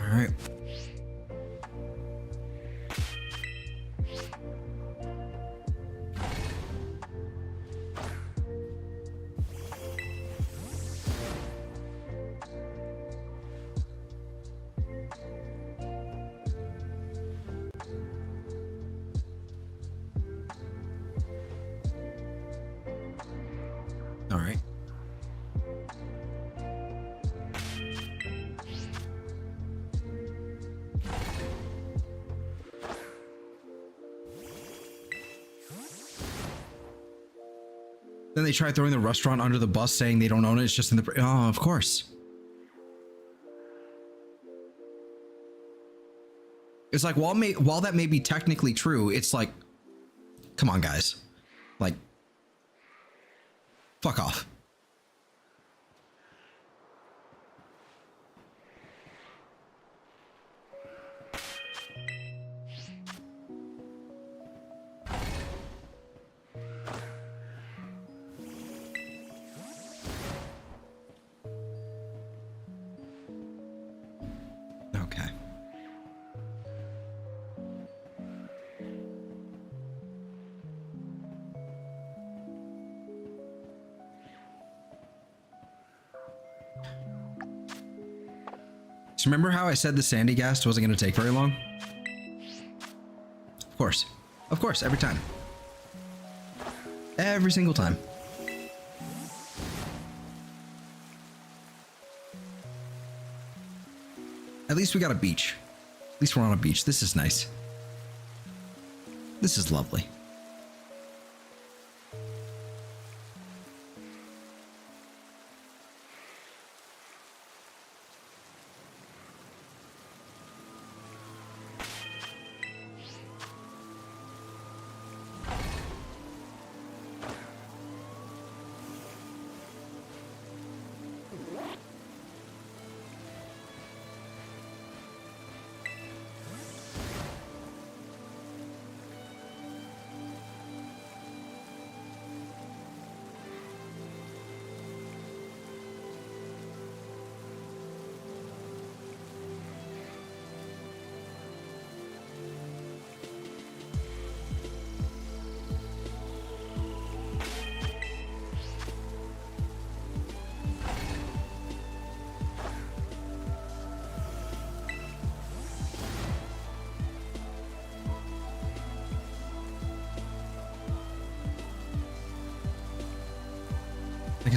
All right. All right. Then they try throwing the restaurant under the bus, saying they don't own it. It's just in the... Oh, of course. It's like, while that may be technically true, it's like, come on, guys. Like, fuck off. Okay. So remember how I said the Sandyghast wasn't going to take very long? Of course. Of course, every time. Every single time. At least we got a beach. At least we're on a beach. This is nice. This is lovely.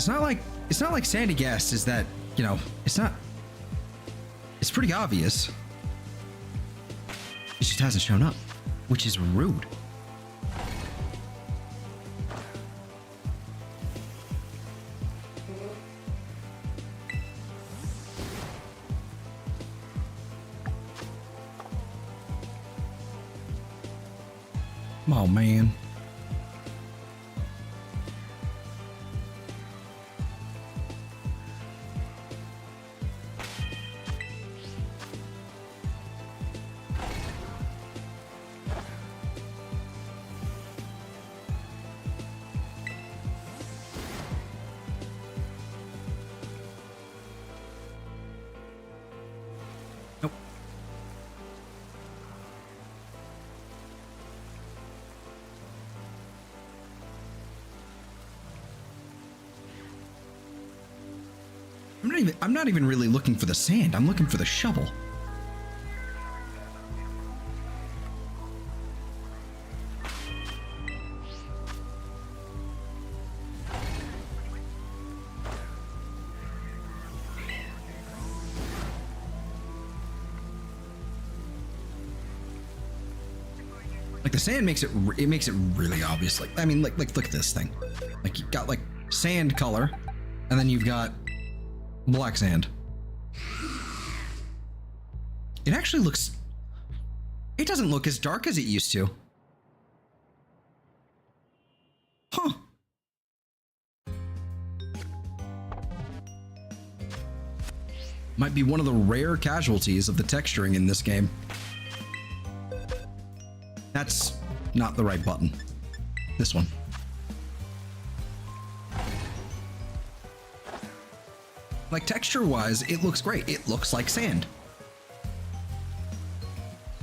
It's not like Sandyghast is that, you know, it's pretty obvious. It just hasn't shown up, which is rude. Oh man. Nope. I'm not even really looking for the sand. I'm looking for the shovel. Like the sand makes it really obvious. Like, I mean, like look at this thing. Like you got like sand color, and then you've got black sand. It actually looks... It doesn't look as dark as it used to. Huh. Might be one of the rare casualties of the texturing in this game. That's not the right button. This one. Like texture-wise, it looks great. It looks like sand.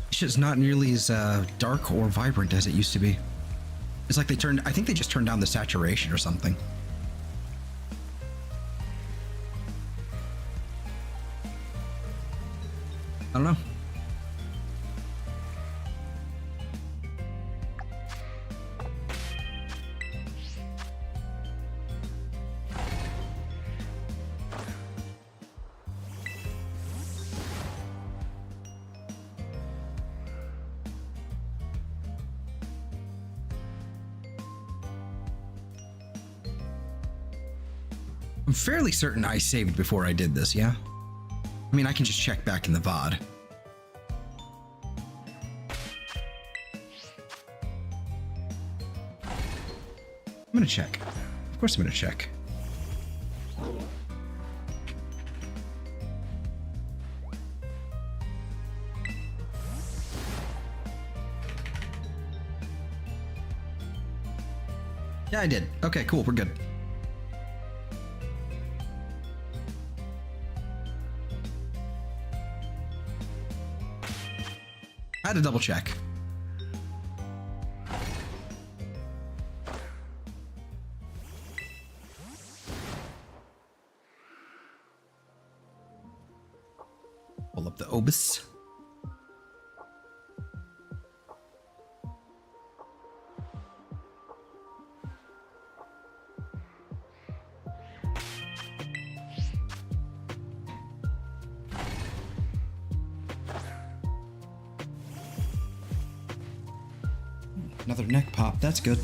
It's just not nearly as dark or vibrant as it used to be. It's like I think they just turned down the saturation or something. I don't know. I'm fairly certain I saved before I did this, yeah? I mean, I can just check back in the VOD. I'm gonna check. Of course I'm gonna check. Yeah, I did. Okay, cool, we're good. I had to double check. Pull up the obus. Another neck pop, that's good.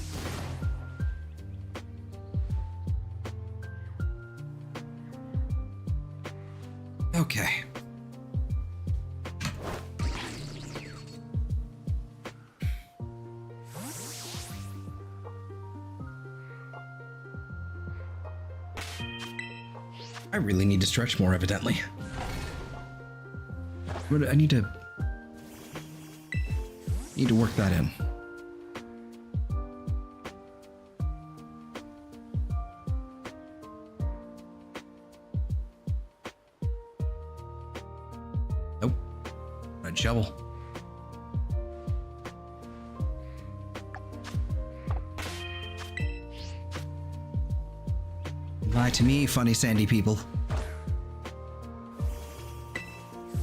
Okay. I really need to stretch more, evidently. I need to work that in. Nope. Red shovel. Lie to me, funny sandy people.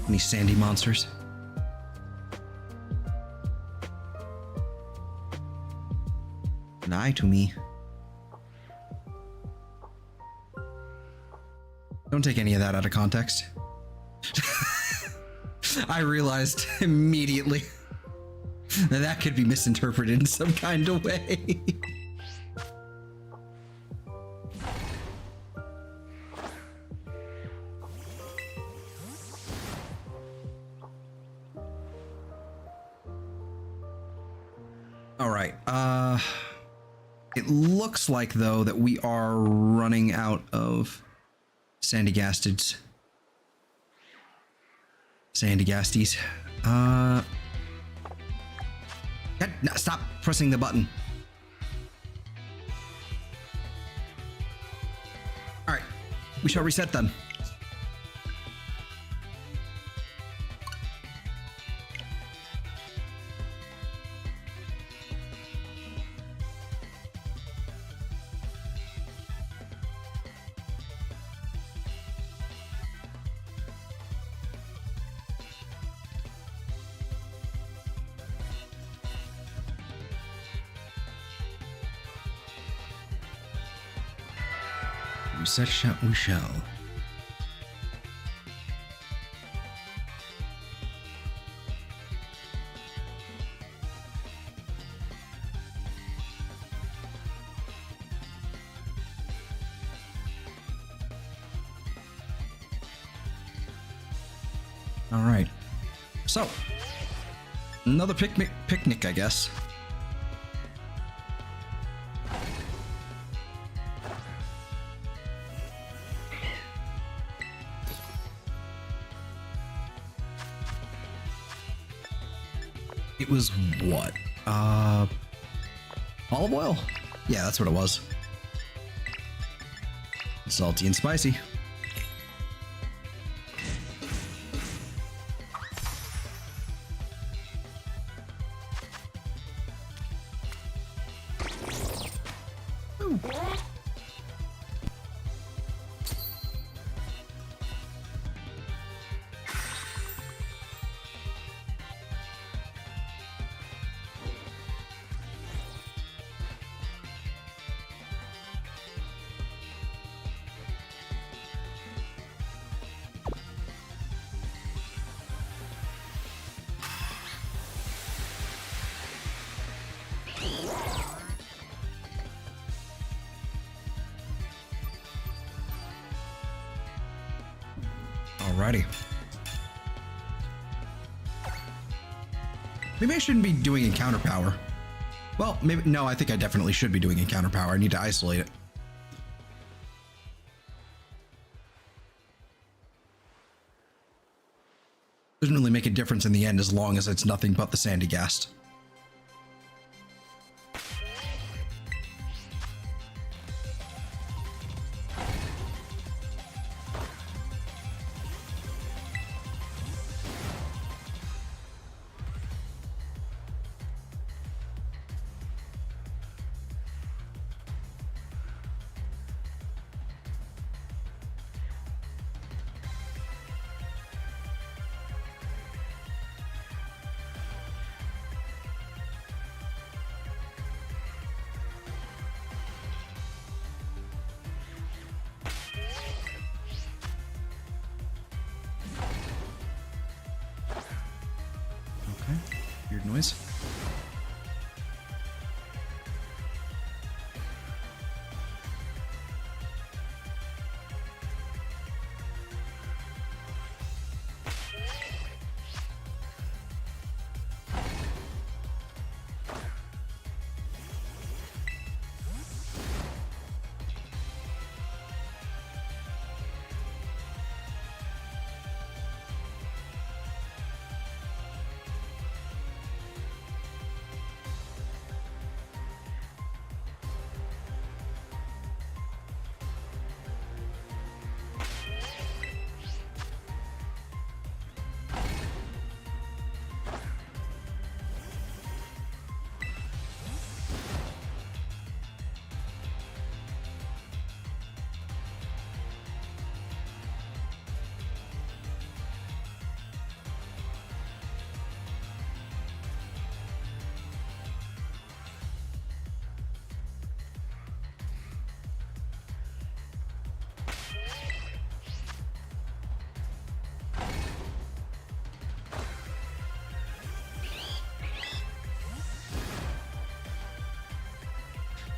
Funny sandy monsters. Lie to me. don't take any of that out of context. I realized immediately that that could be misinterpreted in some kind of way. All right. It looks like, though, that we are running out of Sandyghasted. Sandyghasties. God, no, stop pressing the button. All right, we shall reset then. Reset shot we shall. All right. So, another picnic, I guess. It was what? Olive oil? Yeah, that's what it was. Salty and spicy. Ooh. Alrighty. Maybe I shouldn't be doing encounter power. Well, maybe, no, I think I definitely should be doing encounter power. I need to isolate it. Doesn't really make a difference in the end as long as it's nothing but the Sandyghast. Weird noise.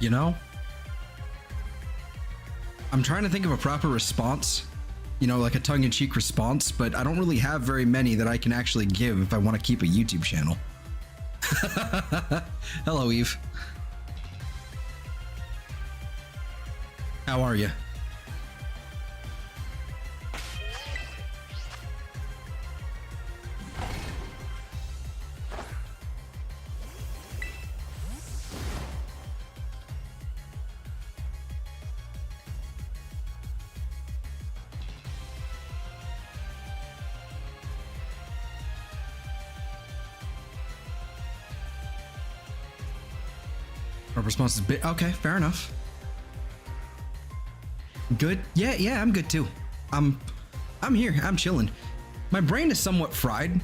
You know? I'm trying to think of a proper response, you know, like a tongue-in-cheek response, but I don't really have very many that I can actually give if I want to keep a YouTube channel. Hello, Eve. How are you? Our response is bit okay, fair enough. Good. Yeah, I'm good too. I'm here. I'm chilling. My brain is somewhat fried.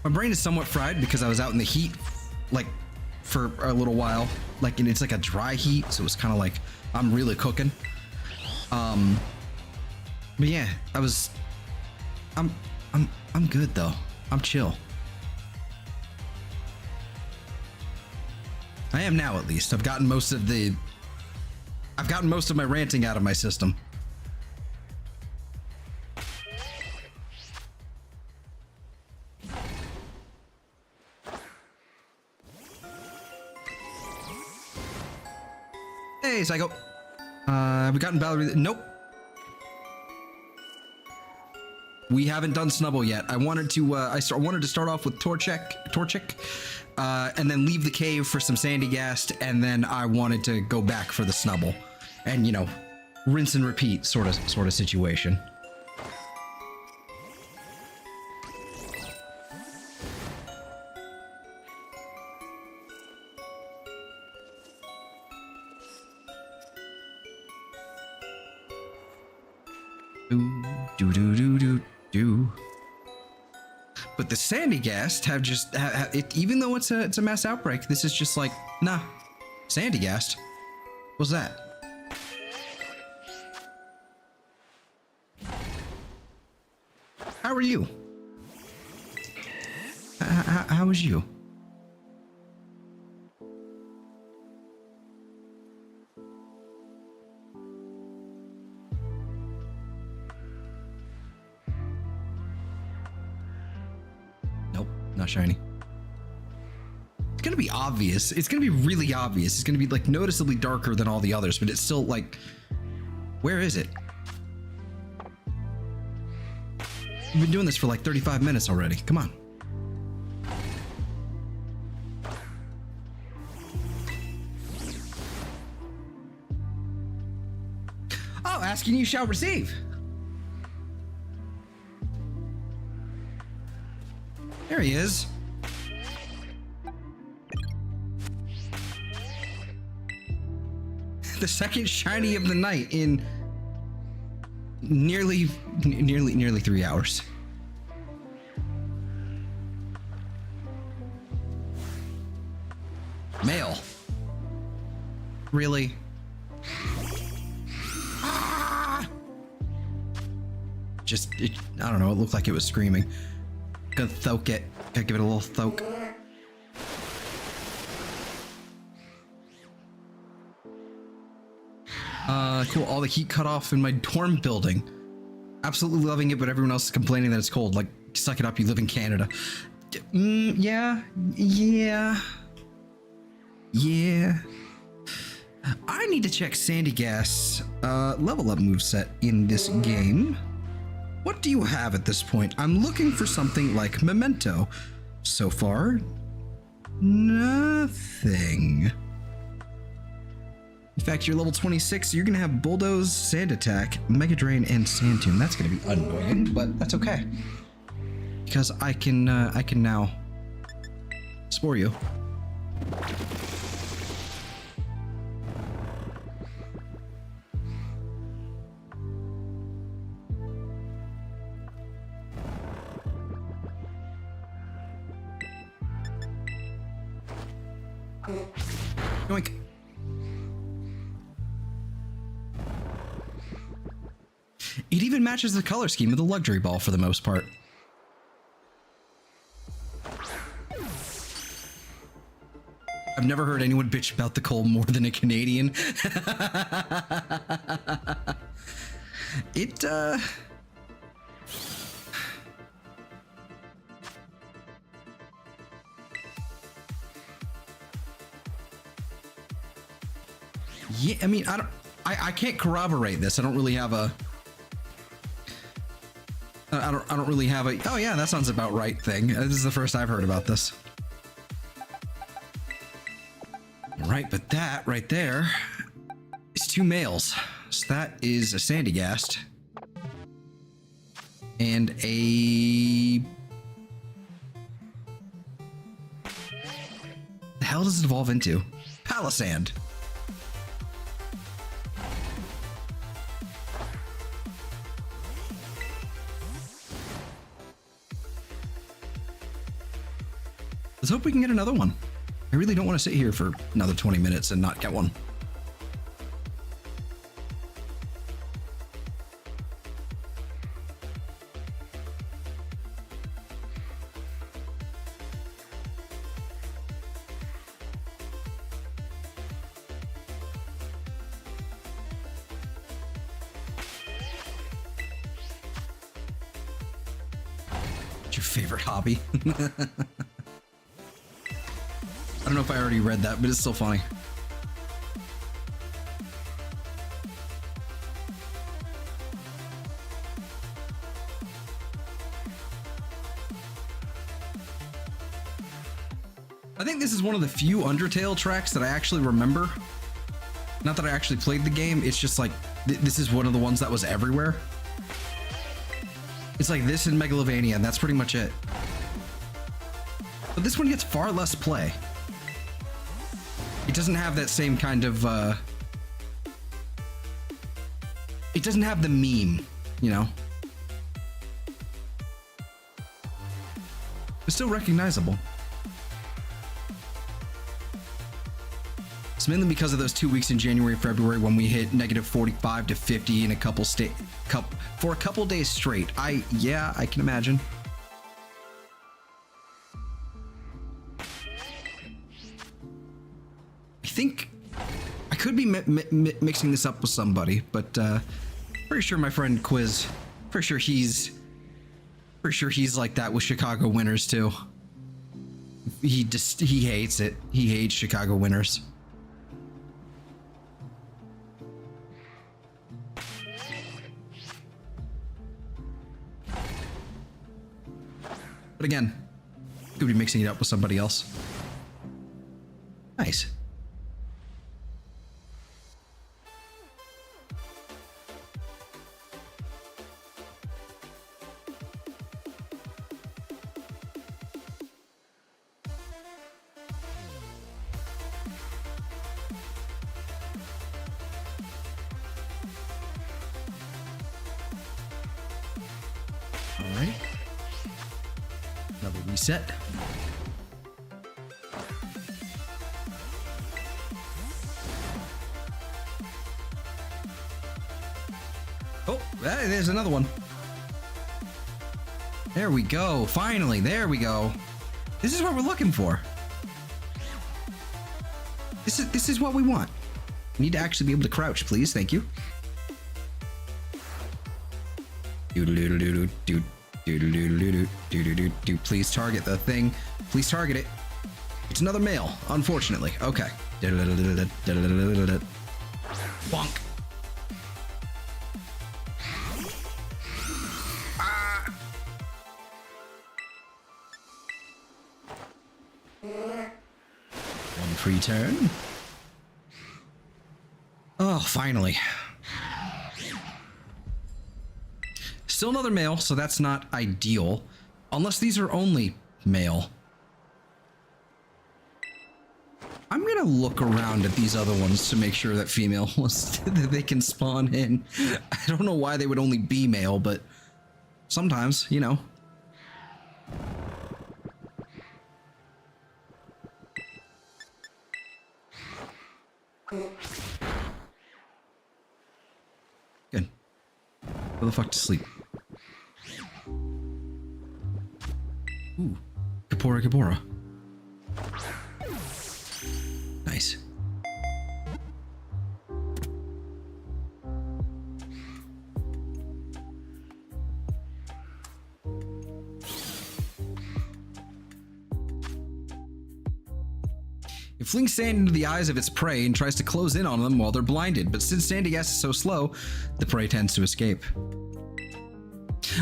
My brain is somewhat fried because I was out in the heat like for a little while. Like, and it's like a dry heat, so it's kind of like I'm really cooking. But yeah, I'm good though. I'm chill. I am now, at least. I've gotten most of my ranting out of my system. Hey, Psycho. Have we gotten Valerie? Nope. We haven't done Snubbull yet. I wanted to. I wanted to start off with Torchic, and then leave the cave for some Sandyghast, and then I wanted to go back for the Snubbull, and you know, rinse and repeat sort of situation. Do. But the Sandyghast have just it, even though it's a mass outbreak, this is just like, nah, Sandyghast. What's that? How are you? How was you? Not shiny. It's gonna be obvious. It's gonna be really obvious. It's gonna be like noticeably darker than all the others, but it's still like, where is it? We've been doing this for like 35 minutes already. Come on. Oh, asking you shall receive. There he is. The second shiny of the night in nearly 3 hours. Male. Really? Ah! I don't know, it looked like it was screaming. Gonna thoke it. Gotta give it a little thoke. Cool. All the heat cut off in my dorm building. Absolutely loving it, but everyone else is complaining that it's cold. Like, suck it up, you live in Canada. Yeah. I need to check Sandyghast's level up moveset in this game. What do you have at this point? I'm looking for something like Memento. So far, nothing. In fact, you're level 26, so you're gonna have Bulldoze, Sand Attack, Mega Drain, and Sand Tomb. That's gonna be annoying, but that's okay. Because I can now spore you. Yoink. It even matches the color scheme of the luxury ball for the most part. I've never heard anyone bitch about the coal more than a Canadian. It, yeah, I mean, I can't corroborate this. I don't really have a, I don't really have a, oh yeah, that sounds about right thing. This is the first I've heard about this. All right, but that right there is 2 males. So that is a Sandyghast and a, the hell does it evolve into? Palisand. Let's hope we can get another one. I really don't want to sit here for another 20 minutes and not get one. What's your favorite hobby? I don't know if I already read that, but it's still funny. I think this is one of the few Undertale tracks that I actually remember. Not that I actually played the game, it's just like, this is one of the ones that was everywhere. It's like this in Megalovania, and that's pretty much it. But this one gets far less play. It doesn't have that same kind of, it doesn't have the meme, you know? It's still recognizable. It's mainly because of those 2 weeks in January and February when we hit negative 45 to 50 in a couple for a couple days straight. Yeah, I can imagine. I think I could be mixing this up with somebody, but pretty sure my friend Quiz, pretty sure he's like that with Chicago winners too. He hates it. He hates Chicago winners. But again, could be mixing it up with somebody else. Nice. All right. Another reset. Oh, there's another one. There we go. Finally, there we go. This is what we're looking for. This is what we want. We need to actually be able to crouch, please. Thank you. Please target the thing. Please target it. It's another male, unfortunately. Okay. Bonk. One free turn. Oh, finally. Still another male, so that's not ideal. Unless these are only male. I'm gonna look around at these other ones to make sure that female ones that they can spawn in. I don't know why they would only be male, but sometimes, you know. Good. Go the fuck to sleep. Ooh, Kapora Kapora. It flings sand into the eyes of its prey and tries to close in on them while they're blinded, but since Sandyghast is so slow, the prey tends to escape.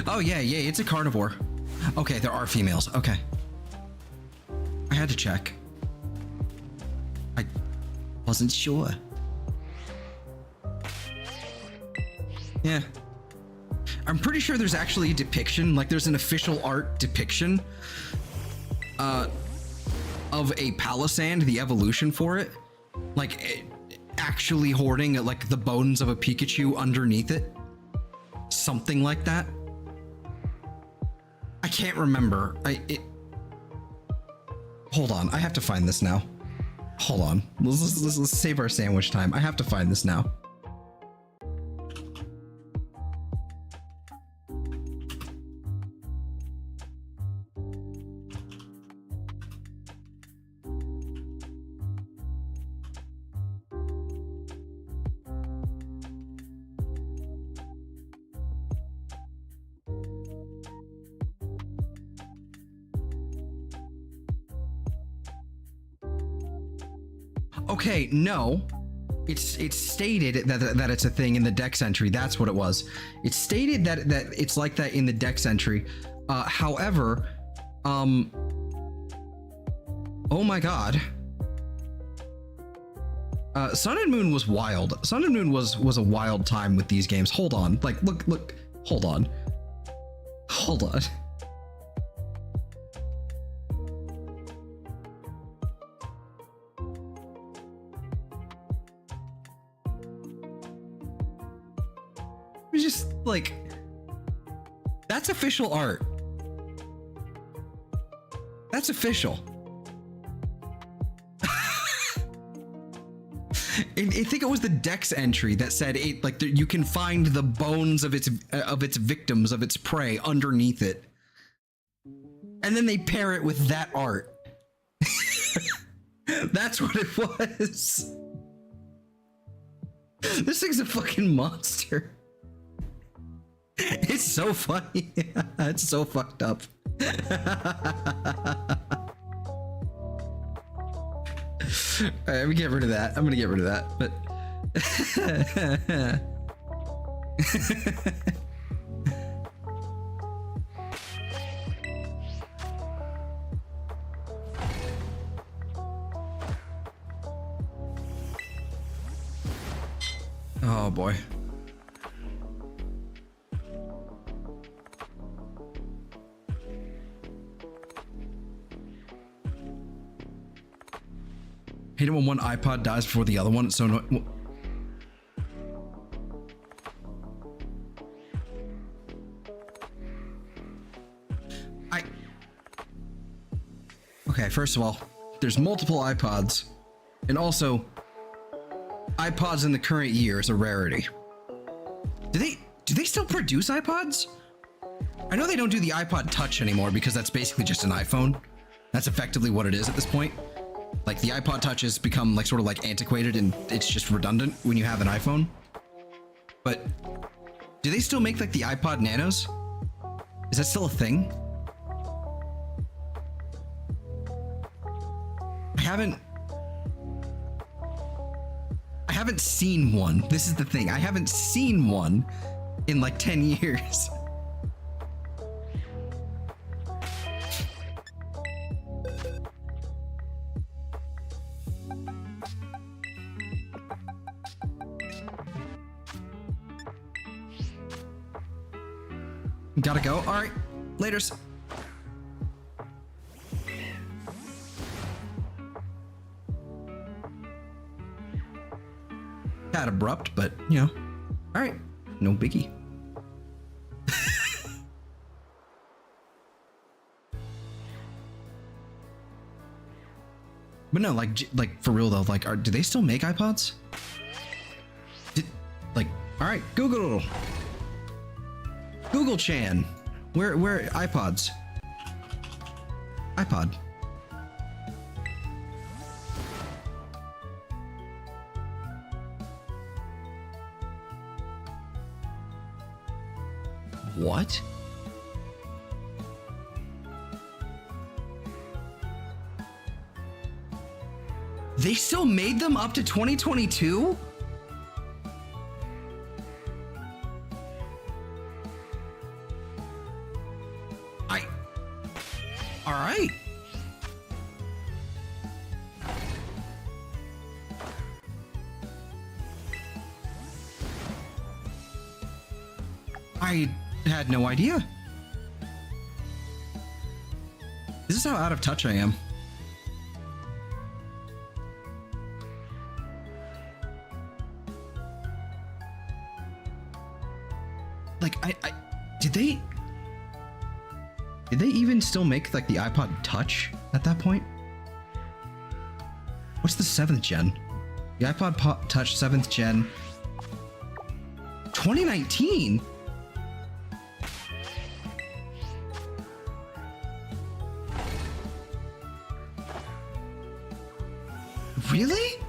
Oh yeah, it's a carnivore. Okay, there are females. Okay. I had to check. I wasn't sure. Yeah. I'm pretty sure there's actually a depiction, like there's an official art depiction of a palisand, the evolution for it, like actually hoarding like the bones of a Pikachu underneath it. Something like that. I can't remember. Hold on, I have to find this now. Hold on, let's save our sandwich time. I have to find this now. Okay, no. It's stated that it's a thing in the Dex entry. That's what it was. It's stated that it's like that in the Dex entry. However, oh my god. Sun and Moon was wild. Sun and Moon was a wild time with these games. Hold on. Like look, hold on. Hold on. Just like, that's official art. That's official. I think it was the Dex entry that said it, like you can find the bones of its victims, of its prey underneath it, and then they pair it with that art. That's what it was. This thing's a fucking monster. It's so funny. It's so fucked up. Alright, let me get rid of that. I'm gonna get rid of that, but oh boy. Hate it when one iPod dies before the other one. It's so annoying. Okay, first of all, there's multiple iPods, and also iPods in the current year is a rarity. Do they still produce iPods? I know they don't do the iPod Touch anymore because that's basically just an iPhone. That's effectively what it is at this point. Like the iPod Touch has become like sort of like antiquated and it's just redundant when you have an iPhone. But do they still make like the iPod Nanos? Is that still a thing? I haven't seen one. This is the thing. I haven't seen one in like 10 years. Gotta go. All right. Laters. Tad abrupt, but you know. All right. No biggie. But no, like for real though, like, do they still make iPods? All right, Google Chan, where iPods? iPod. What? They still made them up to 2022? All right. I had no idea. This is how out of touch I am. Like, did they even still make like the iPod Touch at that point? What's the 7th gen? The iPod Touch 7th gen. 2019? Really?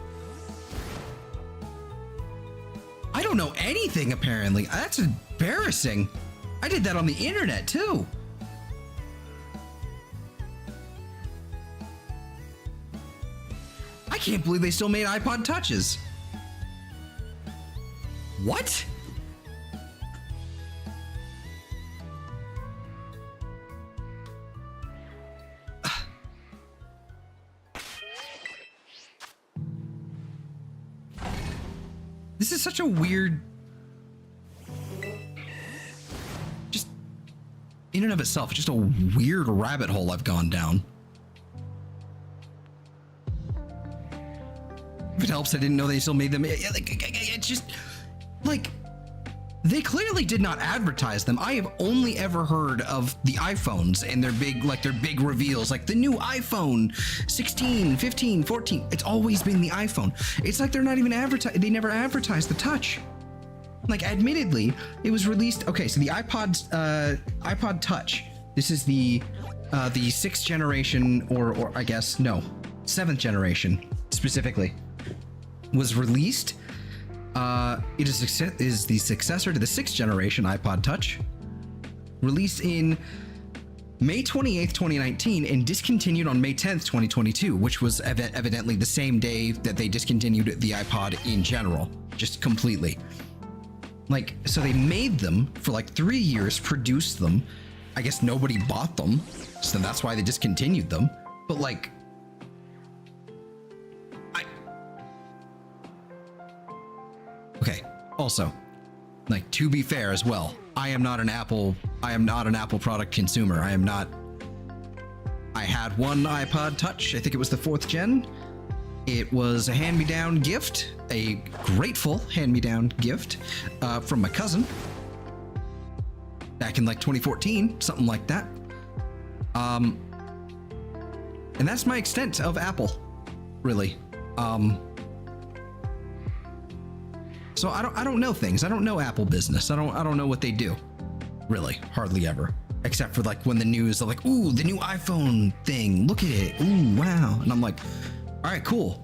I don't know anything apparently. That's embarrassing. I did that on the internet too. I can't believe they still made iPod Touches. What? This is such a weird, just in and of itself, just a weird rabbit hole I've gone down. If it helps, I didn't know they still made them. It's just like they clearly did not advertise them. I have only ever heard of the iPhones and their big reveals, like the new iPhone 16, 15, 14. It's always been the iPhone. It's like they're not even they never advertised the Touch. Like, admittedly, it was released. Okay, so the iPod Touch. This is the 6th generation, or I guess no, 7th generation specifically, was released. It is the successor to the 6th generation iPod Touch, released in May 28th, 2019, and discontinued on May 10th, 2022, which was evidently the same day that they discontinued the iPod in general, just completely. Like, so they made them for like 3 years, produced them. I guess nobody bought them, so that's why they discontinued them. But like, okay, also, like, to be fair as well, I am not an Apple product consumer. I had one iPod Touch. I think it was the 4th gen. It was a hand-me-down gift, a grateful hand-me-down gift from my cousin back in like 2014, something like that. And that's my extent of Apple, really. So I don't know things. I don't know Apple business. I don't know what they do, really, hardly ever, except for like when the news are like, ooh, the new iPhone thing, look at it, ooh, wow, and I'm like, all right, cool,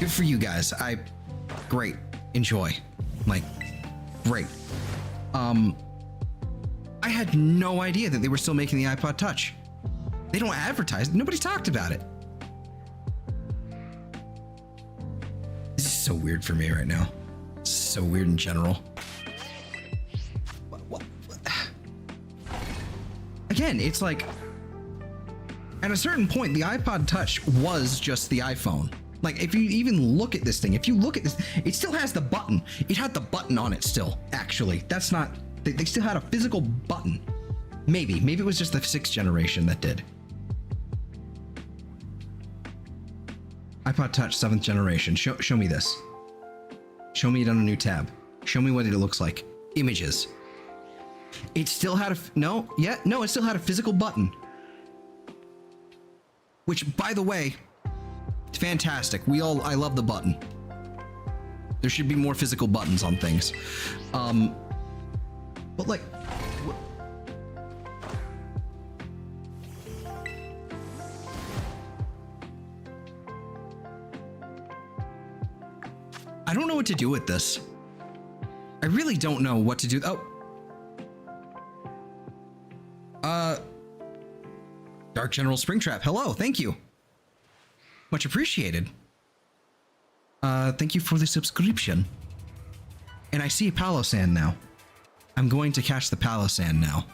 good for you guys. Great, enjoy, like, great. I had no idea that they were still making the iPod Touch. They don't advertise. Nobody talked about it. This is so weird for me right now. So weird in general. What? Again, it's like, at a certain point, the iPod Touch was just the iPhone. Like, if you even look at this thing, if you look at this, it still has the button. It had the button on it still, actually. That's not, they still had a physical button. Maybe it was just the 6th generation that did. iPod Touch 7th generation. Show me this. Show me it on a new tab. Show me what it looks like. Images. It still had it still had a physical button. Which, by the way, it's fantastic. I love the button. There should be more physical buttons on things. But like, I don't know what to do with this. I really don't know what to do. Dark General Springtrap. Hello, thank you. Much appreciated. Thank you for the subscription. And I see Palo-Sand now. I'm going to catch the Palo-Sand now.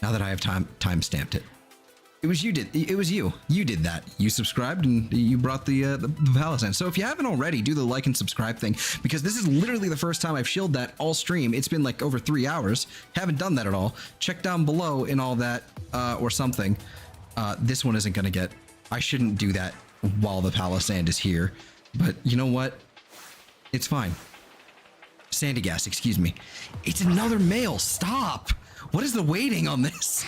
Now that I have time-stamped it. It was you did. It was you. You did that. You subscribed and you brought the Palo-Sand. So if you haven't already, do the like and subscribe thing, because this is literally the first time I've shielded that all stream. It's been like over 3 hours. Haven't done that at all. Check down below in all that or something. This one isn't gonna get. I shouldn't do that while the Palo-Sand is here. But you know what? It's fine. Sandyghast, excuse me. It's another male. Stop. What is the waiting on this?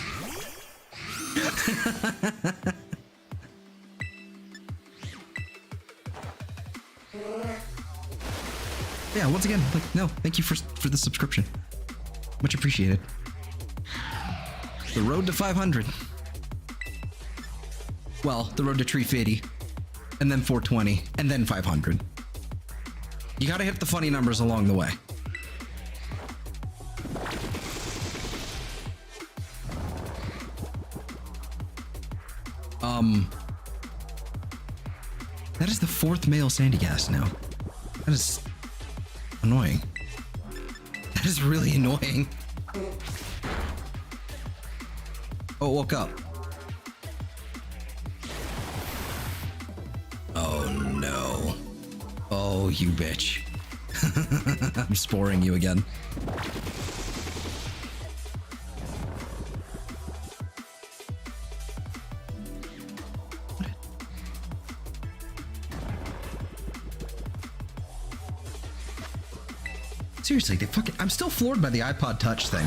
Yeah, once again, like, no, thank you for the subscription. Much appreciated. The road to 500. Well, the road to 350, and then 420, and then 500. You gotta hit the funny numbers along the way. That is the 4th male Sandyghast now. That is annoying. That is really annoying. Oh, it woke up. Oh no. Oh, you bitch. I'm sporing you again. Seriously, they fucking. I'm still floored by the iPod Touch thing.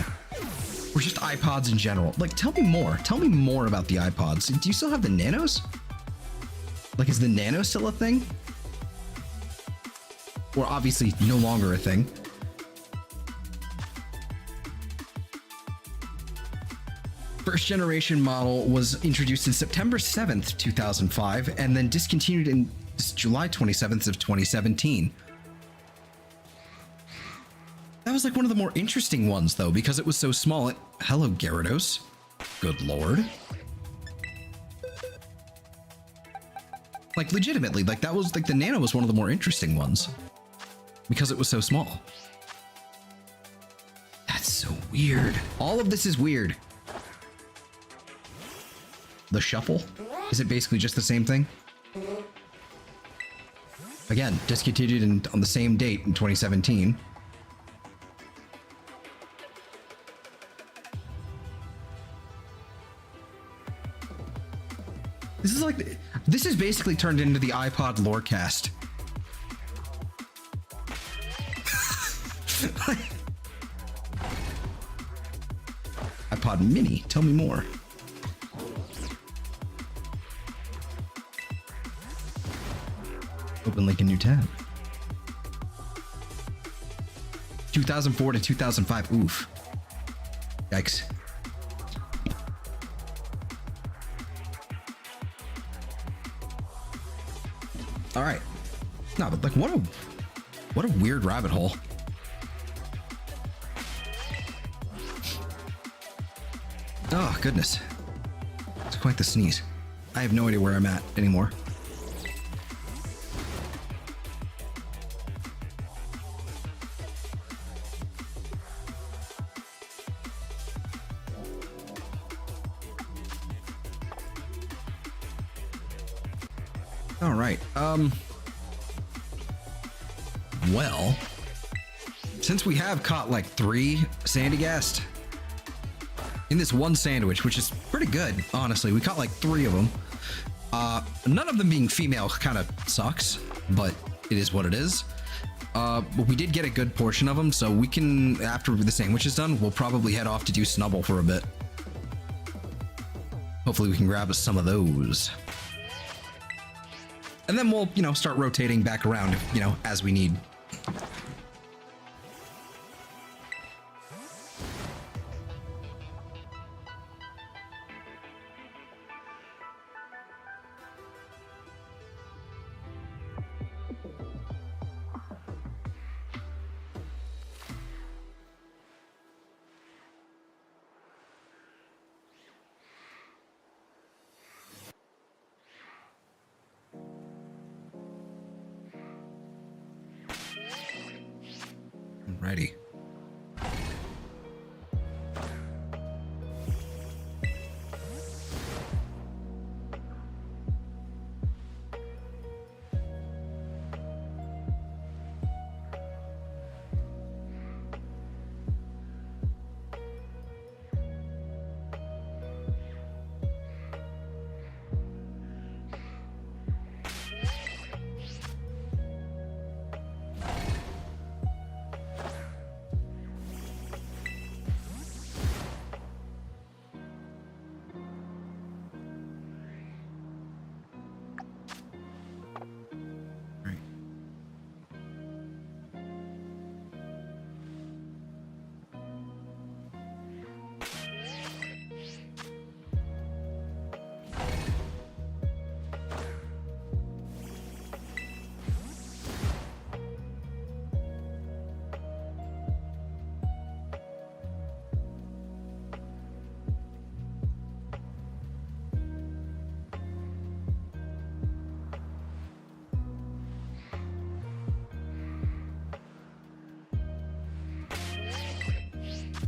Or just iPods in general. Like, tell me more. Tell me more about the iPods. Do you still have the Nanos? Like, is the Nano still a thing? Or obviously no longer a thing. First generation model was introduced in September 7th, 2005, and then discontinued in July 27th of 2017. That was like one of the more interesting ones, though, because it was so small. Hello, Gyarados. Good lord. Like, legitimately, like, that was, like, the Nano was one of the more interesting ones. Because it was so small. That's so weird. All of this is weird. The Shuffle? Is it basically just the same thing? Again, discontinued on the same date in 2017. This is like, this is basically turned into the iPod Lorecast. iPod Mini, tell me more. Open link in new tab. 2004 to 2005, oof. Yikes. All right. No, but like, what a weird rabbit hole. Oh, goodness. It's quite the sneeze. I have no idea where I'm at anymore. All right. Well, since we have caught like 3 Sandyghast in this one sandwich, which is pretty good, honestly. We caught like 3 of them. None of them being female kind of sucks, but it is what it is. But we did get a good portion of them, so we can, after the sandwich is done, we'll probably head off to do Snubbull for a bit. Hopefully we can grab us some of those. And then we'll, you know, start rotating back around, you know, as we need. Alrighty.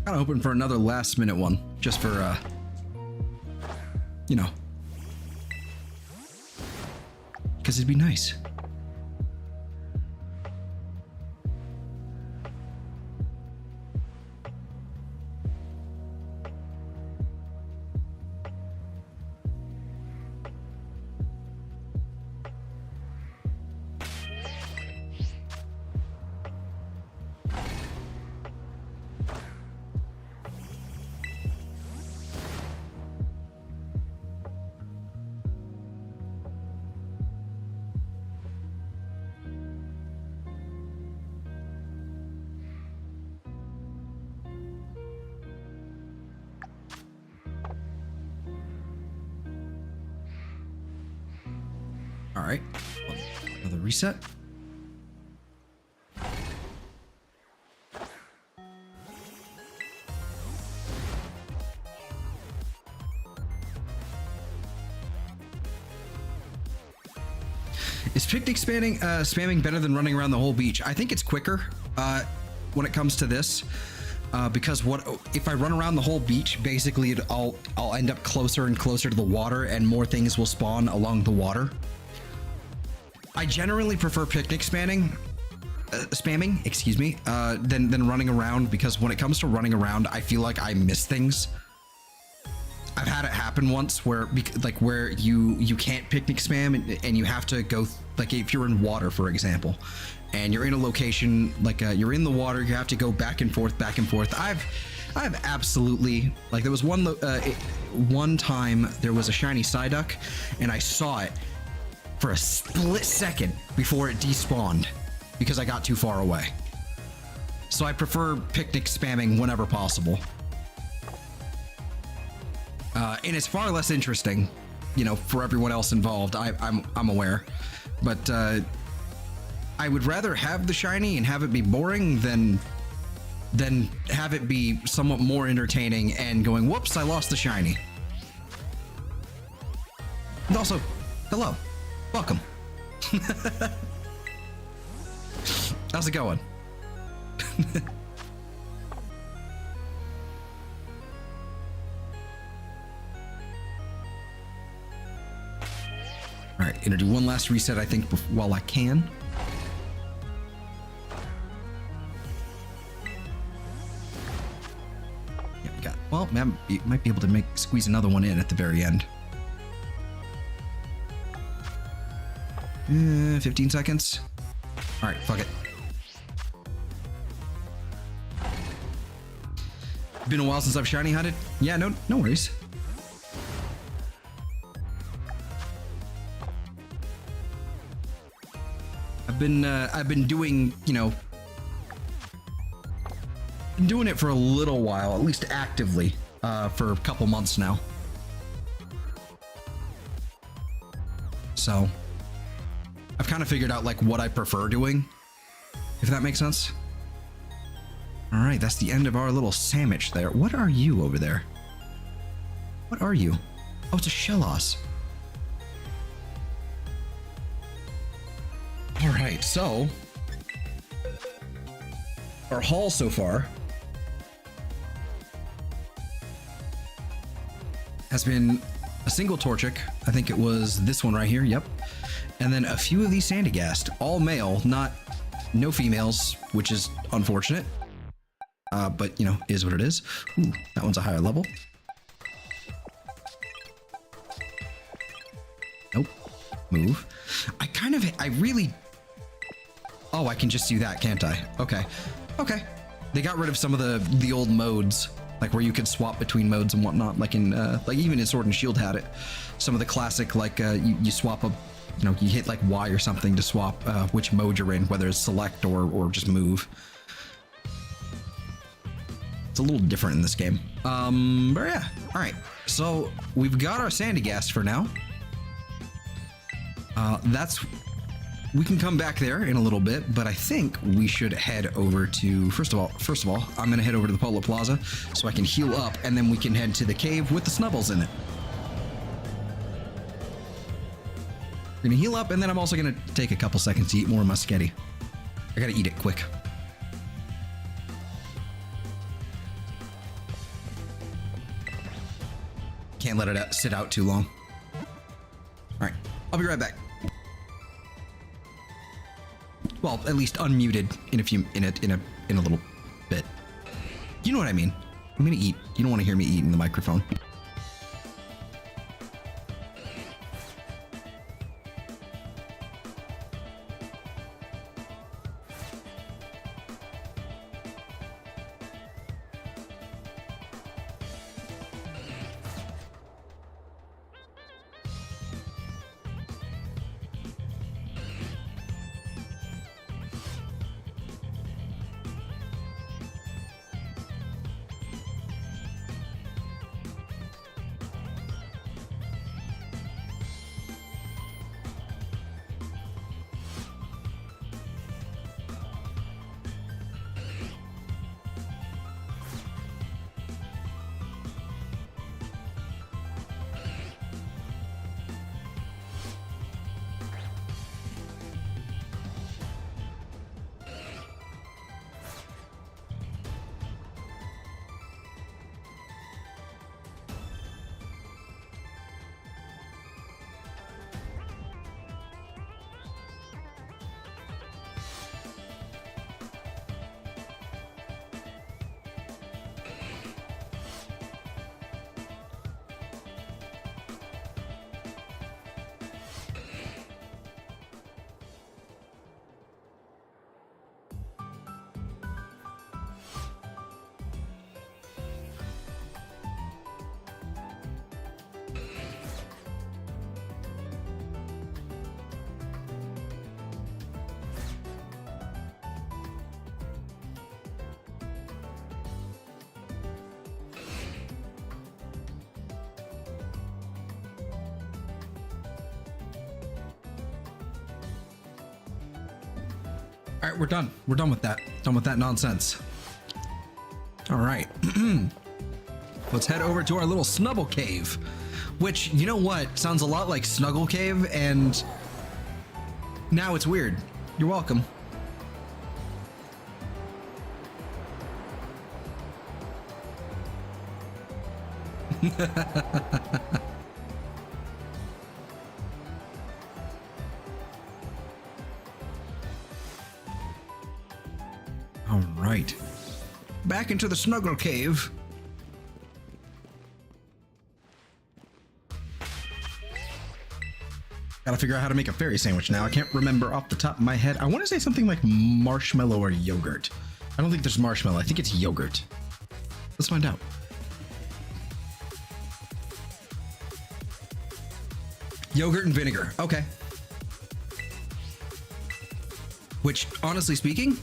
Kind of hoping for another last minute one, just for, you know, because it'd be nice. All right, another reset. Is picnic spamming better than running around the whole beach? I think it's quicker when it comes to this. Because what if I run around the whole beach? Basically, I'll end up closer and closer to the water, and more things will spawn along the water. I generally prefer picnic spamming, excuse me, than running around, because when it comes to running around, I feel like I miss things. I've had it happen once where you can't picnic spam and you have to go, like if you're in water, for example, and you're in a location like you're in the water, you have to go back and forth, back and forth. I've absolutely, like, there was one time there was a shiny Psyduck and I saw it for a split second before it despawned because I got too far away. So I prefer picnic spamming whenever possible. And it's far less interesting, you know, for everyone else involved. I'm aware, but I would rather have the shiny and have it be boring than have it be somewhat more entertaining and going, whoops, I lost the shiny. And also, hello, welcome. How's it going? All right, gonna do one last reset, I think, while I can. Yeah, we got. Well, man, you might be able to squeeze another one in at the very end. 15 seconds. All right, fuck it. Been a while since I've shiny hunted. Yeah, no worries. I've been doing, you know, been doing it for a little while, at least actively, for a couple months now. So I've kind of figured out like what I prefer doing, if that makes sense. All right, that's the end of our little sandwich there. What are you over there? What are you? Oh, it's a Shellos. All right, so our haul so far has been a single Torchic. I think it was this one right here. Yep. And then a few of these Sandyghast, all male, no females, which is unfortunate. But you know, is what it is. Ooh, that one's a higher level. Nope. Move. I really. Oh, I can just do that, can't I? Okay. Okay. They got rid of some of the old modes, like where you could swap between modes and whatnot, like in like even in Sword and Shield had it. Some of the classic, like you swap a, you know, you hit like Y or something to swap which mode you're in, whether it's select or just move. It's a little different in this game. But yeah. All right. So we've got our Sandyghast for now. We can come back there in a little bit, but I think we should head over to, first of all, I'm going to head over to the Polo Plaza so I can heal up, and then we can head to the cave with the Snubbulls in it. We're going to heal up, and then I'm also going to take a couple seconds to eat more musketti. I got to eat it quick. Can't let it sit out too long. All right, I'll be right back. Well, at least unmuted in a little bit. You know what I mean. I'm gonna eat. You don't want to hear me eat in the microphone. All right, we're done. We're done with that. Done with that nonsense. All right. Let's head over to our little Snubbull cave, which, you know what, sounds a lot like Snuggle Cave, and now it's weird. You're welcome. All right, back into the Snuggle Cave. Gotta figure out how to make a fairy sandwich now. I can't remember off the top of my head. I want to say something like marshmallow or yogurt. I don't think there's marshmallow. I think it's yogurt. Let's find out. Yogurt and vinegar. Okay. Which, honestly speaking,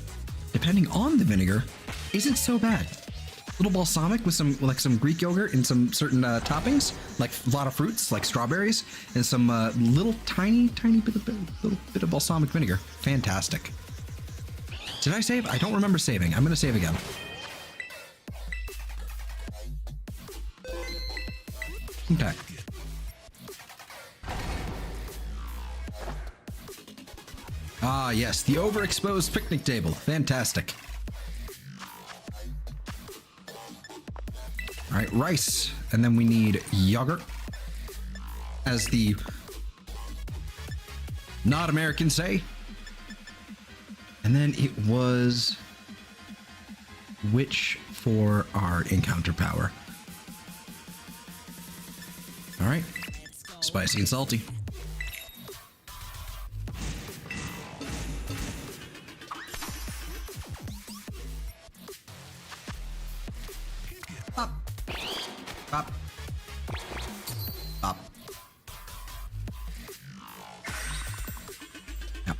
depending on the vinegar, isn't so bad. A little balsamic with some Greek yogurt and some certain toppings, like a lot of fruits, like strawberries, and some little tiny bit of balsamic vinegar. Fantastic. Did I save? I don't remember saving. I'm gonna save again. Okay. Ah, yes, the overexposed picnic table. Fantastic. right, rice. And then we need yogurt as the not Americans say. And then it was witch for our encounter power. All right, spicy and salty. Up, up, up. Yep.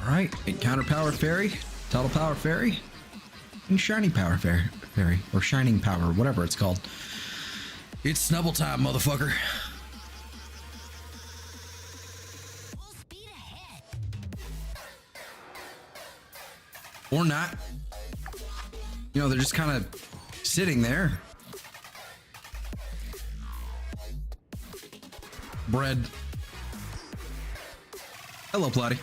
All right, encounter power fairy, total power fairy, and shiny power fairy, or shining power, whatever it's called. It's Snubbull time, motherfucker. Or not. You know, they're just kind of sitting there. Bread. Hello, Plotty.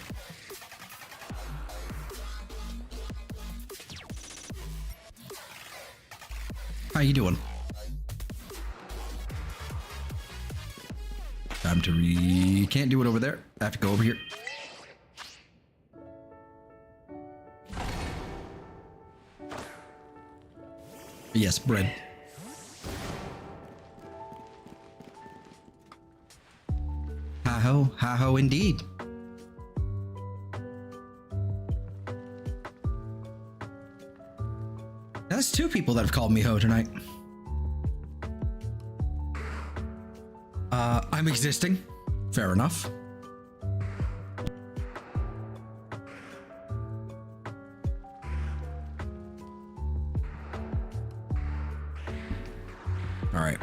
How you doing? Time to can't do it over there. I have to go over here. Yes, bread. Ha ho indeed. That's two people that have called me ho tonight. I'm existing. Fair enough. All right.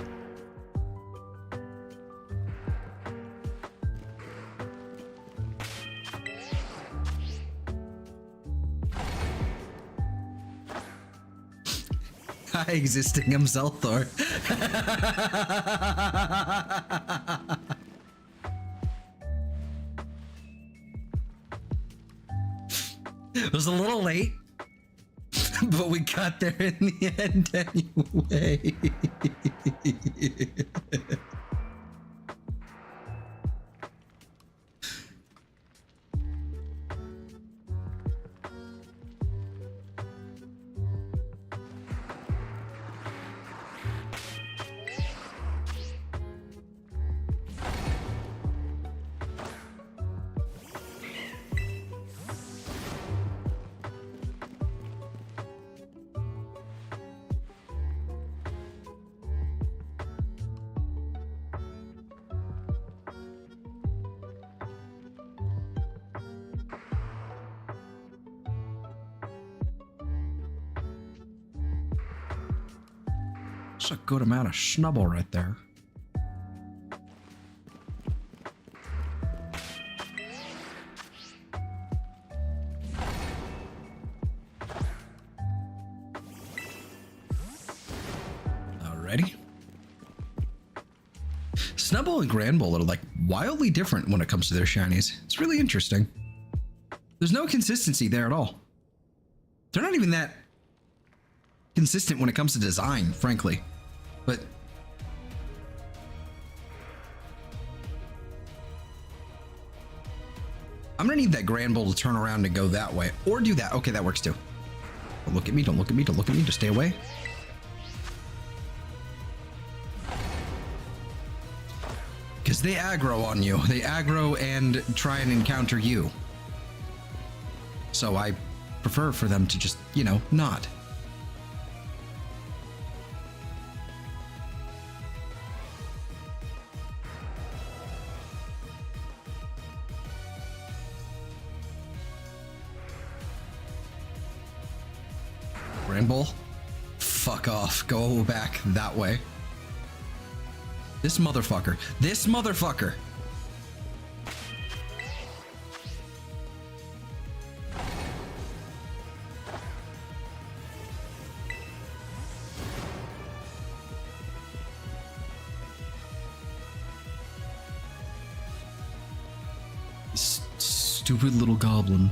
Hi, existing himself, Thor. It was a little late, but we got there in the end anyway. That's a good amount of Snubbull right there. Alrighty. Snubbull and Granbull are like wildly different when it comes to their shinies. It's really interesting. There's no consistency there at all. They're not even that consistent when it comes to design, frankly. But I'm gonna need that Granbull to turn around and go that way, or do that. Okay, that works too. Don't look at me, don't look at me, don't look at me, just stay away. Because they aggro on you. They aggro and try and encounter you. So I prefer for them to just, you know, not. Granbull? Fuck fuck off. Go back that way. This motherfucker. This motherfucker. Stupid little goblin.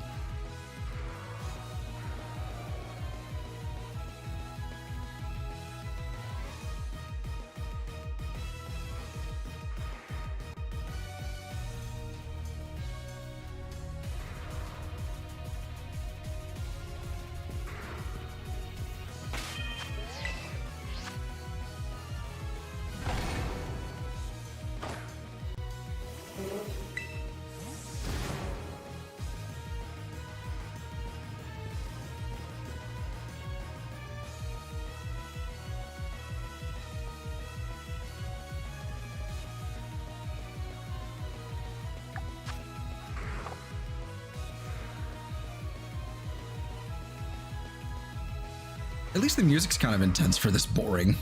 At least the music's kind of intense for this boring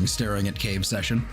staring at cave session.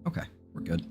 Okay, we're good.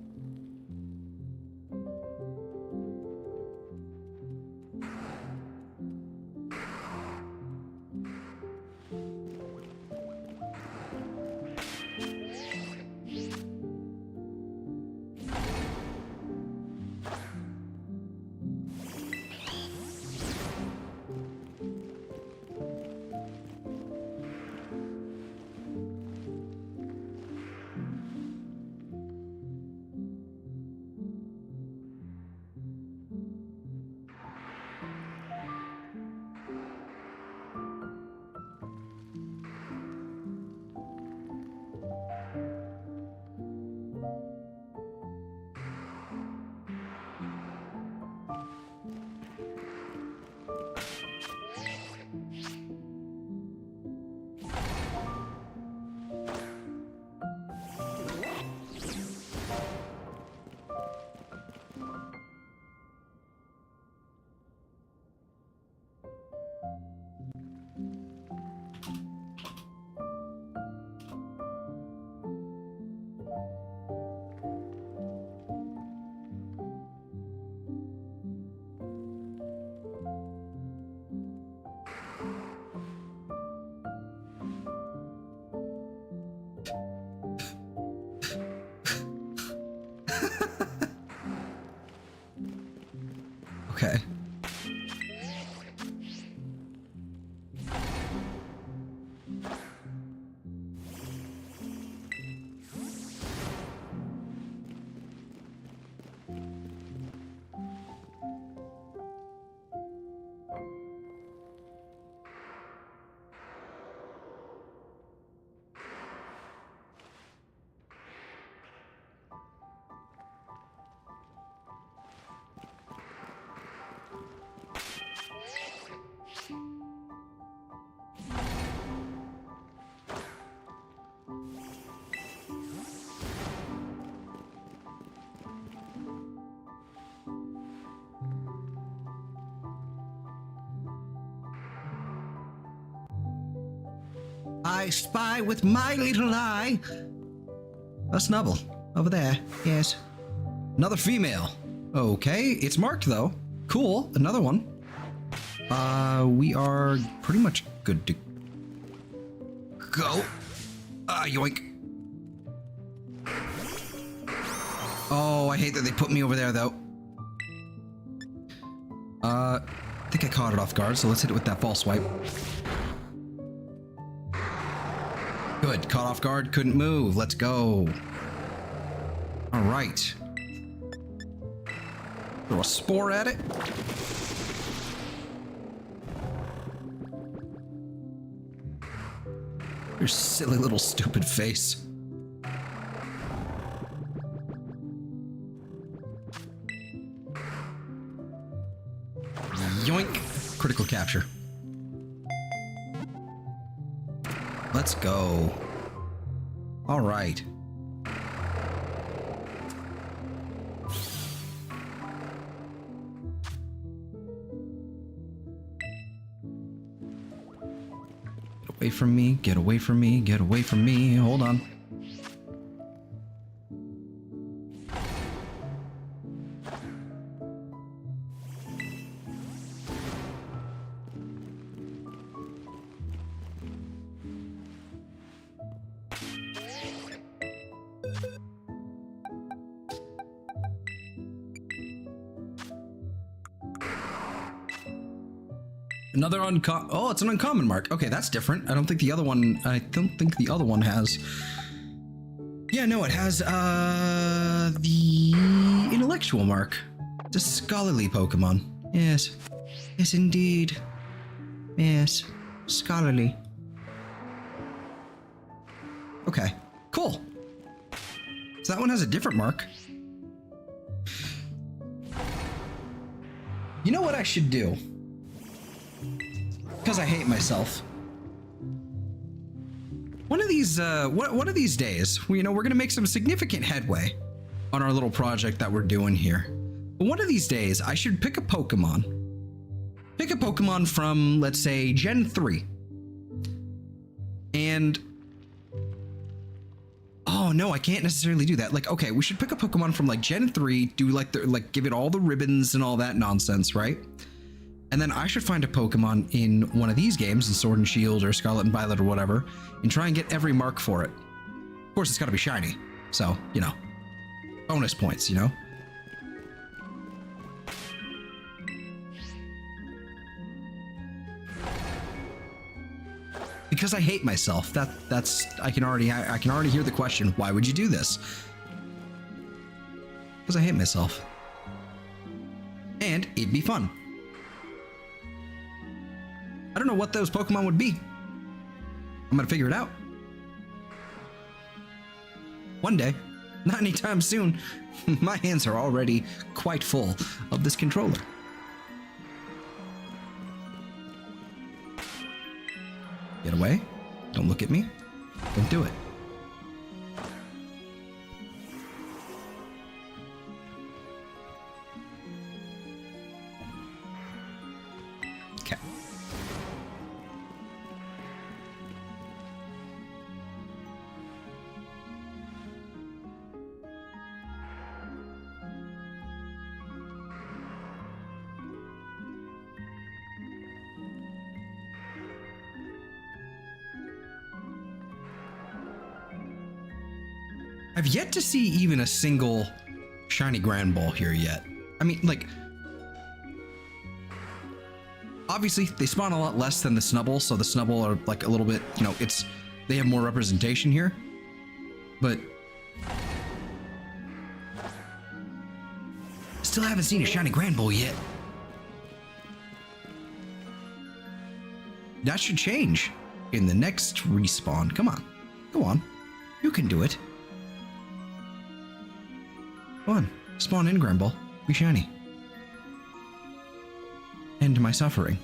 Okay. I spy with my little eye a Snubbull over there. Yes. Another female. Okay, it's marked though. Cool, another one. We are pretty much good to go. Yoink. Oh, I hate that they put me over there though. I think I caught it off guard, so let's hit it with that false swipe. Good, caught off guard, couldn't move. Let's go. All right. Throw a spore at it. Your silly little stupid face. Yoink. Critical capture. Let's go. All right. Get away from me, get away from me, get away from me. Hold on. Another oh, it's an uncommon mark. Okay, that's different. I don't think the other one has. Yeah, no, it has the intellectual mark. It's a scholarly Pokemon. Yes. Yes, indeed. Yes. Scholarly. Okay, cool. So that one has a different mark. You know what I should do? Because I hate myself. One of these days, we're gonna make some significant headway on our little project that we're doing here. But one of these days, I should pick a Pokemon. Pick a Pokemon from, let's say, Gen 3. And... oh, no, I can't necessarily do that. Like, okay, we should pick a Pokemon from, like, Gen 3, do, like, give it all the ribbons and all that nonsense, right? And then I should find a Pokemon in one of these games, in Sword and Shield or Scarlet and Violet or whatever, and try and get every mark for it. Of course, it's got to be shiny. So, you know, bonus points, you know? Because I hate myself. I can already hear the question, why would you do this? Because I hate myself. And it'd be fun. I don't know what those Pokemon would be. I'm gonna figure it out. One day. Not anytime soon. My hands are already quite full of this controller. Get away. Don't look at me. Don't do it. Okay. I've yet to see even a single shiny Grand Ball here yet. I mean, like, obviously they spawn a lot less than the Snubbull, so the Snubbull are like a little bit, you know, they have more representation here, but still haven't seen a shiny Grand Ball yet. That should change in the next respawn. Come on, go on, you can do it. Come on, spawn in, Grand Ball. Be shiny. End my suffering.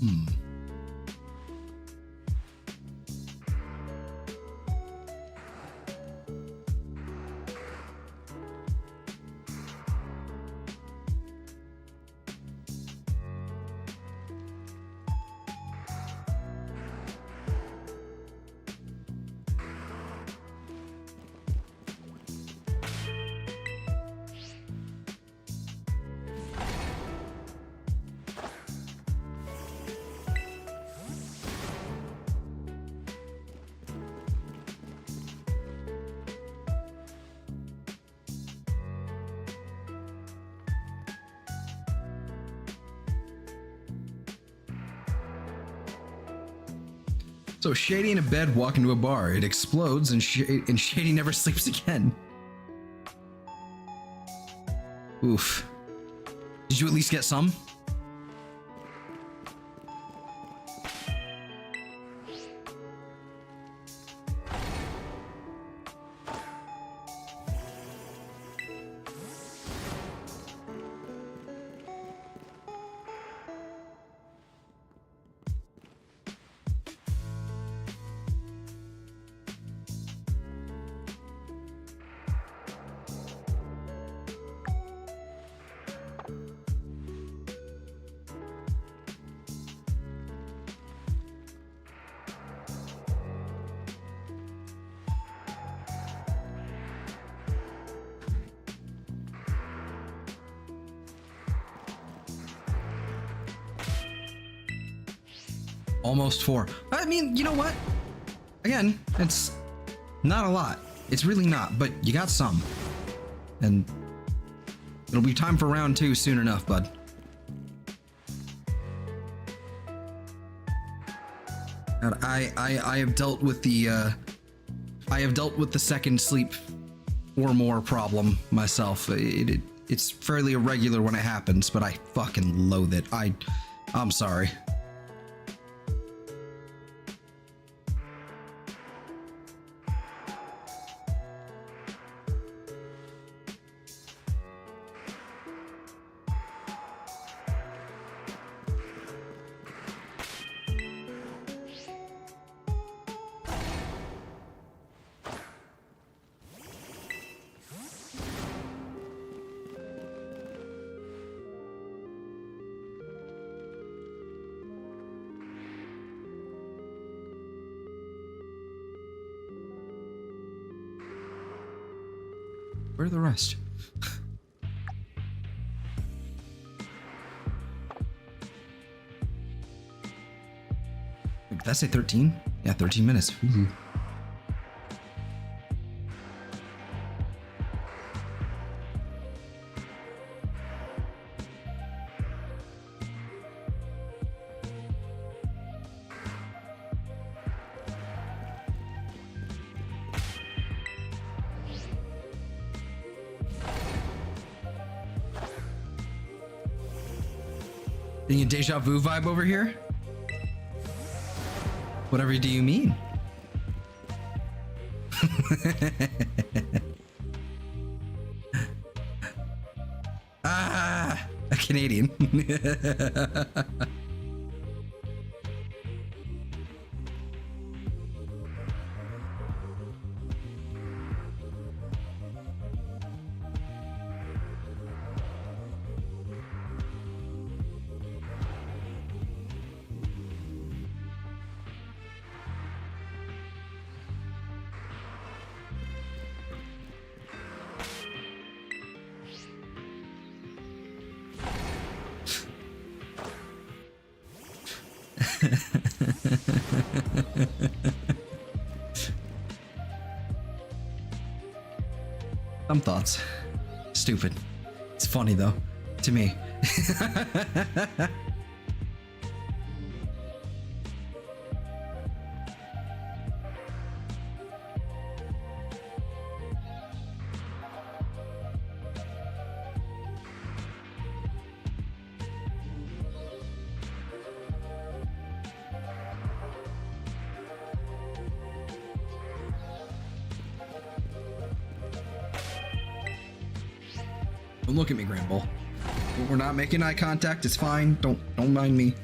Hmm. So Shady in a bed walk into a bar. It explodes and Shady never sleeps again. Oof. Did you at least get some? Almost 4. I mean, you know what? Again, it's not a lot. It's really not, but you got some. And it'll be time for round 2 soon enough, bud. God, I have dealt with the second sleep or more problem myself. It's fairly irregular when it happens, but I fucking loathe it. I'm sorry. Where are the rest? Did that say 13? Yeah, 13 minutes. Ooh. Getting a deja vu vibe over here? Whatever do you mean? Ah, a Canadian. Some thoughts. Stupid. It's funny though, to me. Don't look at me, Gramble. We're not making eye contact. It's fine. Don't mind me.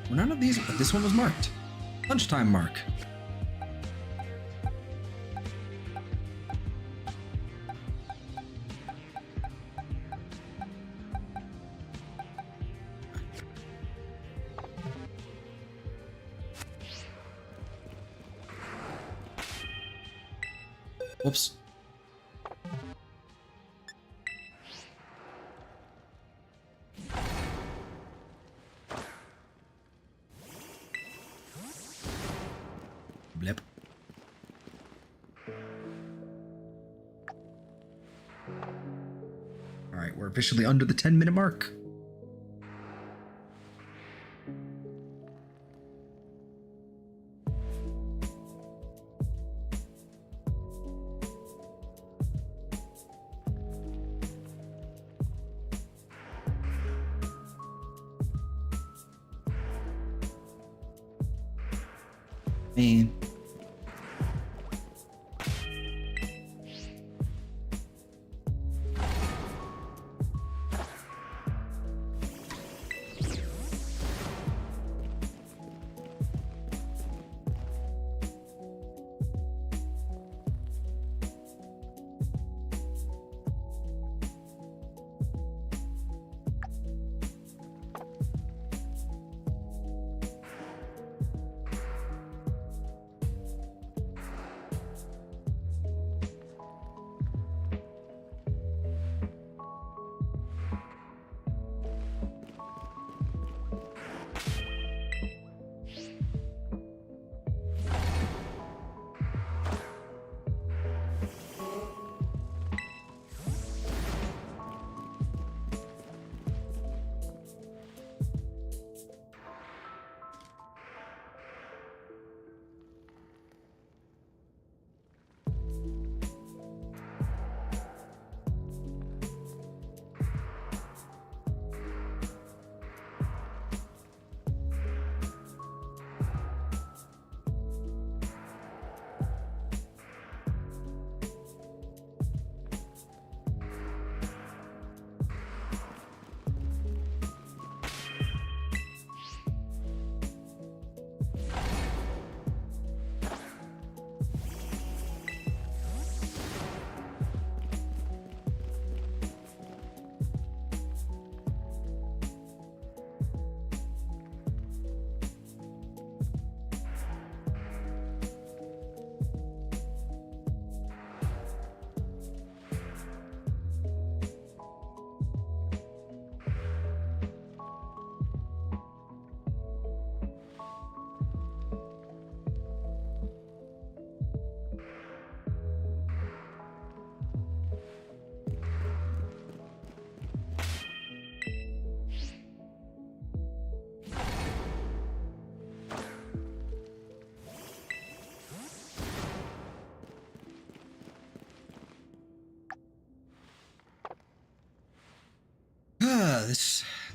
Were none of these, but this one was marked. Lunchtime mark. Whoops. Blip. All right, we're officially under the 10-minute mark. Man.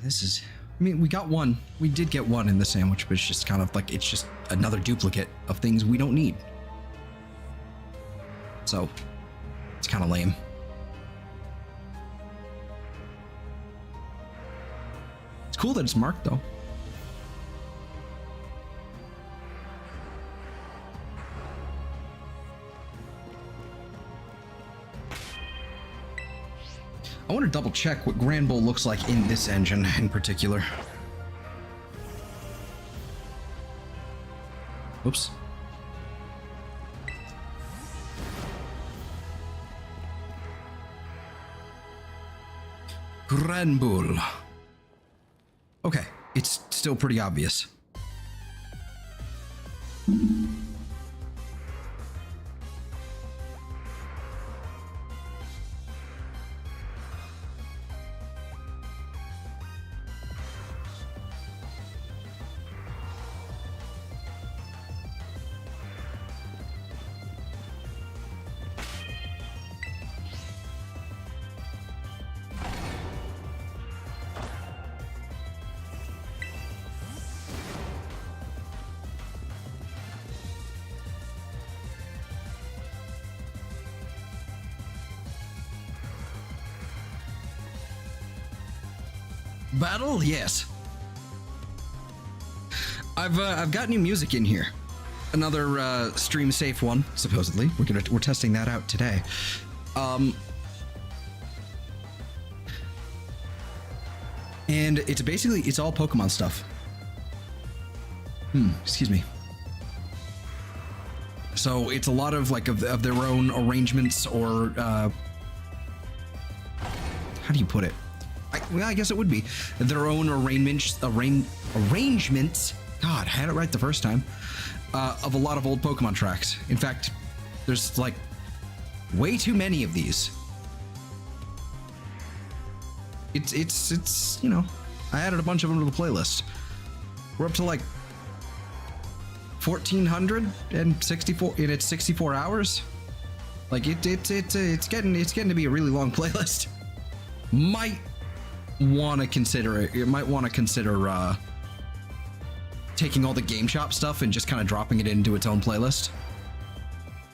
This is, I mean, we got one. We did get one in the sandwich, but it's just kind of like, it's just another duplicate of things we don't need. So, it's kind of lame. It's cool that it's marked, though. I want to double check what Grand Bull looks like in this engine in particular. Oops. Grand Bull. Okay, it's still pretty obvious. Battle? Yes. I've got new music in here. Another stream safe one, supposedly. We're testing that out today. And it's all Pokemon stuff. Excuse me. So it's a lot of like of their own arrangements, or how do you put it? I guess it would be their own arrangements. God, I had it right the first time. Of a lot of old Pokemon tracks. In fact, there's like way too many of these. It's you know, I added a bunch of them to the playlist. We're up to like 1,464 in its 64 hours. Like it's getting to be a really long playlist. Might want to consider it. You might want to consider taking all the Game Shop stuff and just kind of dropping it into its own playlist,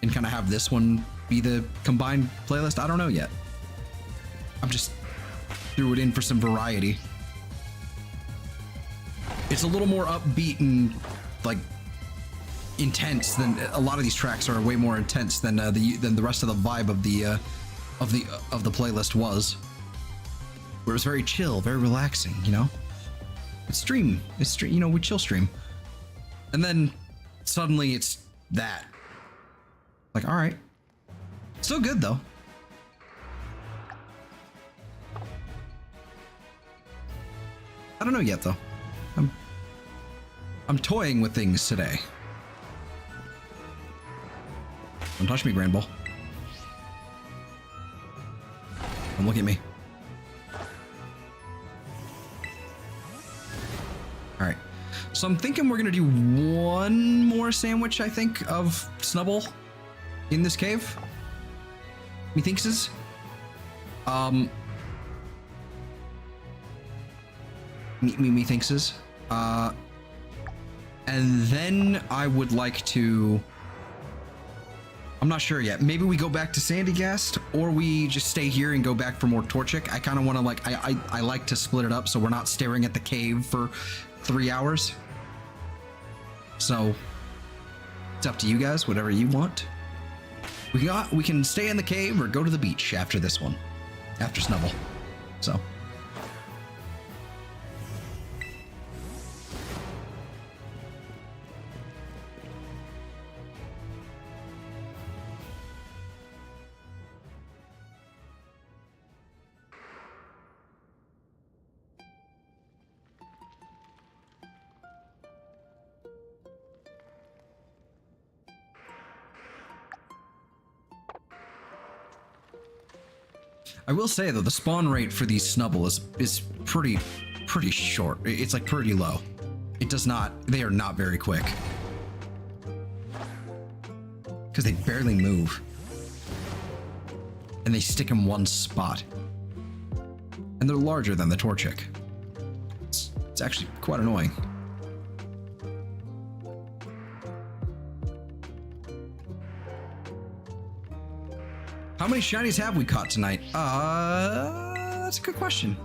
and kind of have this one be the combined playlist. I don't know yet. I'm just threw it in for some variety. It's a little more upbeat and like intense than a lot of these tracks are. Way more intense than the rest of the vibe of the playlist was. Where it was very chill, very relaxing, you know. It's stream, you know, we chill stream, and then suddenly it's that. Like, all right, still good though. I don't know yet though. I'm toying with things today. Don't touch me, Granbull. Don't look at me. All right, so I'm thinking we're gonna do one more sandwich, I think, of Snubbull in this cave. Methinkses. Methinkses. And then I would like to, I'm not sure yet. Maybe we go back to Sandyghast, or we just stay here and go back for more Torchic. I kind of want to like, I like to split it up so we're not staring at the cave for 3 hours. So it's up to you guys, whatever you want. We can stay in the cave or go to the beach after this one, after Snubbull. So I will say though, the spawn rate for these Snubbull is pretty short. It's like pretty low. It does not, they are not very quick. Because they barely move. And they stick in one spot. And they're larger than the Torchic. It's actually quite annoying. How many shinies have we caught tonight? That's a good question.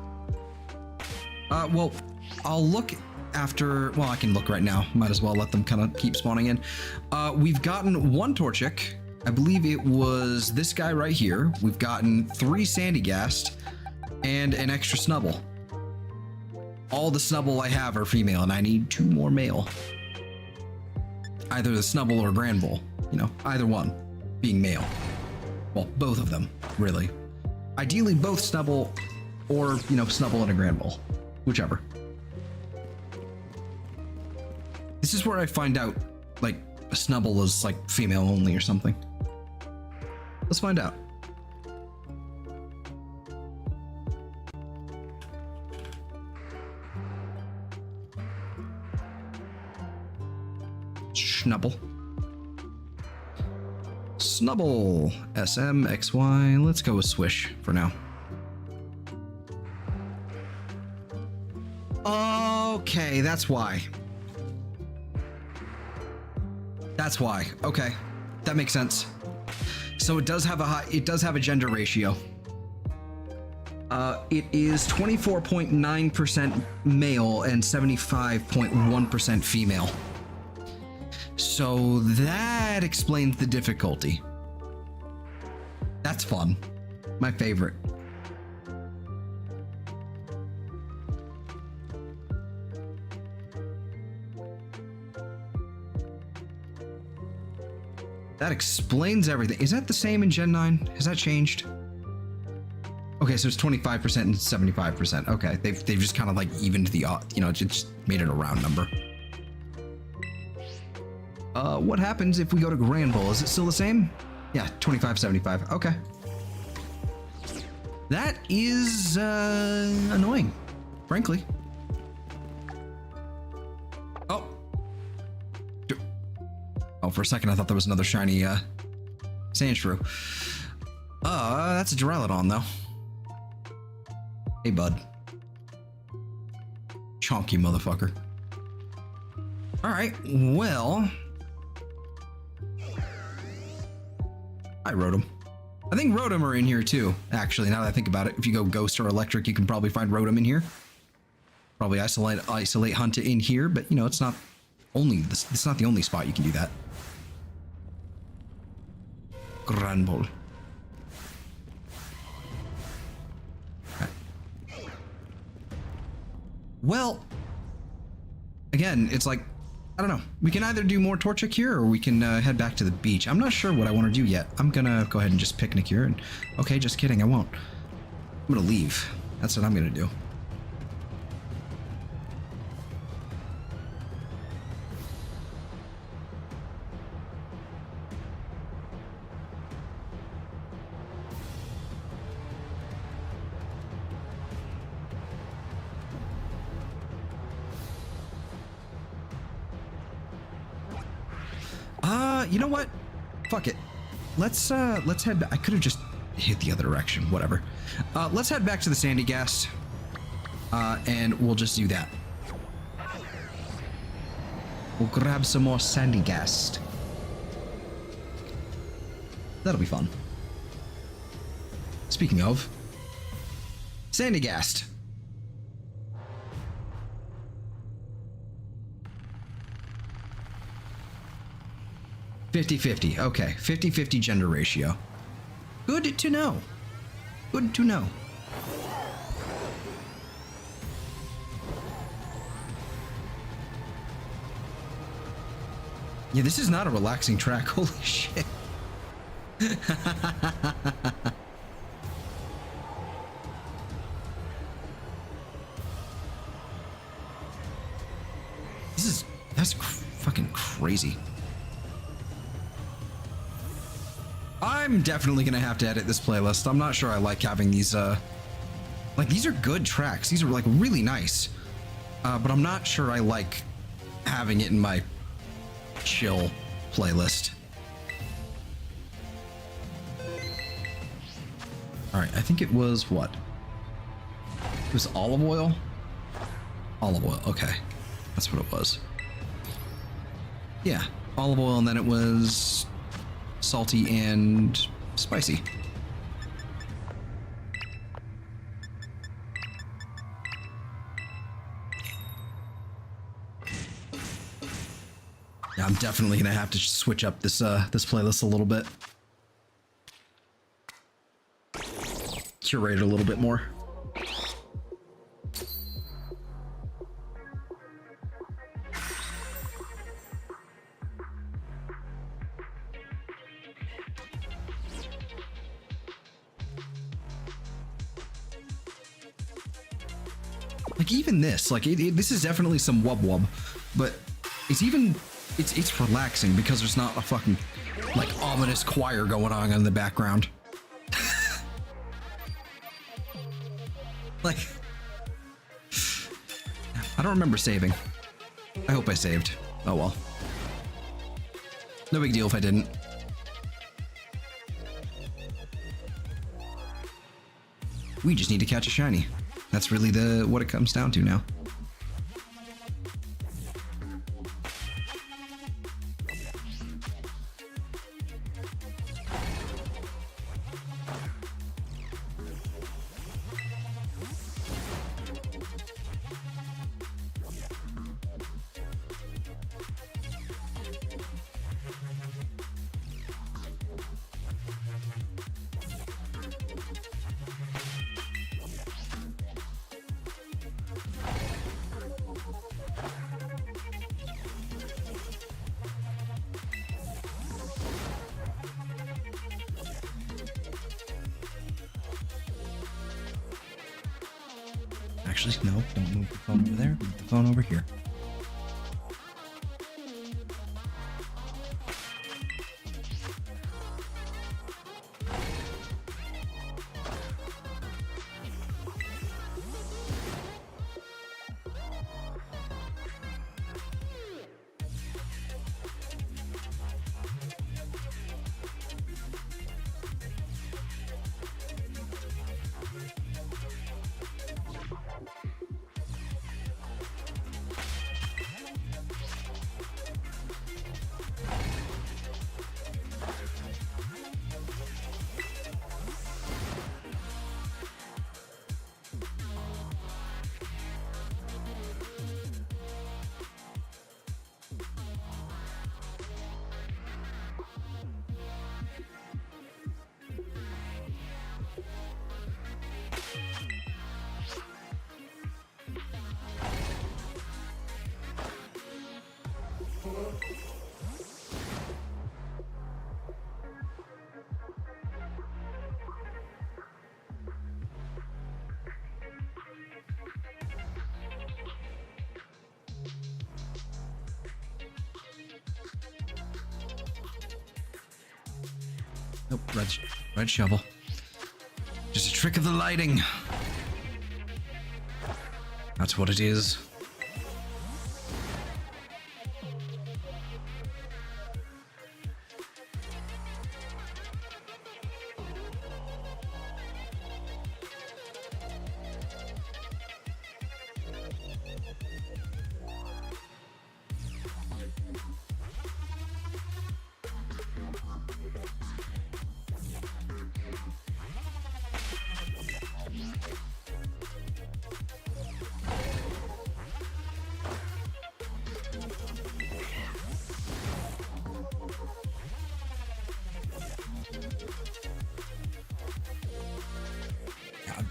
Well, I'll look after, well, I can look right now. Might as well let them kind of keep spawning in. We've gotten one Torchic. I believe it was this guy right here. We've gotten 3 Sandyghast and an extra Snubbull. All the Snubbull I have are female, and I need 2 more male. Either the Snubbull or Granbull, you know, either one being male. Well, both of them, really. Ideally, both Snubbull, or, you know, Snubbull and a Granbull, whichever. This is where I find out, like, a Snubbull is, like, female only or something. Let's find out. Snubbull. Snubbull, SM, XY, let's go with Swish for now. Okay, that's why. That's why, okay. That makes sense. So it does have a gender ratio. It is 24.9% male and 75.1% female. So that explains the difficulty. That's fun. My favorite. That explains everything. Is that the same in Gen 9? Has that changed? Okay, so it's 25% and 75%. Okay, they've just kind of like evened the, you know, just made it a round number. What happens if we go to Grand Bull? Is it still the same? Yeah, 25, 75. Okay. That is annoying, frankly. Oh. Oh, for a second I thought there was another shiny Sandshrew. That's a Duraludon though. Hey, bud. Chonky motherfucker. Alright, well. I Rotom. I think Rotom are in here too, actually, now that I think about it. If you go Ghost or Electric, you can probably find Rotom in here. Probably isolate Hunt in here, but you know, it's not the only spot you can do that. Grand Bull. Well, again, it's like, I don't know. We can either do more Torchic here or we can head back to the beach. I'm not sure what I want to do yet. I'm gonna go ahead and just picnic here and, okay, just kidding, I won't. I'm gonna leave. That's what I'm gonna do. You know what? Fuck it. Let's head back. I could have just hit the other direction. Whatever. Let's head back to the Sandyghast. And we'll just do that. We'll grab some more Sandyghast. That'll be fun. Speaking of Sandyghast. (50-50). Okay, 50-50 gender ratio. Good to know. Good to know. Yeah, this is not a relaxing track. Holy shit. That's fucking crazy. I'm definitely gonna have to edit this playlist. I'm not sure I like having these, like, these are good tracks. These are, like, really nice. But I'm not sure I like having it in my chill playlist. Alright, I think it was what? It was olive oil? Olive oil, okay. That's what it was. Yeah, olive oil, and then it was salty and spicy. Yeah, I'm definitely gonna have to switch up this this playlist a little bit. Curate it a little bit more. Like, even this, like, this is definitely some wub, but it's relaxing because there's not a fucking, like, ominous choir going on in the background. Like, I don't remember saving. I hope I saved. Oh well. No big deal if I didn't. We just need to catch a shiny. That's really what it comes down to now. Actually, no, don't move the phone over there. Move the phone over here. Nope, red shovel. Just a trick of the lighting. That's what it is.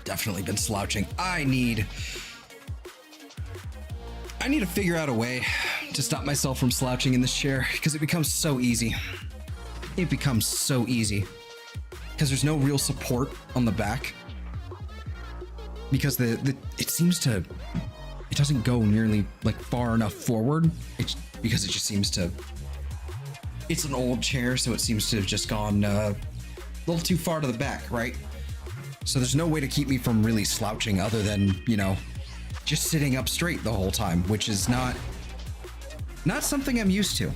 Definitely been slouching. I need to figure out a way to stop myself from slouching in this chair because it becomes so easy. It becomes so easy because there's no real support on the back because it doesn't go nearly like far enough forward. It's because it just seems to. It's an old chair, so it seems to have just gone a little too far to the back, right? So there's no way to keep me from really slouching other than, you know, just sitting up straight the whole time, which is not something I'm used to.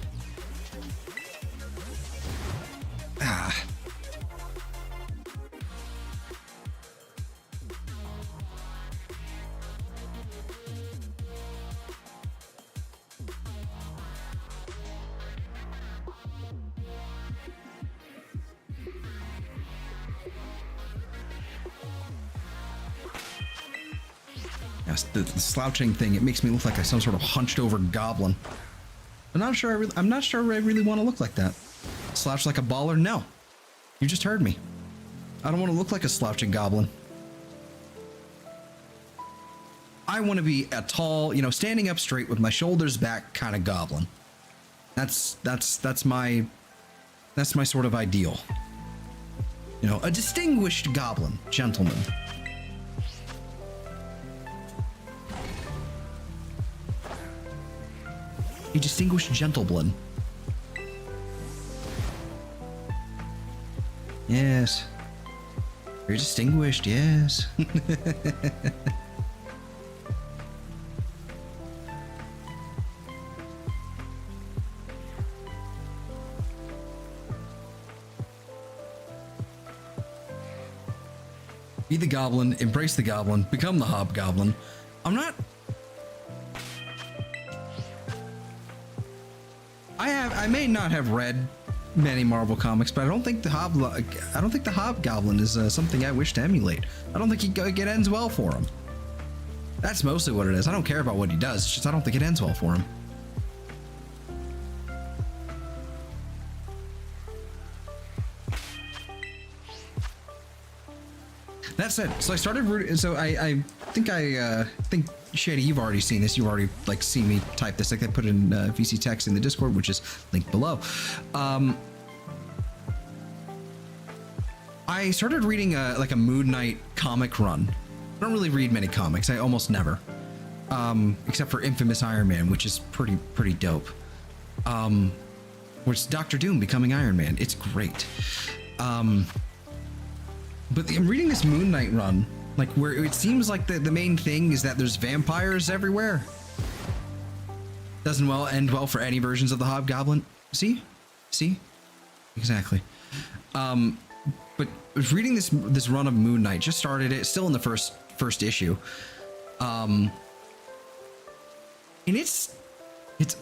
The slouching thing, it makes me look like some sort of hunched over goblin. I'm not sure I really want to look like that. Slouch like a baller? No. You just heard me. I don't want to look like a slouching goblin. I want to be a tall, you know, standing up straight with my shoulders back kind of goblin. That's my sort of ideal. You know, a distinguished goblin, gentleman. A distinguished gentleman. Yes. Very distinguished, yes. Be the goblin, embrace the goblin, become the hobgoblin. I may not have read many Marvel comics, but I don't think the hobgoblin is something I wish to emulate. I don't think it ends well for him. That's mostly what it is. I don't care about what he does. It's just I don't think it ends well for him. That said, so I started rooting. So I think Shady, you've already seen this. You've already like seen me type this. Like I put in VC text in the Discord, which is linked below. I started reading like a Moon Knight comic run I don't really read many comics. I almost never. Except for Infamous Iron Man, which is pretty dope. Which is Doctor Doom becoming Iron Man. It's great. But I'm reading this Moon Knight run, like where it seems like the main thing is that there's vampires everywhere. Doesn't end well for any versions of the Hobgoblin. See? Exactly. But I was reading this run of Moon Knight, just started it, still in the first issue. And it's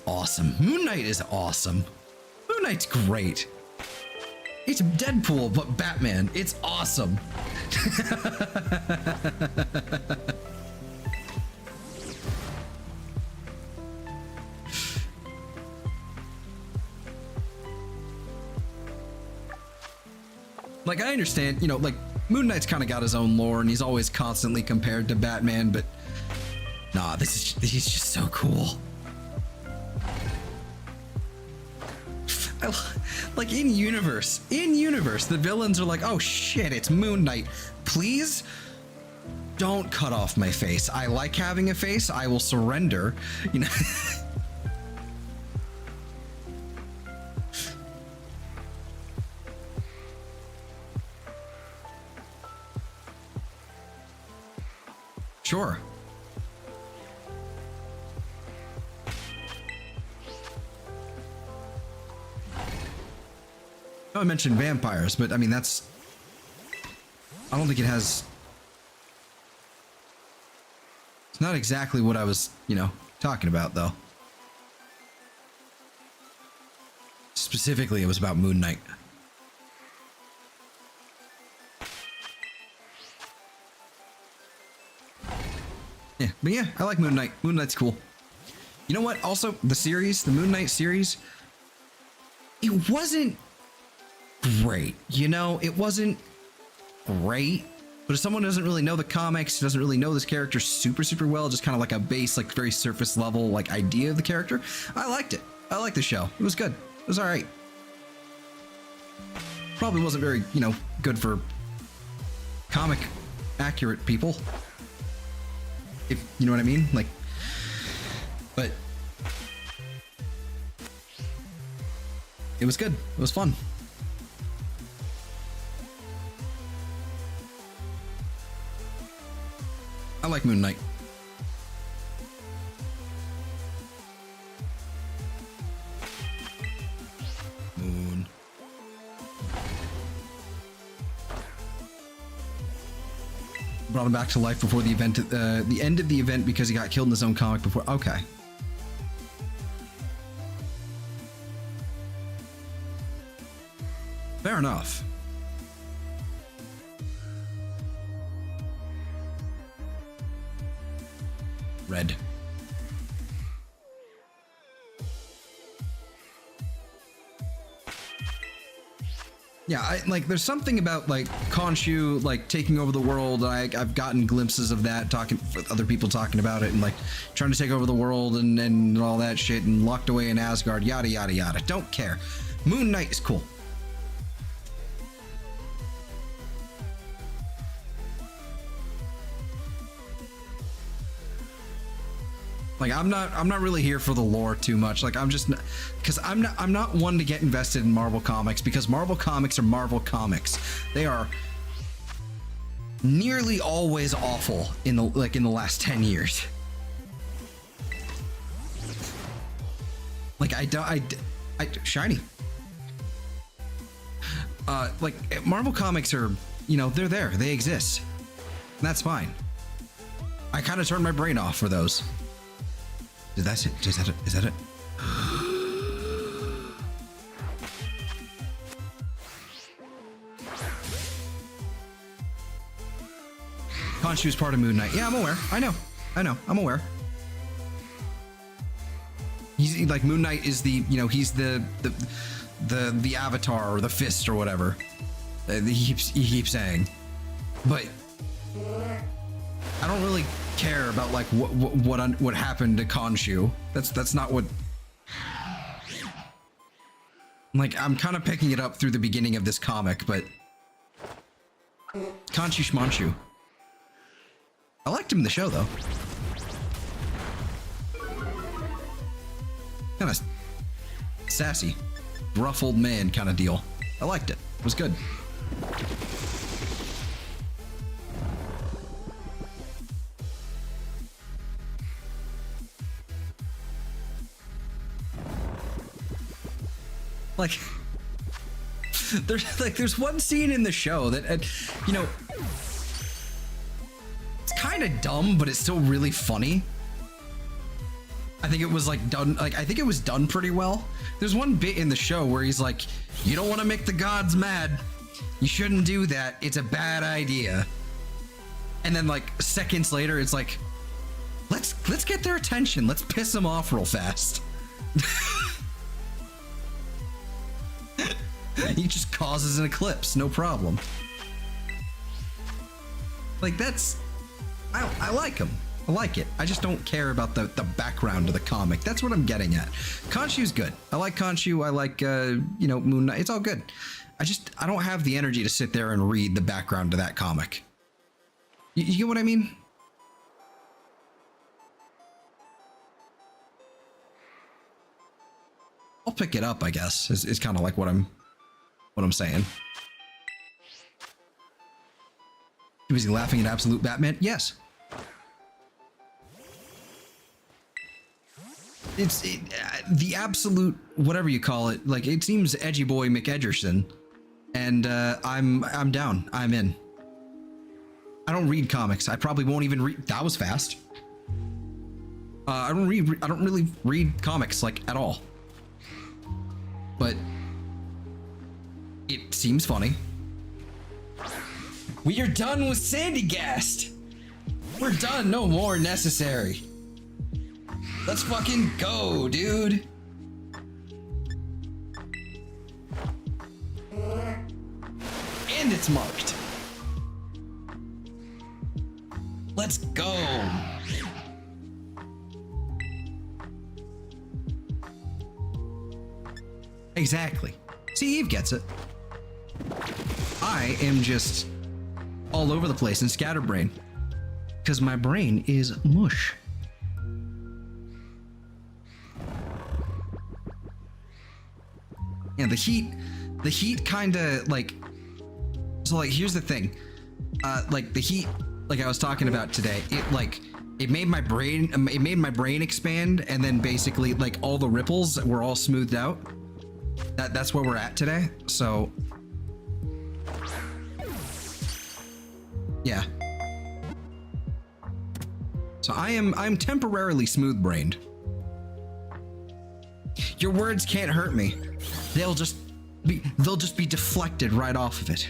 awesome. Moon Knight is awesome. Moon Knight's great. It's Deadpool, but Batman. It's awesome. Like, I understand, you know, like, Moon Knight's kind of got his own lore, and he's always constantly compared to Batman, but nah, he's just so cool. Like, in universe, the villains are like, oh shit, it's Moon Knight. Please don't cut off my face. I like having a face. I will surrender. You know. Sure. I mentioned vampires, but I mean, I don't think it's not exactly what I was, you know, talking about, though. Specifically, it was about Moon Knight. Yeah, but yeah, I like Moon Knight. Moon Knight's cool. You know what? Also, the Moon Knight series, it wasn't great. You know, it wasn't great. But if someone doesn't really know the comics, doesn't really know this character super well, just kind of like a base, like very surface level, like idea of the character, I liked it. I liked the show. It was good. It was all right. Probably wasn't very, you know, good for comic accurate people. If you know what I mean, like, but it was good. It was fun. I like Moon Knight. Moon. Brought him back to life before the event, the end of the event, because he got killed in his own comic before. Okay. Fair enough. Red. Yeah, there's something about like Khonshu like taking over the world. I've gotten glimpses of that, talking with other people talking about it, and like trying to take over the world and all that shit, and locked away in Asgard, yada yada yada. Don't care. Moon Knight is cool. Like, I'm not really here for the lore too much. Like, I'm just, because I'm not one to get invested in Marvel Comics, because Marvel Comics are Marvel Comics. They are nearly always awful in the last 10 years. Like, shiny. Like, Marvel Comics are, you know, they're there, they exist. And that's fine. I kind of turned my brain off for those. Is that it? Khonshu's part of Moon Knight. Yeah, I'm aware. I know. I'm aware. He's like, Moon Knight is the, you know, he's the avatar or the fist or whatever. He keeps saying. But I don't really care about like what happened to Khonshu. That's not what. Like, I'm kind of picking it up through the beginning of this comic, but Khonshu Schmonshu. I liked him in the show, though. Kind of sassy, rough old man kind of deal. I liked it. It was good. Like, there's one scene in the show that, you know, it's kind of dumb, but it's still really funny. I think it was like done, I think it was done pretty well. There's one bit in the show where he's like, you don't want to make the gods mad. You shouldn't do that. It's a bad idea. And then like seconds later, it's like, let's get their attention. Let's piss them off real fast. He just causes an eclipse, no problem. Like that's, I like him. I like it. I just don't care about the background of the comic. That's what I'm getting at. Khonshu's good. I like Khonshu. I like, you know, Moon Knight. It's all good. I don't have the energy to sit there and read the background to that comic. You get what I mean? I'll pick it up, I guess, is kind of like what I'm saying. Was he laughing at Absolute Batman? Yes. It's the absolute, whatever you call it. Like, it seems edgy boy McEdgerson, and I'm down. I'm in. I don't read comics. I probably won't even read. That was fast. I don't really read comics like at all. But it seems funny. We are done with Sandyghast. We're done. No more necessary. Let's fucking go, dude. And it's marked. Let's go. Exactly. See, Eve gets it. I am just all over the place in scatterbrain because my brain is mush. Yeah, the heat kind of like, so like, here's the thing. Like the heat, like I was talking about today, it made my brain expand, and then basically like all the ripples were all smoothed out. That's where we're at today. So yeah. So I'm temporarily smooth brained. Your words can't hurt me. They'll just be deflected right off of it.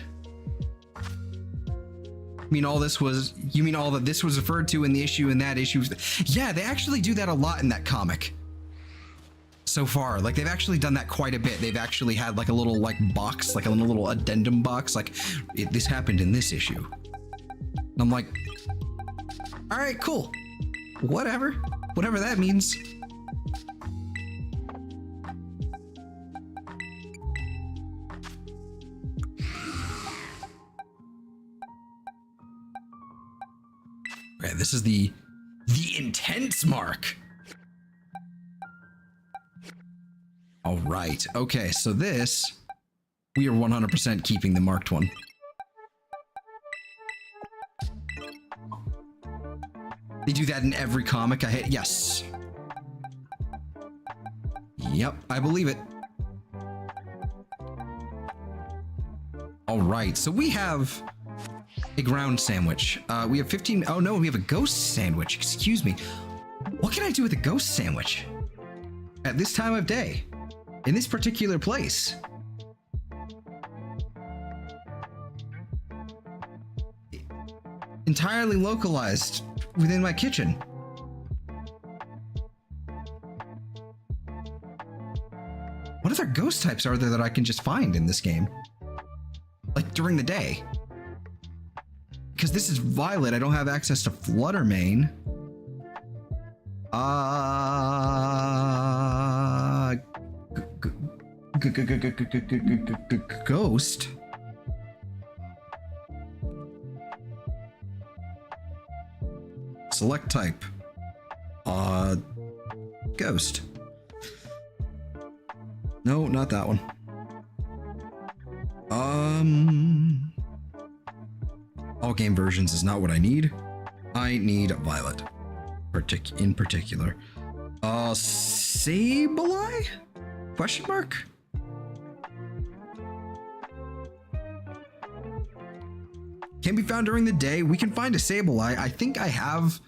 You mean all that this was referred to in the issue and that issue? Yeah, they actually do that a lot in that comic. So far, like they've actually done that quite a bit. They've actually had like a little like box, like a little addendum box, like this happened in this issue. And I'm like, all right, cool, whatever that means. Okay, this is the intense mark. All right. Okay, so this, we are 100% keeping the marked one. They do that in every comic I hit. Yes. Yep, I believe it. All right, so we have a ground sandwich. We have 15. Oh no, we have a ghost sandwich. Excuse me. What can I do with a ghost sandwich at this time of day? In this particular place? Entirely localized within my kitchen. What other ghost types are there that I can just find in this game? Like during the day? Because this is Violet, I don't have access to Fluttermane. Ghost. Select type. Ghost. No, not that one. All game versions is not what I need. I need Violet. In particular. Sableye? Question mark? Can be found during the day. We can find a Sableye. I think I have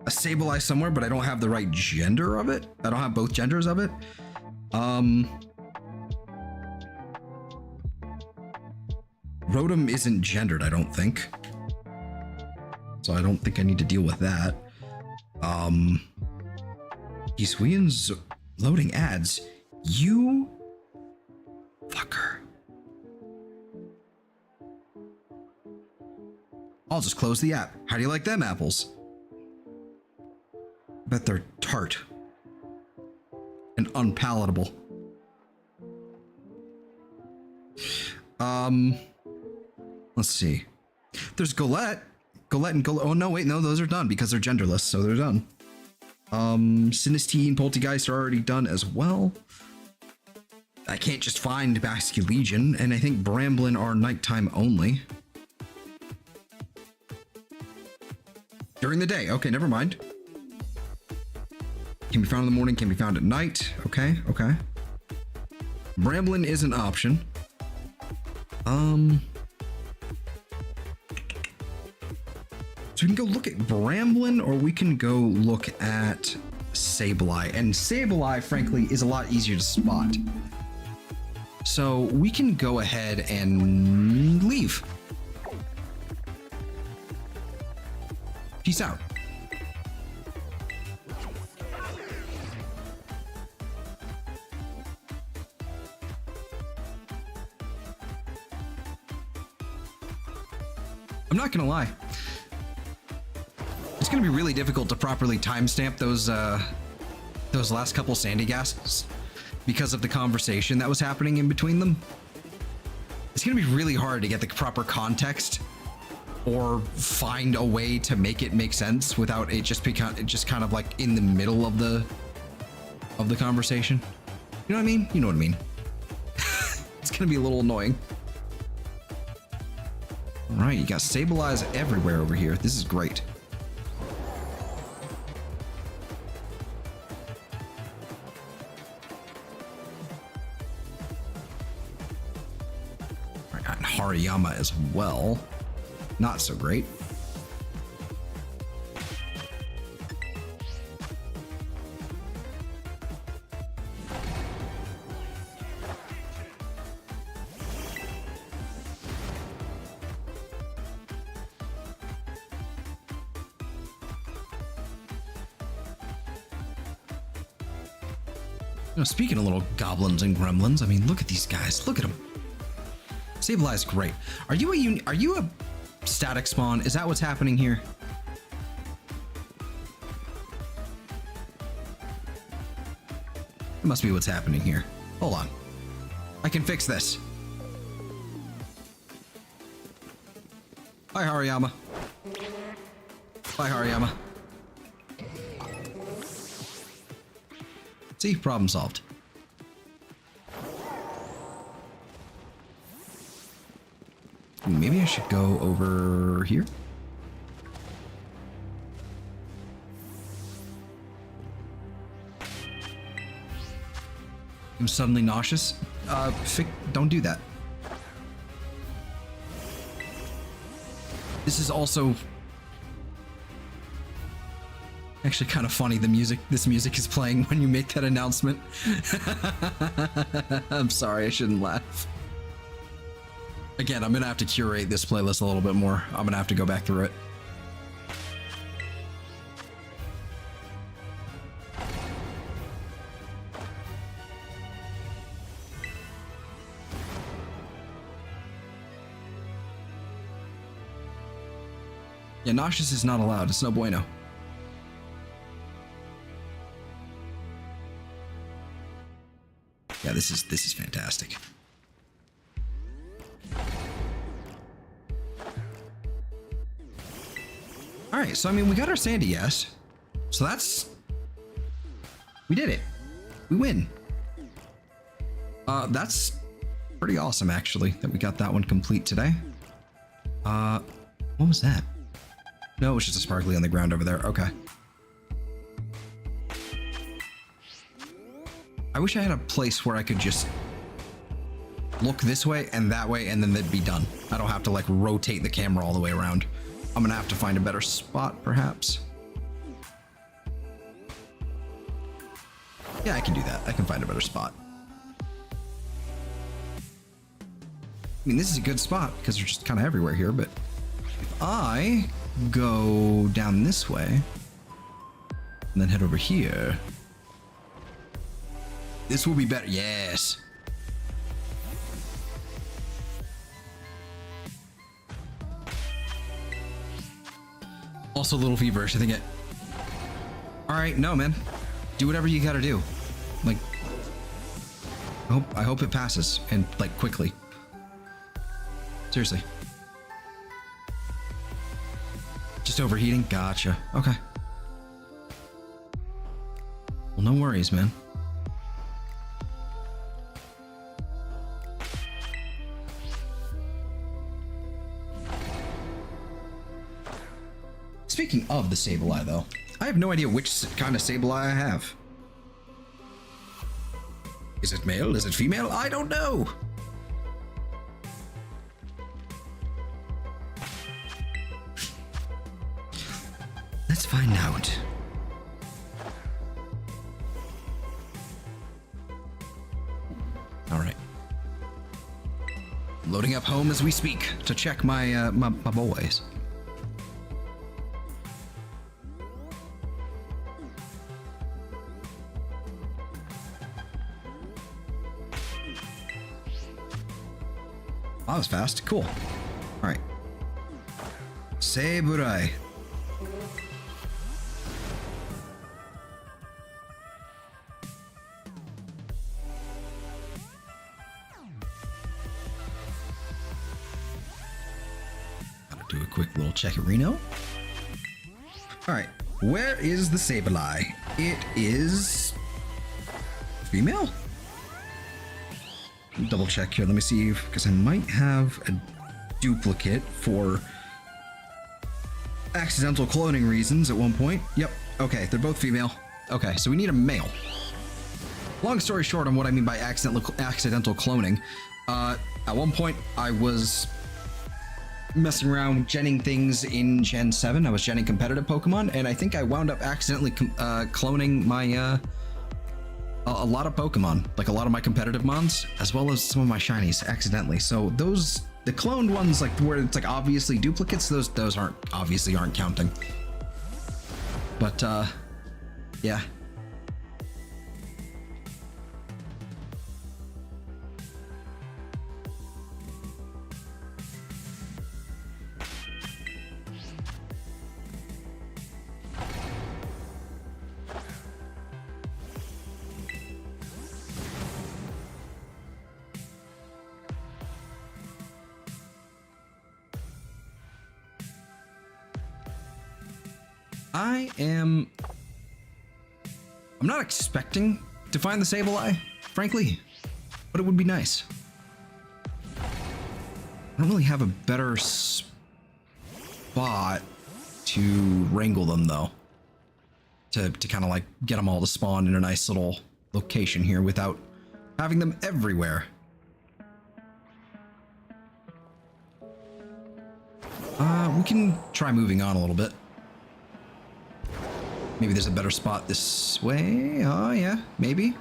a Sableye somewhere, but I don't have the right gender of it. I don't have both genders of it. Rotom isn't gendered, I don't think. So I don't think I need to deal with that. Sweden's loading ads. You fucker. I'll just close the app. How do you like them apples? I bet they're tart and unpalatable. Let's see. There's Golett and Golett. Oh no, wait, no, those are done because they're genderless, so they're done. Sinistine and Poltergeist are already done as well. I can't just find Basculegion, and I think Bramblin are nighttime only. During the day, okay, never mind. Can be found in the morning, can be found at night. Okay, okay. Bramblin is an option. So we can go look at Bramblin, or we can go look at Sableye. And Sableye, frankly, is a lot easier to spot. So we can go ahead and leave. Peace out. I'm not gonna lie. It's gonna be really difficult to properly timestamp those last couple Sandyghasts because of the conversation that was happening in between them. It's gonna be really hard to get the proper context or find a way to make it make sense without it just kind of like in the middle of the conversation. You know what I mean? You know what I mean. It's gonna be a little annoying. All right, you got Sableyes everywhere over here. This is great. All right, and Hariyama as well. Not so great. You know, speaking of little goblins and gremlins, I mean, look at these guys. Look at them. Sableye is great. Are you a static spawn? Is that what's happening here? It must be what's happening here. Hold on. I can fix this. Bye, Hariyama. Bye, Hariyama. See, problem solved. Maybe I should go over here. I'm suddenly nauseous. Don't do that. This is also actually kind of funny. This music is playing when you make that announcement. I'm sorry, I shouldn't laugh. Again, I'm gonna have to curate this playlist a little bit more. I'm gonna have to go back through it. Yeah, nauseous is not allowed. It's no bueno. Yeah, this is fantastic. All right, so I mean, we got our Sandyghast. So that's... We did it. We win. That's pretty awesome, actually, that we got that one complete today. What was that? No, it was just a sparkly on the ground over there. Okay. I wish I had a place where I could just look this way and that way, and then they'd be done. I don't have to, like, rotate the camera all the way around. I'm gonna have to find a better spot, perhaps. Yeah, I can do that. I can find a better spot. I mean, this is a good spot because they're just kind of everywhere here, but if I go down this way and then head over here, this will be better. Yes. Also a little feverish, I think it. All right, no, man. Do whatever you gotta do. Like, I hope it passes, and like quickly. Seriously. Just overheating? Gotcha. Okay. Well, no worries, man. Speaking of the Sableye, though, I have no idea which kind of Sableye I have. Is it male? Is it female? I don't know. Let's find out. All right. Loading up home as we speak to check my my boys. That was fast. Cool. All right. Sableye. Gotta do a quick little check-a-reno. All right. Where is the Sableye? It is female? Double check here. Let me see, because I might have a duplicate for accidental cloning reasons at one point. Yep. Okay, they're both female. Okay, so we need a male. Long story short on what I mean by accidental cloning. At one point, I was messing around genning things in Gen 7. I was genning competitive Pokemon, and I think I wound up accidentally cloning my a lot of Pokemon, like a lot of my competitive mons, as well as some of my shinies accidentally. So those, the cloned ones, like where it's like obviously duplicates, those aren't counting. But yeah. I'm not expecting to find the Sableye, frankly, but it would be nice. I don't really have a better spot to wrangle them, though, to kind of like get them all to spawn in a nice little location here without having them everywhere. We can try moving on a little bit. Maybe there's a better spot this way. Oh, yeah, maybe.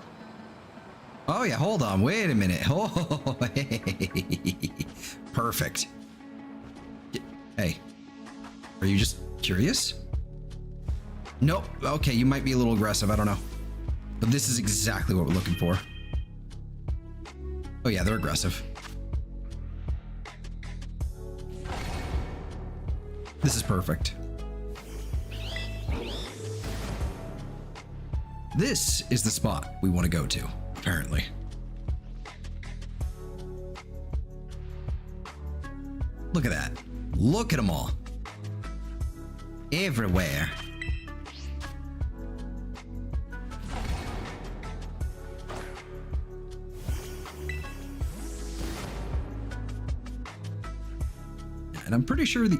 Oh, yeah, hold on. Wait a minute. Oh, hey. Perfect. Hey, are you just curious? Nope. Okay, you might be a little aggressive. I don't know. But this is exactly what we're looking for. Oh, yeah, they're aggressive. This is perfect. This is the spot we want to go to, apparently. Look at that. Look at them all. everywhere. And I'm pretty sure the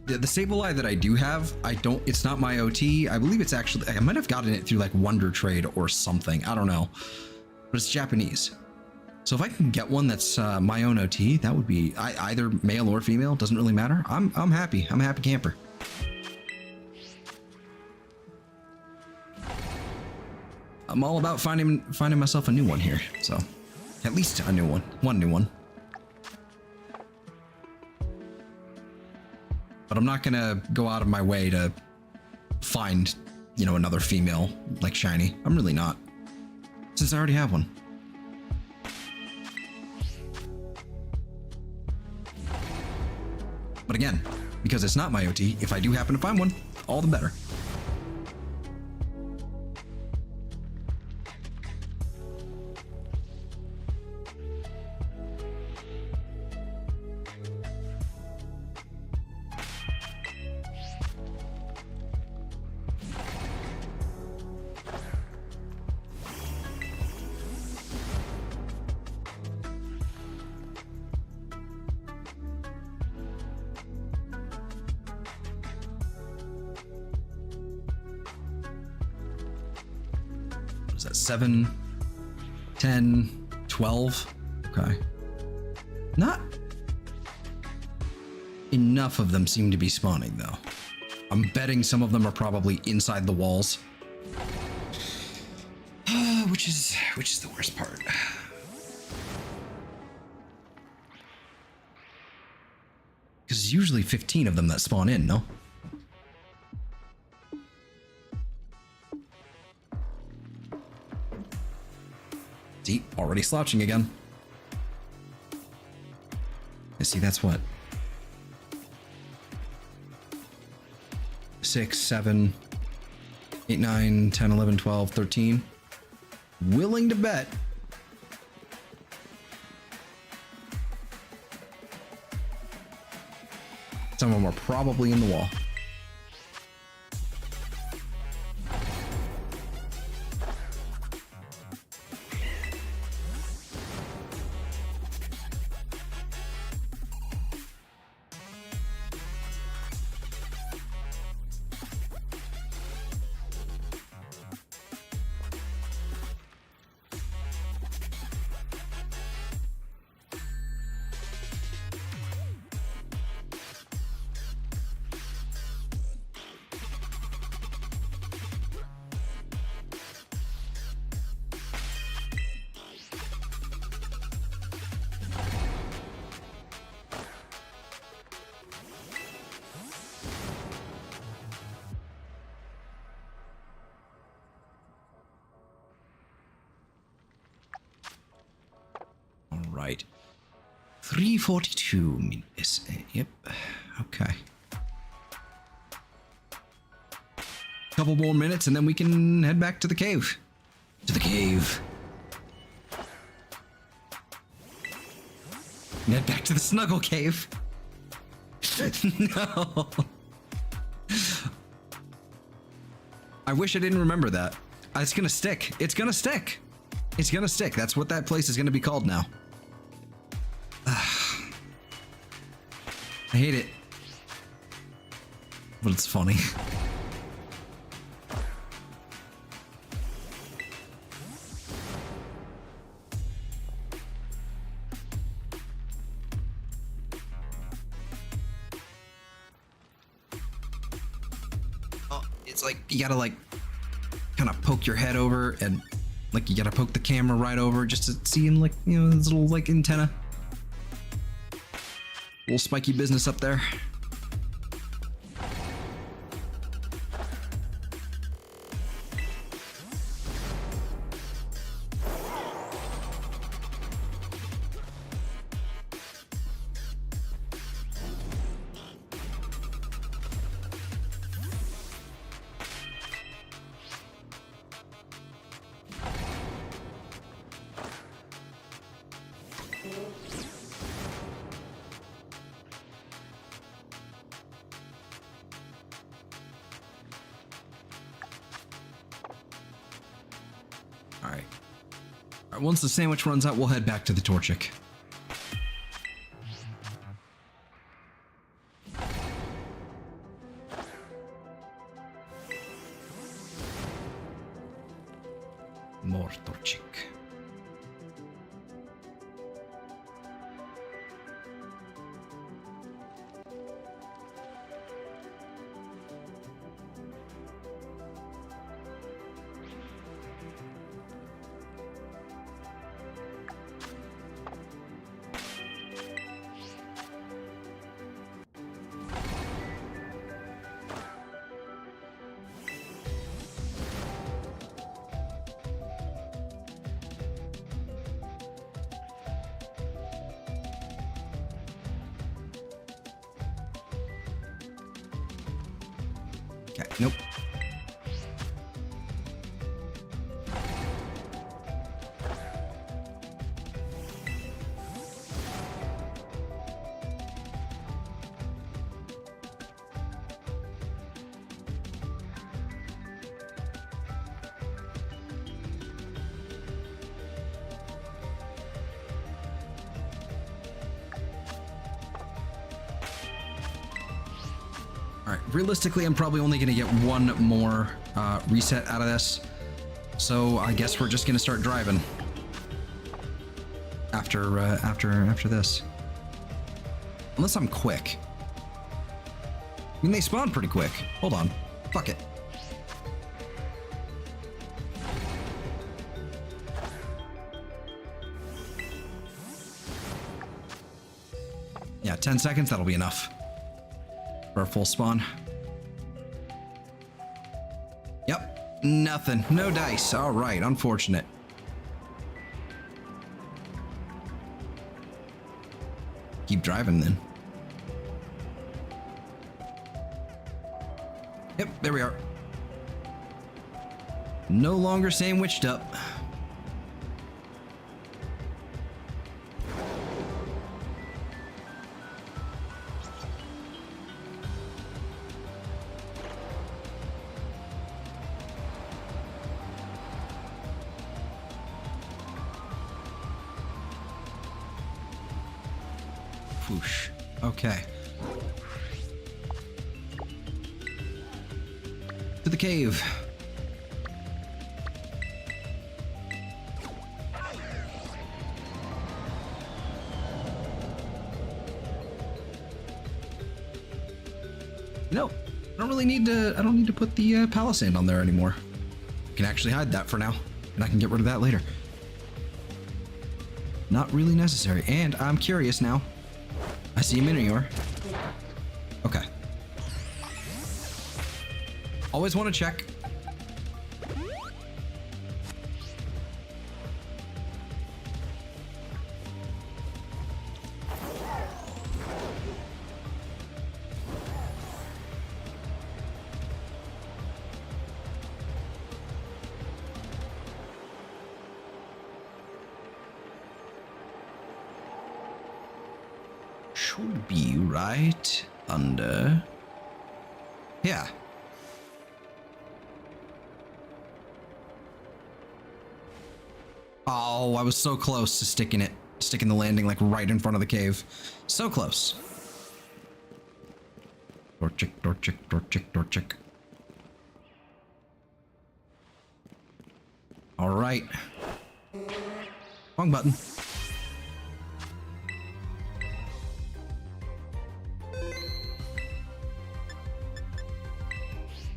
Sableye that I do have, it's not my OT. I believe it's actually, I might have gotten it through like Wonder Trade or something. I don't know, but it's Japanese. So if I can get one that's my own OT, that would be either male or female, doesn't really matter. I'm happy. I'm a happy camper. I'm all about finding myself a new one here. So at least a new one new one. But I'm not gonna go out of my way to find, you know, another female like shiny. I'm really not, since I already have one. But again, because it's not my OT, if I do happen to find one, all the better. Is that 7, 10, 12? Okay. Not enough of them seem to be spawning though. I'm betting some of them are probably inside the walls. Which is the worst part. Because it's usually 15 of them that spawn in, no? See, already slouching again. You see, that's what? 6, 7, 8, 9, 10, 11, 12, 13. Willing to bet. Some of them are probably in the wall. Right. 342 SA. Yep. Okay. Couple more minutes and then we can head back to the cave. To the cave. And head back to the Snuggle cave. No. I wish I didn't remember that. It's gonna stick. It's gonna stick. It's gonna stick. That's what that place is gonna be called now. I hate it, but it's funny. Oh, it's like you gotta like kind of poke your head over and like you gotta poke the camera right over just to see him, like, you know, this little like antenna. Little spiky business up there. once the sandwich runs out, we'll head back to the Torchic. More Torchic. Okay, nope. All right, realistically, I'm probably only gonna get one more reset out of this. So I guess we're just gonna start driving after this. Unless I'm quick. I mean, they spawn pretty quick. Hold on. Fuck it. Yeah, 10 seconds, that'll be enough for a full spawn. Yep, nothing. No dice. All right, unfortunate. Keep driving then. Yep, there we are. No longer sandwiched up. Whoosh. Okay. To the cave. You know, I don't need to put the palisade on there anymore. I can actually hide that for now, and I can get rid of that later. Not really necessary. And I'm curious now. I see a minior. Okay. Always want to check. Should be right under. Yeah. Oh, I was so close to sticking the landing like right in front of the cave. So close. Torchic, Torchic, Torchic, Torchic. All right. Wrong button.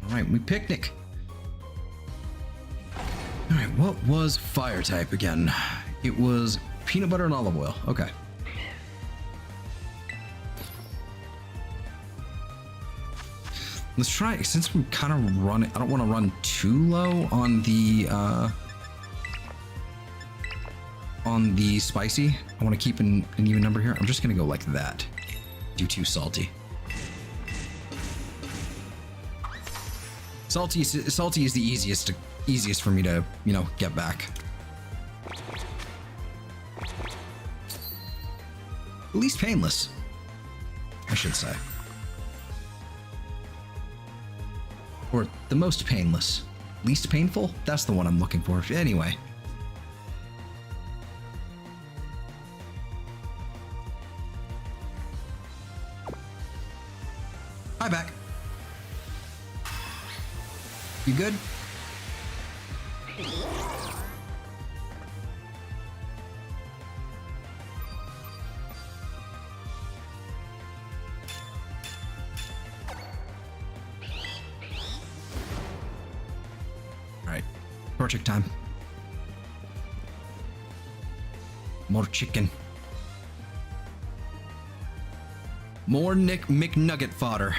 Alright, we picnic. Alright, what was fire type again? It was peanut butter and olive oil. Okay. Let's try, since we kind of run, I don't want to run too low on the spicy. I want to keep an even number here. I'm just going to go like that. Do too salty. Salty is the easiest for me to, you know, get back. Least painless, I should say. Or the most painless. Least painful? That's the one I'm looking for. Anyway. Hi, back. You good? All right, Torchic time. More chicken. More Nick McNugget fodder.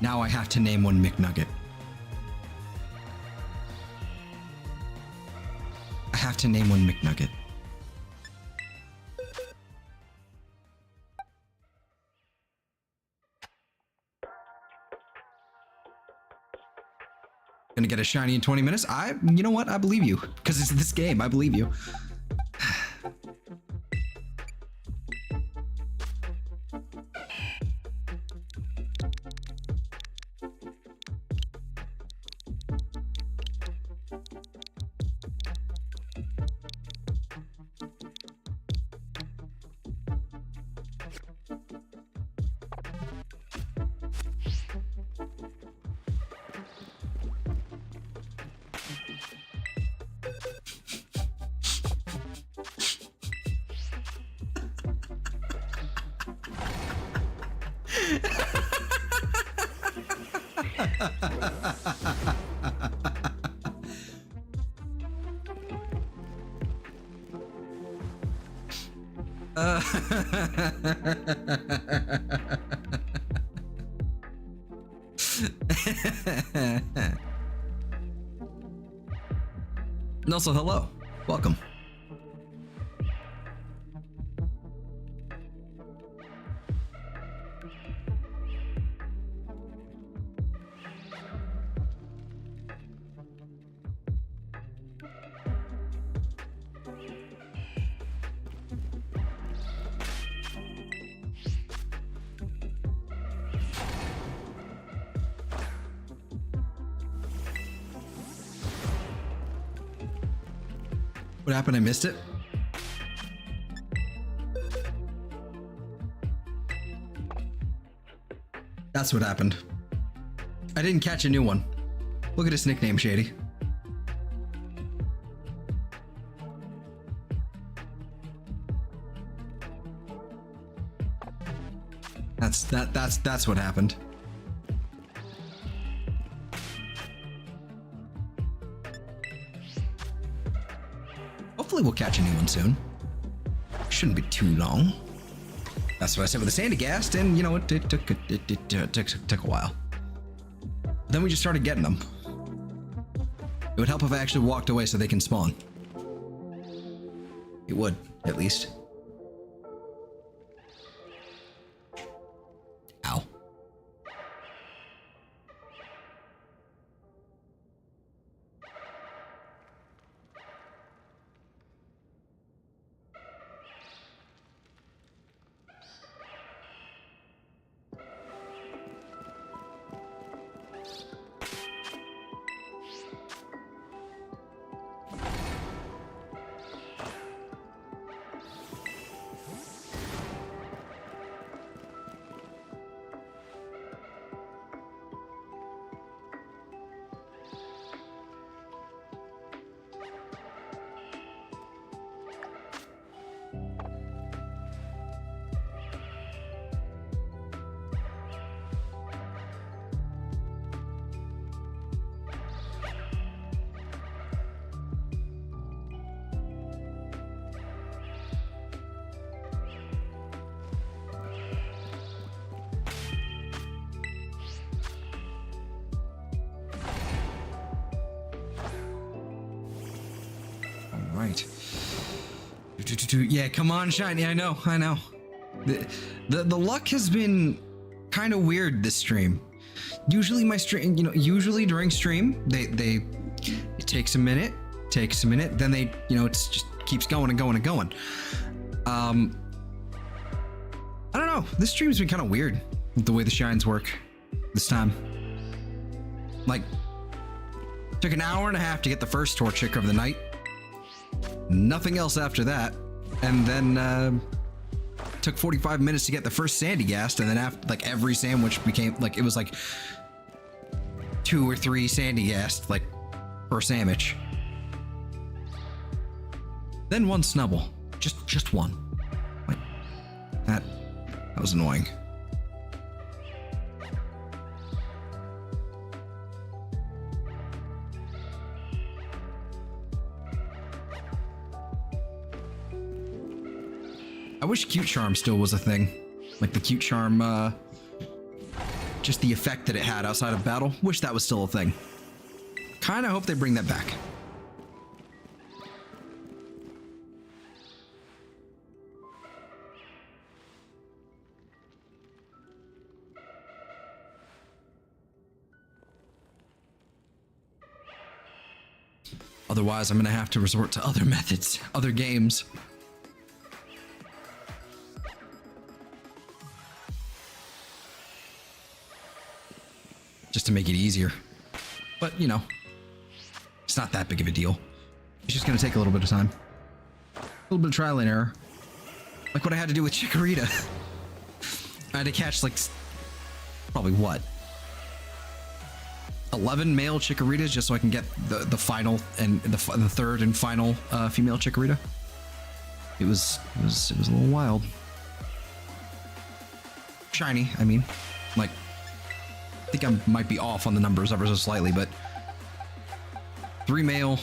Now I have to name one McNugget. I have to name one McNugget. Gonna get a shiny in 20 minutes? You know what? I believe you. Because it's this game, I believe you. And also, hello. Welcome. What happened? I missed it? That's what happened. I didn't catch a new one. Look at his nickname, Shady. That's what happened. Hopefully we'll catch a new one soon. Shouldn't be too long. That's what I said with the Sandyghast, and you know what? It took a while. Then we just started getting them. It would help if I actually walked away so they can spawn. It would, at least. Ow. Right. Yeah, come on, shiny. I know. The luck has been kind of weird this stream. Usually my stream, usually during stream, it takes a minute, then they, it just keeps going and going and going. I don't know. This stream's been kind of weird with the way the shines work this time. Like, Took an hour and a half to get the first Torchic of the night. Nothing else after that. And then took 45 minutes to get the first Sandyghast, and then after, like, every sandwich became like, it was like 2 or 3 Sandyghast like per sandwich. Then 1 Snubbull. Just 1. Like that was annoying. I wish Cute Charm still was a thing. Like the Cute Charm, just the effect that it had outside of battle. Wish that was still a thing. Kinda hope they bring that back. Otherwise, I'm gonna have to resort to other methods, other games. Just to make it easier. But, you know, it's not that big of a deal. It's just gonna take a little bit of time. A little bit of trial and error. Like what I had to do with Chikorita. I had to catch, like, probably what? 11 male Chikoritas just so I can get the final and the third and final female Chikorita. It was a little wild. Shiny, I mean. Like, I think I might be off on the numbers ever so slightly, but 3 male,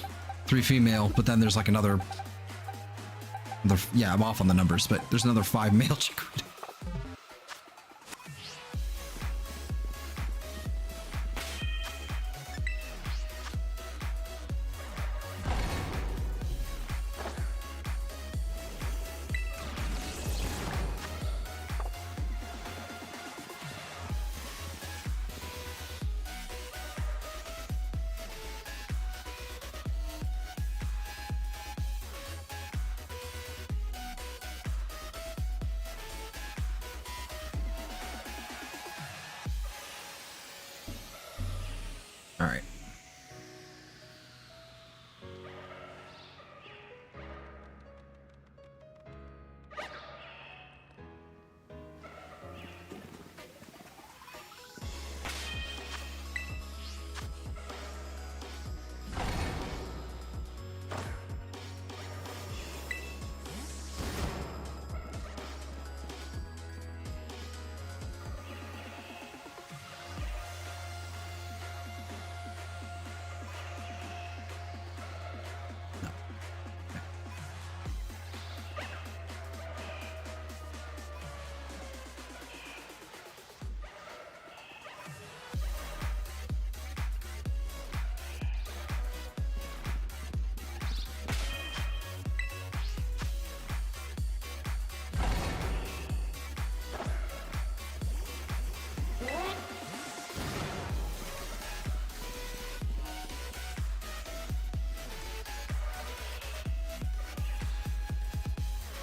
3 female, but then there's like another, yeah, I'm off on the numbers, but there's another 5 male Chikorita. All right.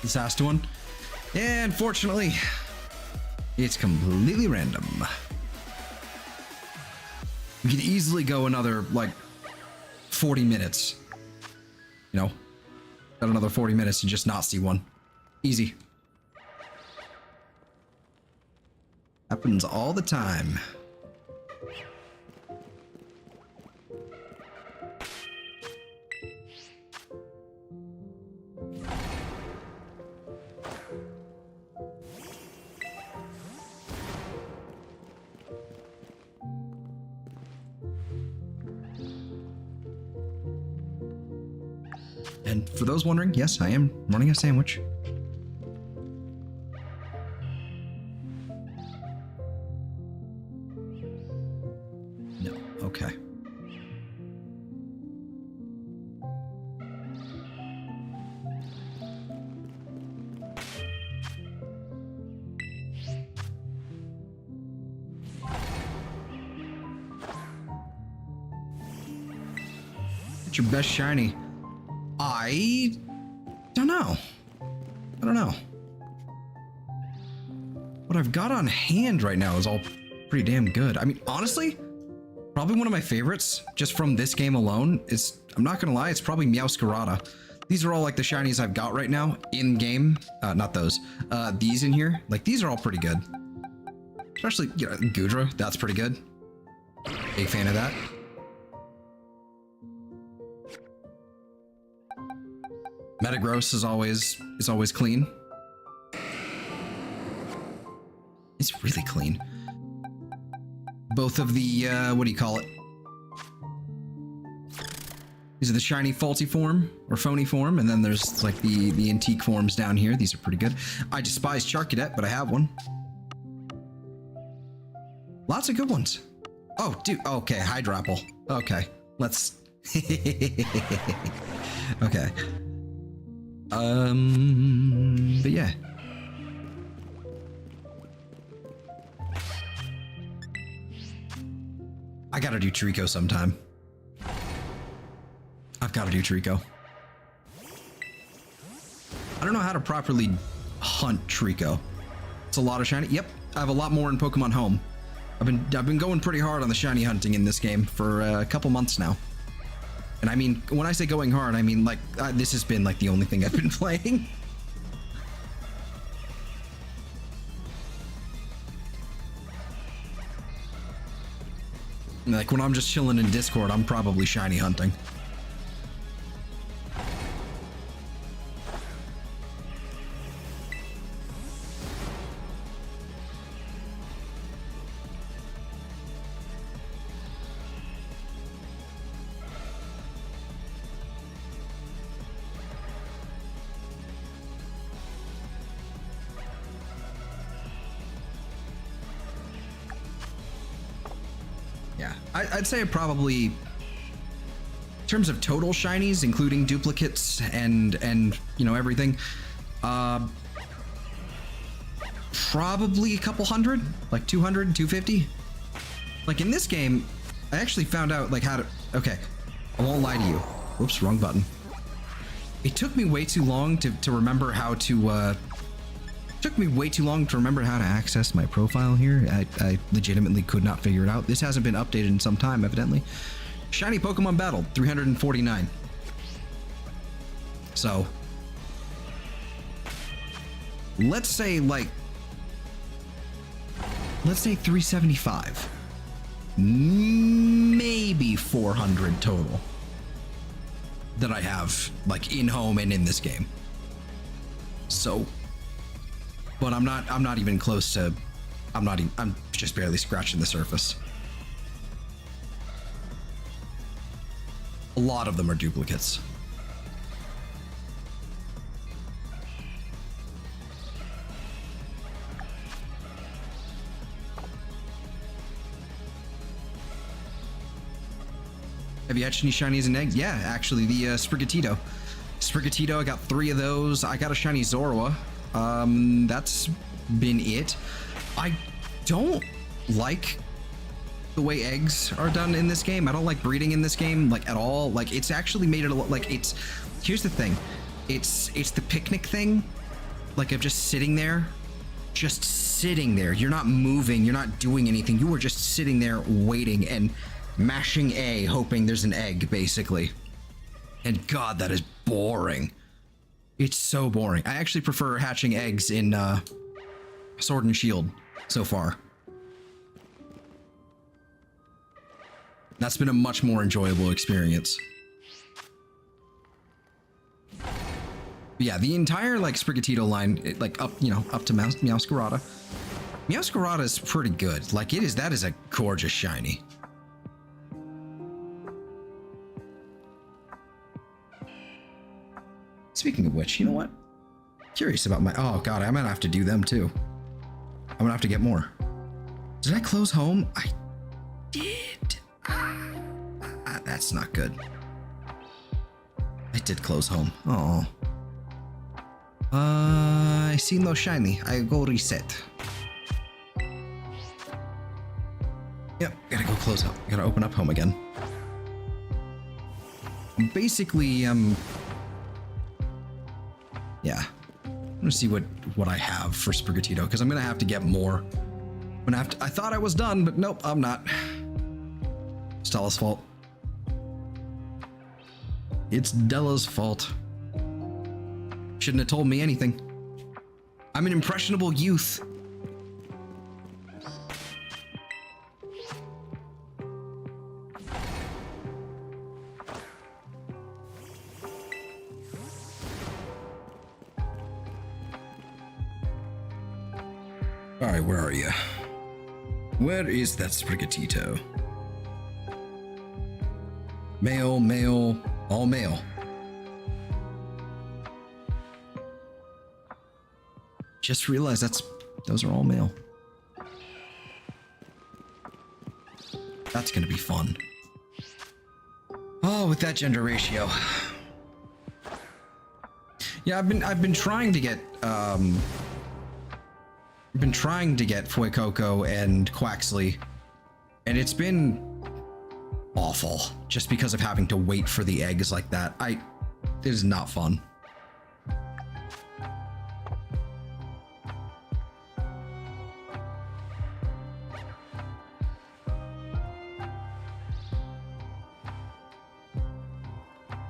This last one. And fortunately, it's completely random. We could easily go another, like, 40 minutes. You know? Got another 40 minutes and just not see one. Easy. Happens all the time. And for those wondering, yes, I am running a sandwich. No, okay. What's your best shiny? I don't know. I don't know. What I've got on hand right now is all pretty damn good. I mean, honestly, Probably one of my favorites, just from this game alone, is, I'm not gonna lie, it's probably Meowscarada. These are all like the shinies I've got right now in game. Not those. These in here, like these are all pretty good. Especially, you know, Gudra, that's pretty good. Big fan of that. Metagross is always clean. It's really clean. Both of the what do you call it? These are the shiny faulty form or phony form, and then there's like the antique forms down here. These are pretty good. I despise Charcadet, but I have one. Lots of good ones. Oh, dude. Okay, Hydrapple. Okay, let's. Okay. But yeah. I gotta do Trico sometime. I've gotta do Trico. I don't know how to properly hunt Trico. It's a lot of shiny. Yep, I have a lot more in Pokemon Home. I've been going pretty hard on the shiny hunting in this game for a couple months now. And I mean, when I say going hard, I mean like this has been like the only thing I've been playing. Like when I'm just chilling in Discord, I'm probably shiny hunting. I'd say probably, in terms of total shinies, including duplicates and you know everything, probably a couple hundred, like 200, 250. Like in this game, I actually found out like how to. Okay, I won't lie to you. Whoops, wrong button. It took me way too long to remember how to. Took me way too long to remember how to access my profile here. I legitimately could not figure it out. This hasn't been updated in some time, evidently. Shiny Pokemon Battle, 349. So, let's say 375. Maybe 400 total that I have, like in home and in this game. So. But I'm not even close to, I'm just barely scratching the surface. A lot of them are duplicates. Have you hatched any shinies and eggs? Yeah, actually, the Sprigatito. Sprigatito, I got 3 of those. I got a shiny Zorua. That's been it. I don't like the way eggs are done in this game. I don't like breeding in this game, like at all. Like it's actually made it a lot, like it's, here's the thing. It's the picnic thing. Like of just sitting there. You're not moving, you're not doing anything. You are just sitting there waiting and mashing A, hoping there's an egg, basically. And God, that is boring. It's so boring. I actually prefer hatching eggs in Sword and Shield so far. That's been a much more enjoyable experience. But yeah, the entire like Sprigatito line, like up to Meowscarada. Meowscarada is pretty good. Like that is a gorgeous shiny. Speaking of which, you know what? Curious about my, oh God, I might have to do them too. I'm gonna have to get more. Did I close home? I did. That's not good. I did close home. Oh. I see no shiny. I go reset. Yep, gotta go close up. Gotta open up home again. Basically, yeah, I'm gonna see what I have for Sprigatito because I'm gonna have to get more. I thought I was done, but nope, I'm not. Stella's fault. It's Della's fault. Shouldn't have told me anything. I'm an impressionable youth. All right, where are you? Where is that Sprigatito? Male, male, all male. Just realized those are all male. That's gonna be fun. Oh, with that gender ratio. Yeah, I've been trying to get Fuecoco and Quaxley, and it's been awful just because of having to wait for the eggs like that. It is not fun.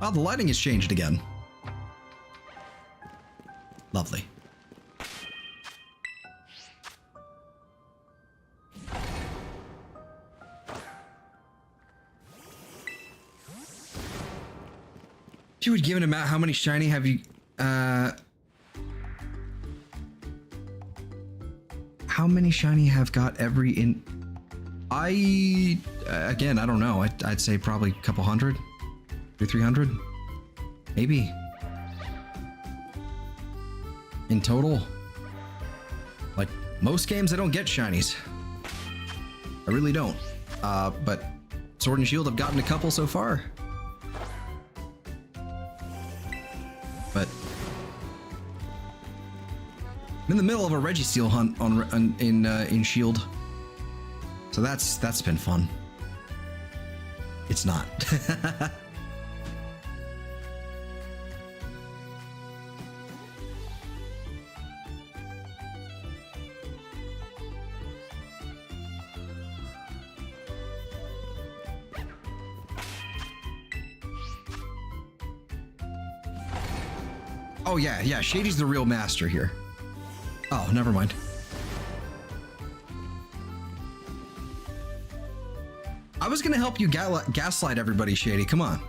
Oh, the lighting has changed again. Lovely. If you had given him out, how many shiny have you, how many shiny have got every again, I don't know. I'd say probably a couple hundred, 300, maybe. In total. Like, most games I don't get shinies. I really don't. But Sword and Shield, I've gotten a couple so far. But I'm in the middle of a Registeel hunt in Shield, so that's been fun. It's not. Oh yeah, Shady's the real master here. Oh, never mind. I was gonna help you gaslight everybody, Shady. Come on.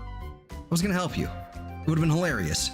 I was gonna help you. It would have been hilarious.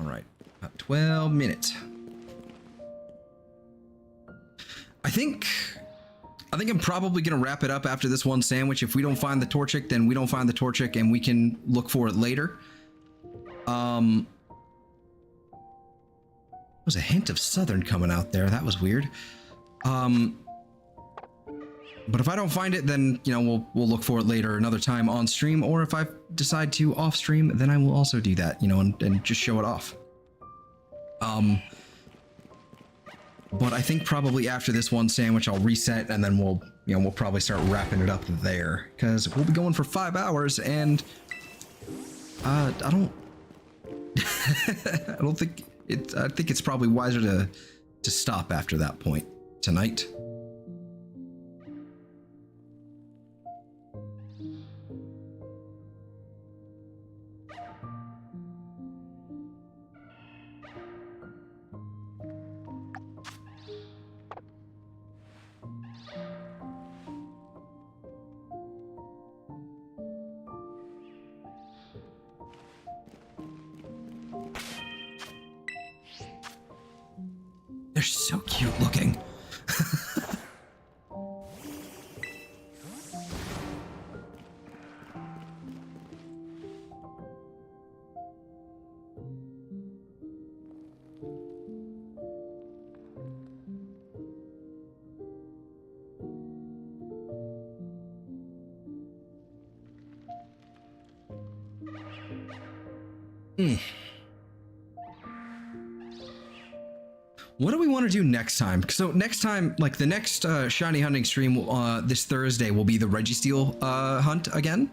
All right, about 12 minutes. I think I'm probably gonna wrap it up after this one sandwich. If we don't find the Torchic, then we don't find the Torchic, and we can look for it later. There was a hint of Southern coming out there. That was weird. But if I don't find it, then we'll look for it later, another time on stream. Or if I decide to off stream, then I will also do that. And just show it off. But I think probably after this one sandwich, I'll reset, and then we'll probably start wrapping it up there, because we'll be going for 5 hours, and I don't think I think it's probably wiser to stop after that point tonight. They're so cute looking. What do we want to do next time? So next time, like the next shiny hunting stream this Thursday will be the Registeel hunt again.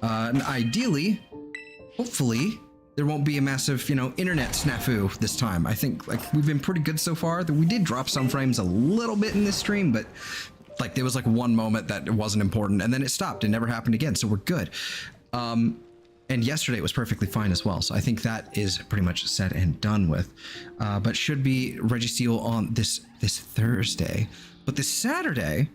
And ideally, hopefully, there won't be a massive, you know, internet snafu this time. I think like we've been pretty good so far. We did drop some frames a little bit in this stream, but like there was like one moment that it wasn't important and then it stopped and never happened again. So we're good. And yesterday it was perfectly fine as well. So I think that is pretty much said and done with. But should be Registeel on this Thursday. But this Saturday,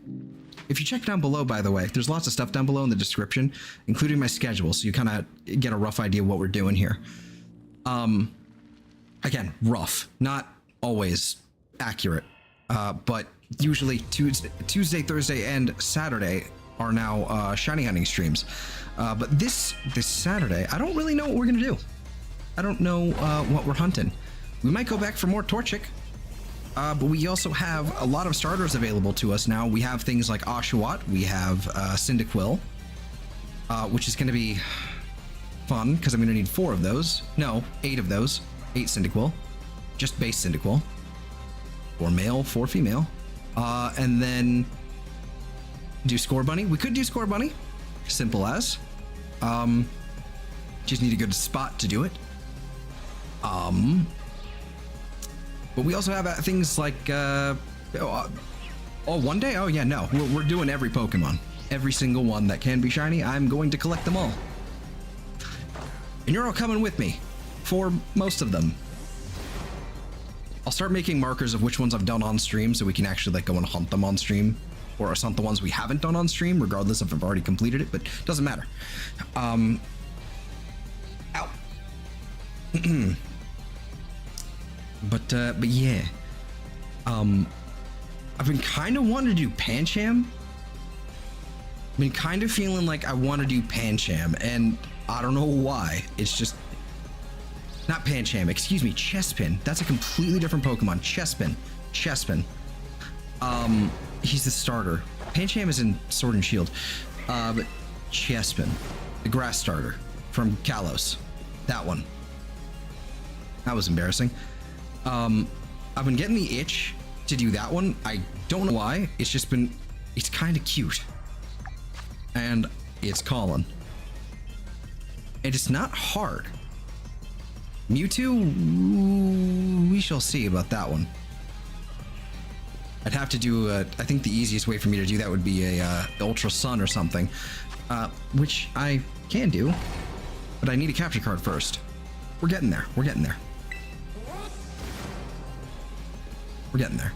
if you check down below, by the way, there's lots of stuff down below in the description, including my schedule. So you kind of get a rough idea of what we're doing here. Again, rough, not always accurate. But usually Tuesday, Thursday, and Saturday are now shiny hunting streams. But this Saturday, I don't really know what we're gonna do. I don't know what we're hunting. We might go back for more Torchic, but we also have a lot of starters available to us now. We have things like Oshawott, we have Cyndaquil, which is gonna be fun because I'm gonna need 4 of those. No, 8 of those. 8 Cyndaquil, just base Cyndaquil. 4 male, 4 female, and then do Score Bunny. We could do Score Bunny, simple as. Just need a good spot to do it. But we also have things like one day. Oh yeah, no, we're doing every Pokemon, every single one that can be shiny. I'm going to collect them all, and you're all coming with me for most of them. I'll start making markers of which ones I've done on stream so we can actually like go and hunt them on stream, or hunt the ones we haven't done on stream, regardless if I've already completed it, but it doesn't matter. Ow. but yeah. I've been kind of wanting to do Pancham. I've been kind of feeling like I want to do Pancham, and I don't know why. It's just not Pancham, excuse me, Chespin. That's a completely different Pokemon. Chespin. He's the starter. Pancham is in Sword and Shield. But Chespin, the grass starter from Kalos. That one. That was embarrassing. I've been getting the itch to do that one. I don't know why. It's just been, it's kind of cute. And it's calling. And it's not hard. Mewtwo, we shall see about that one. I'd have to do I think the easiest way for me to do that would be a Ultra Sun or something, which I can do, but I need a capture card first. We're getting there. We're getting there. We're getting there.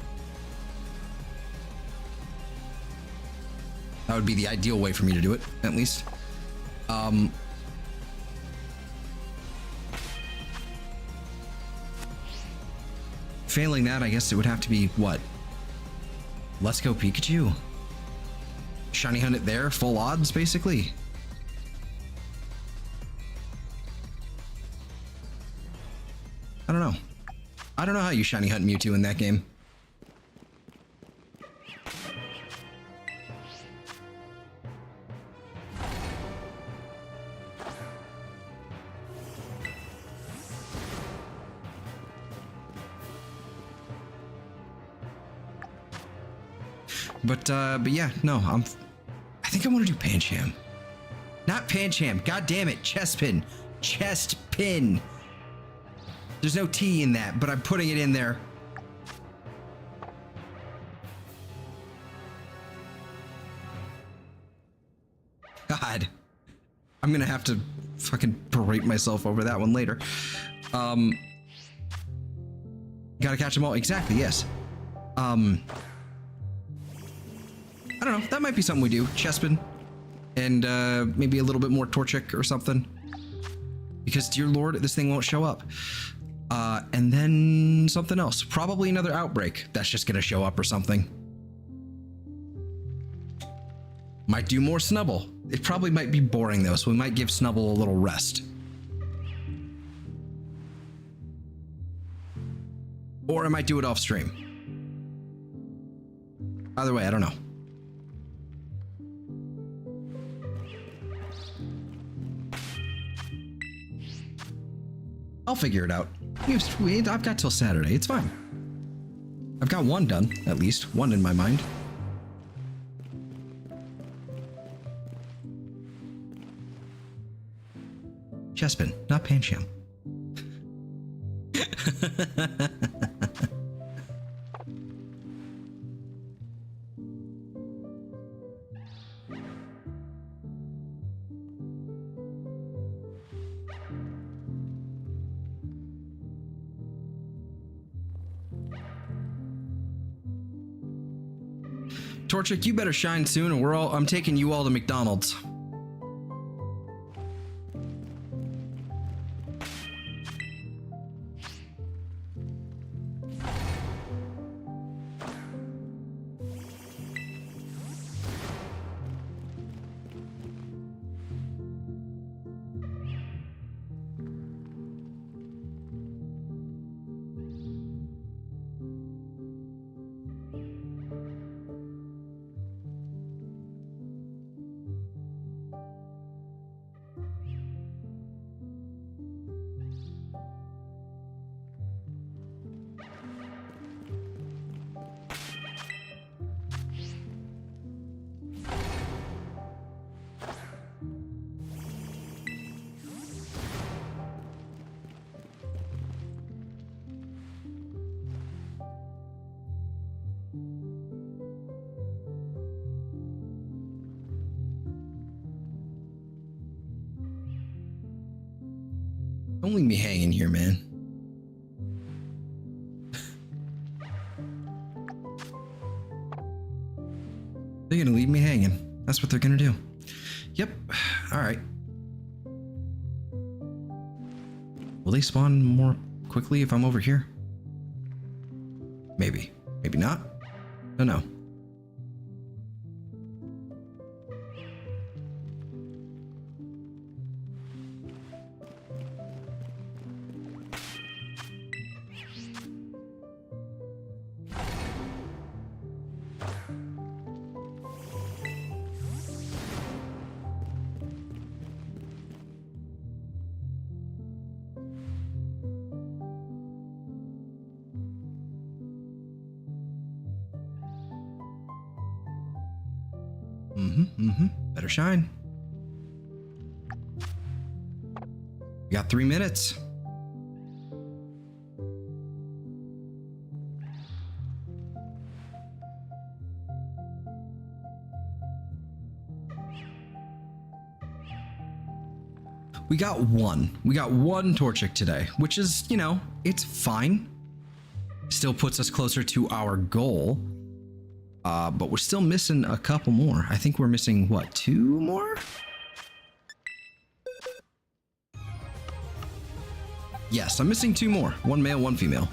That would be the ideal way for me to do it, at least. Failing that, I guess it would have to be what? Let's go Pikachu. Shiny hunt it there, full odds basically. I don't know. I don't know how you shiny hunt Mewtwo in that game. But yeah, no, I think I want to do Pancham. Not Pancham, god damn it, Chespin. Chestpin. There's no T in that, but I'm putting it in there. God. I'm gonna have to fucking berate myself over that one later. Gotta catch them all, exactly, yes. I don't know, that might be something we do. Chespin. And maybe a little bit more Torchic or something. Because, dear lord, this thing won't show up. And then something else. Probably another Outbreak that's just gonna show up or something. Might do more Snubbull. It probably might be boring though, so we might give Snubbull a little rest. Or I might do it off stream. Either way, I don't know. I'll figure it out. I've got till Saturday. It's fine. I've got one done, at least. One in my mind. Chespin, not Pancham. Torchic, you better shine soon, or I'm taking you all to McDonald's. Don't leave me hanging here, man. They're gonna leave me hanging. That's what they're gonna do. Yep. All right. Will they spawn more quickly if I'm over here? Maybe. Maybe not. Don't know. Better shine. We got 3 minutes. We got one. We got one Torchic today, which is, you know, it's fine. Still puts us closer to our goal. But we're still missing a couple more. I think we're missing, what, 2 more? Yes, I'm missing 2 more. 1 male, 1 female.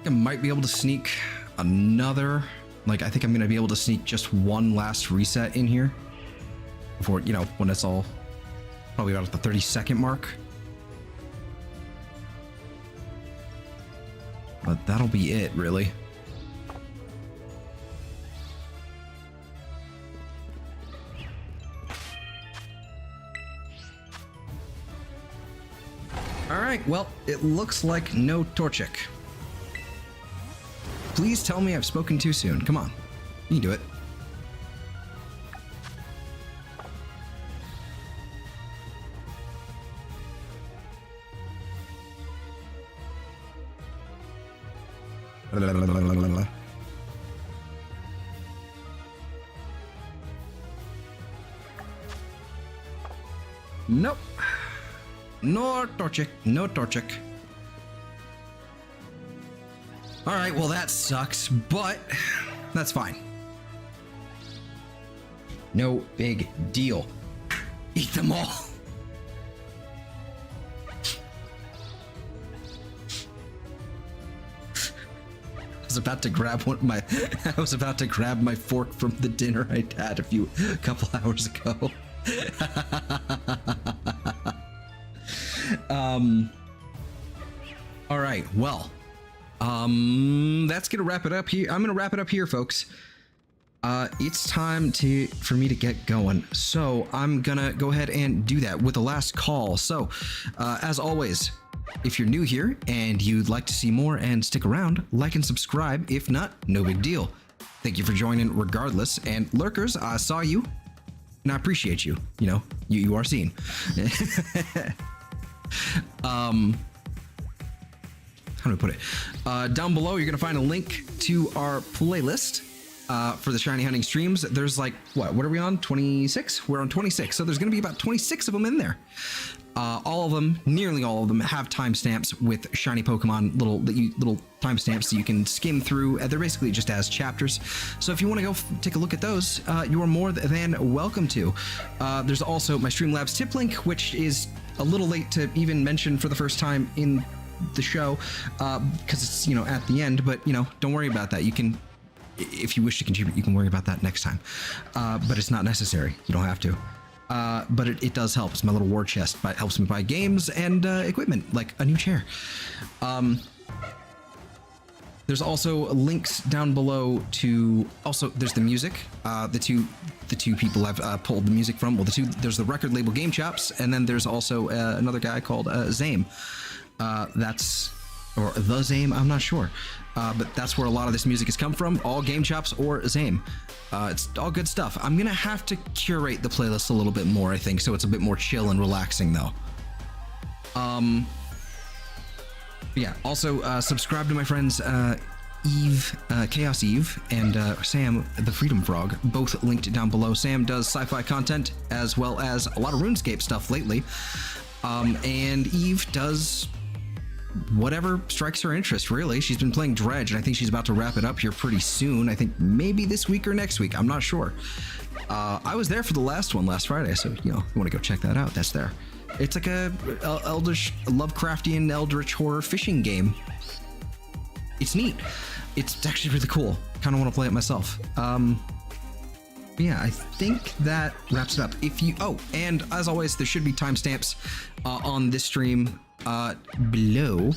I might be able to sneak another, like, I think I'm gonna be able to sneak just one last reset in here before, you know, when it's all probably about at the 30-second mark. But that'll be it, really. Alright, well, it looks like no Torchic. Please tell me I've spoken too soon. Come on. You can do it. Nope. No Torchic. No Torchic. Alright, well that sucks, but that's fine. No big deal. Eat them all. I was about to grab my fork from the dinner I had a couple hours ago. All right, well, that's gonna wrap it up here. I'm gonna wrap it up here, folks. It's time for me to get going. So I'm gonna go ahead and do that with the last call. So, as always, if you're new here and you'd like to see more and stick around, like and subscribe. If not, no big deal. Thank you for joining regardless. And lurkers, I saw you and I appreciate you. You know, you are seen. How do I put it? Down below, you're gonna find a link to our playlist for the shiny hunting streams. There's like, what are we on? 26? We're on 26. So there's gonna be about 26 of them in there. All of them, nearly all of them, have timestamps with shiny Pokemon, little timestamps so you can skim through. They're basically just as chapters. So if you want to go take a look at those, you are more than welcome to. There's also my Streamlabs tip link, which is a little late to even mention for the first time in the show, because it's, at the end, but, don't worry about that. You can, if you wish to contribute, you can worry about that next time. But it's not necessary. You don't have to. But it does help. It's my little war chest. It helps me buy games and equipment, like a new chair. There's also links down below to, also there's the music. The two people I've pulled the music from. Well, there's the record label Game Chops, and then there's also another guy called Zame. Or the Zame, I'm not sure. But that's where a lot of this music has come from. All Game Chops or Zame. It's all good stuff. I'm gonna have to curate the playlist a little bit more, I think, so it's a bit more chill and relaxing, though. Yeah, also subscribe to my friends Eve, Chaos Eve, and Sam, the Freedom Frog, both linked down below. Sam does sci-fi content as well as a lot of RuneScape stuff lately. And Eve does whatever strikes her interest, really. She's been playing Dredge, and I think she's about to wrap it up here pretty soon. I think maybe this week or next week. I'm not sure. I was there for the last one last Friday, so, if you want to go check that out, that's there. It's like a Eldish, Lovecraftian, Eldritch horror fishing game. It's neat. It's actually really cool. Kind of want to play it myself. Yeah, I think that wraps it up. And as always, there should be timestamps on this stream below,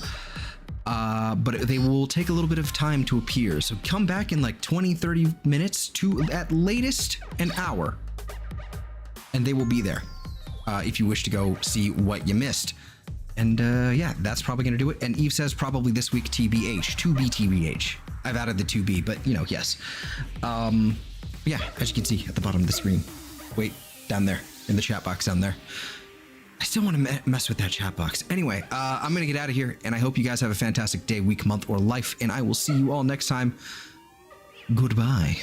but they will take a little bit of time to appear. So come back in like 20-30 minutes to at latest an hour, and they will be there if you wish to go see what you missed. And yeah, that's probably gonna do it. And Eve says probably this week TBH, 2B TBH. I've added the 2B, but yes. Yeah, as you can see at the bottom of the screen. Wait, down there in the chat box down there. I still want to mess with that chat box. Anyway, I'm going to get out of here, and I hope you guys have a fantastic day, week, month, or life, and I will see you all next time. Goodbye.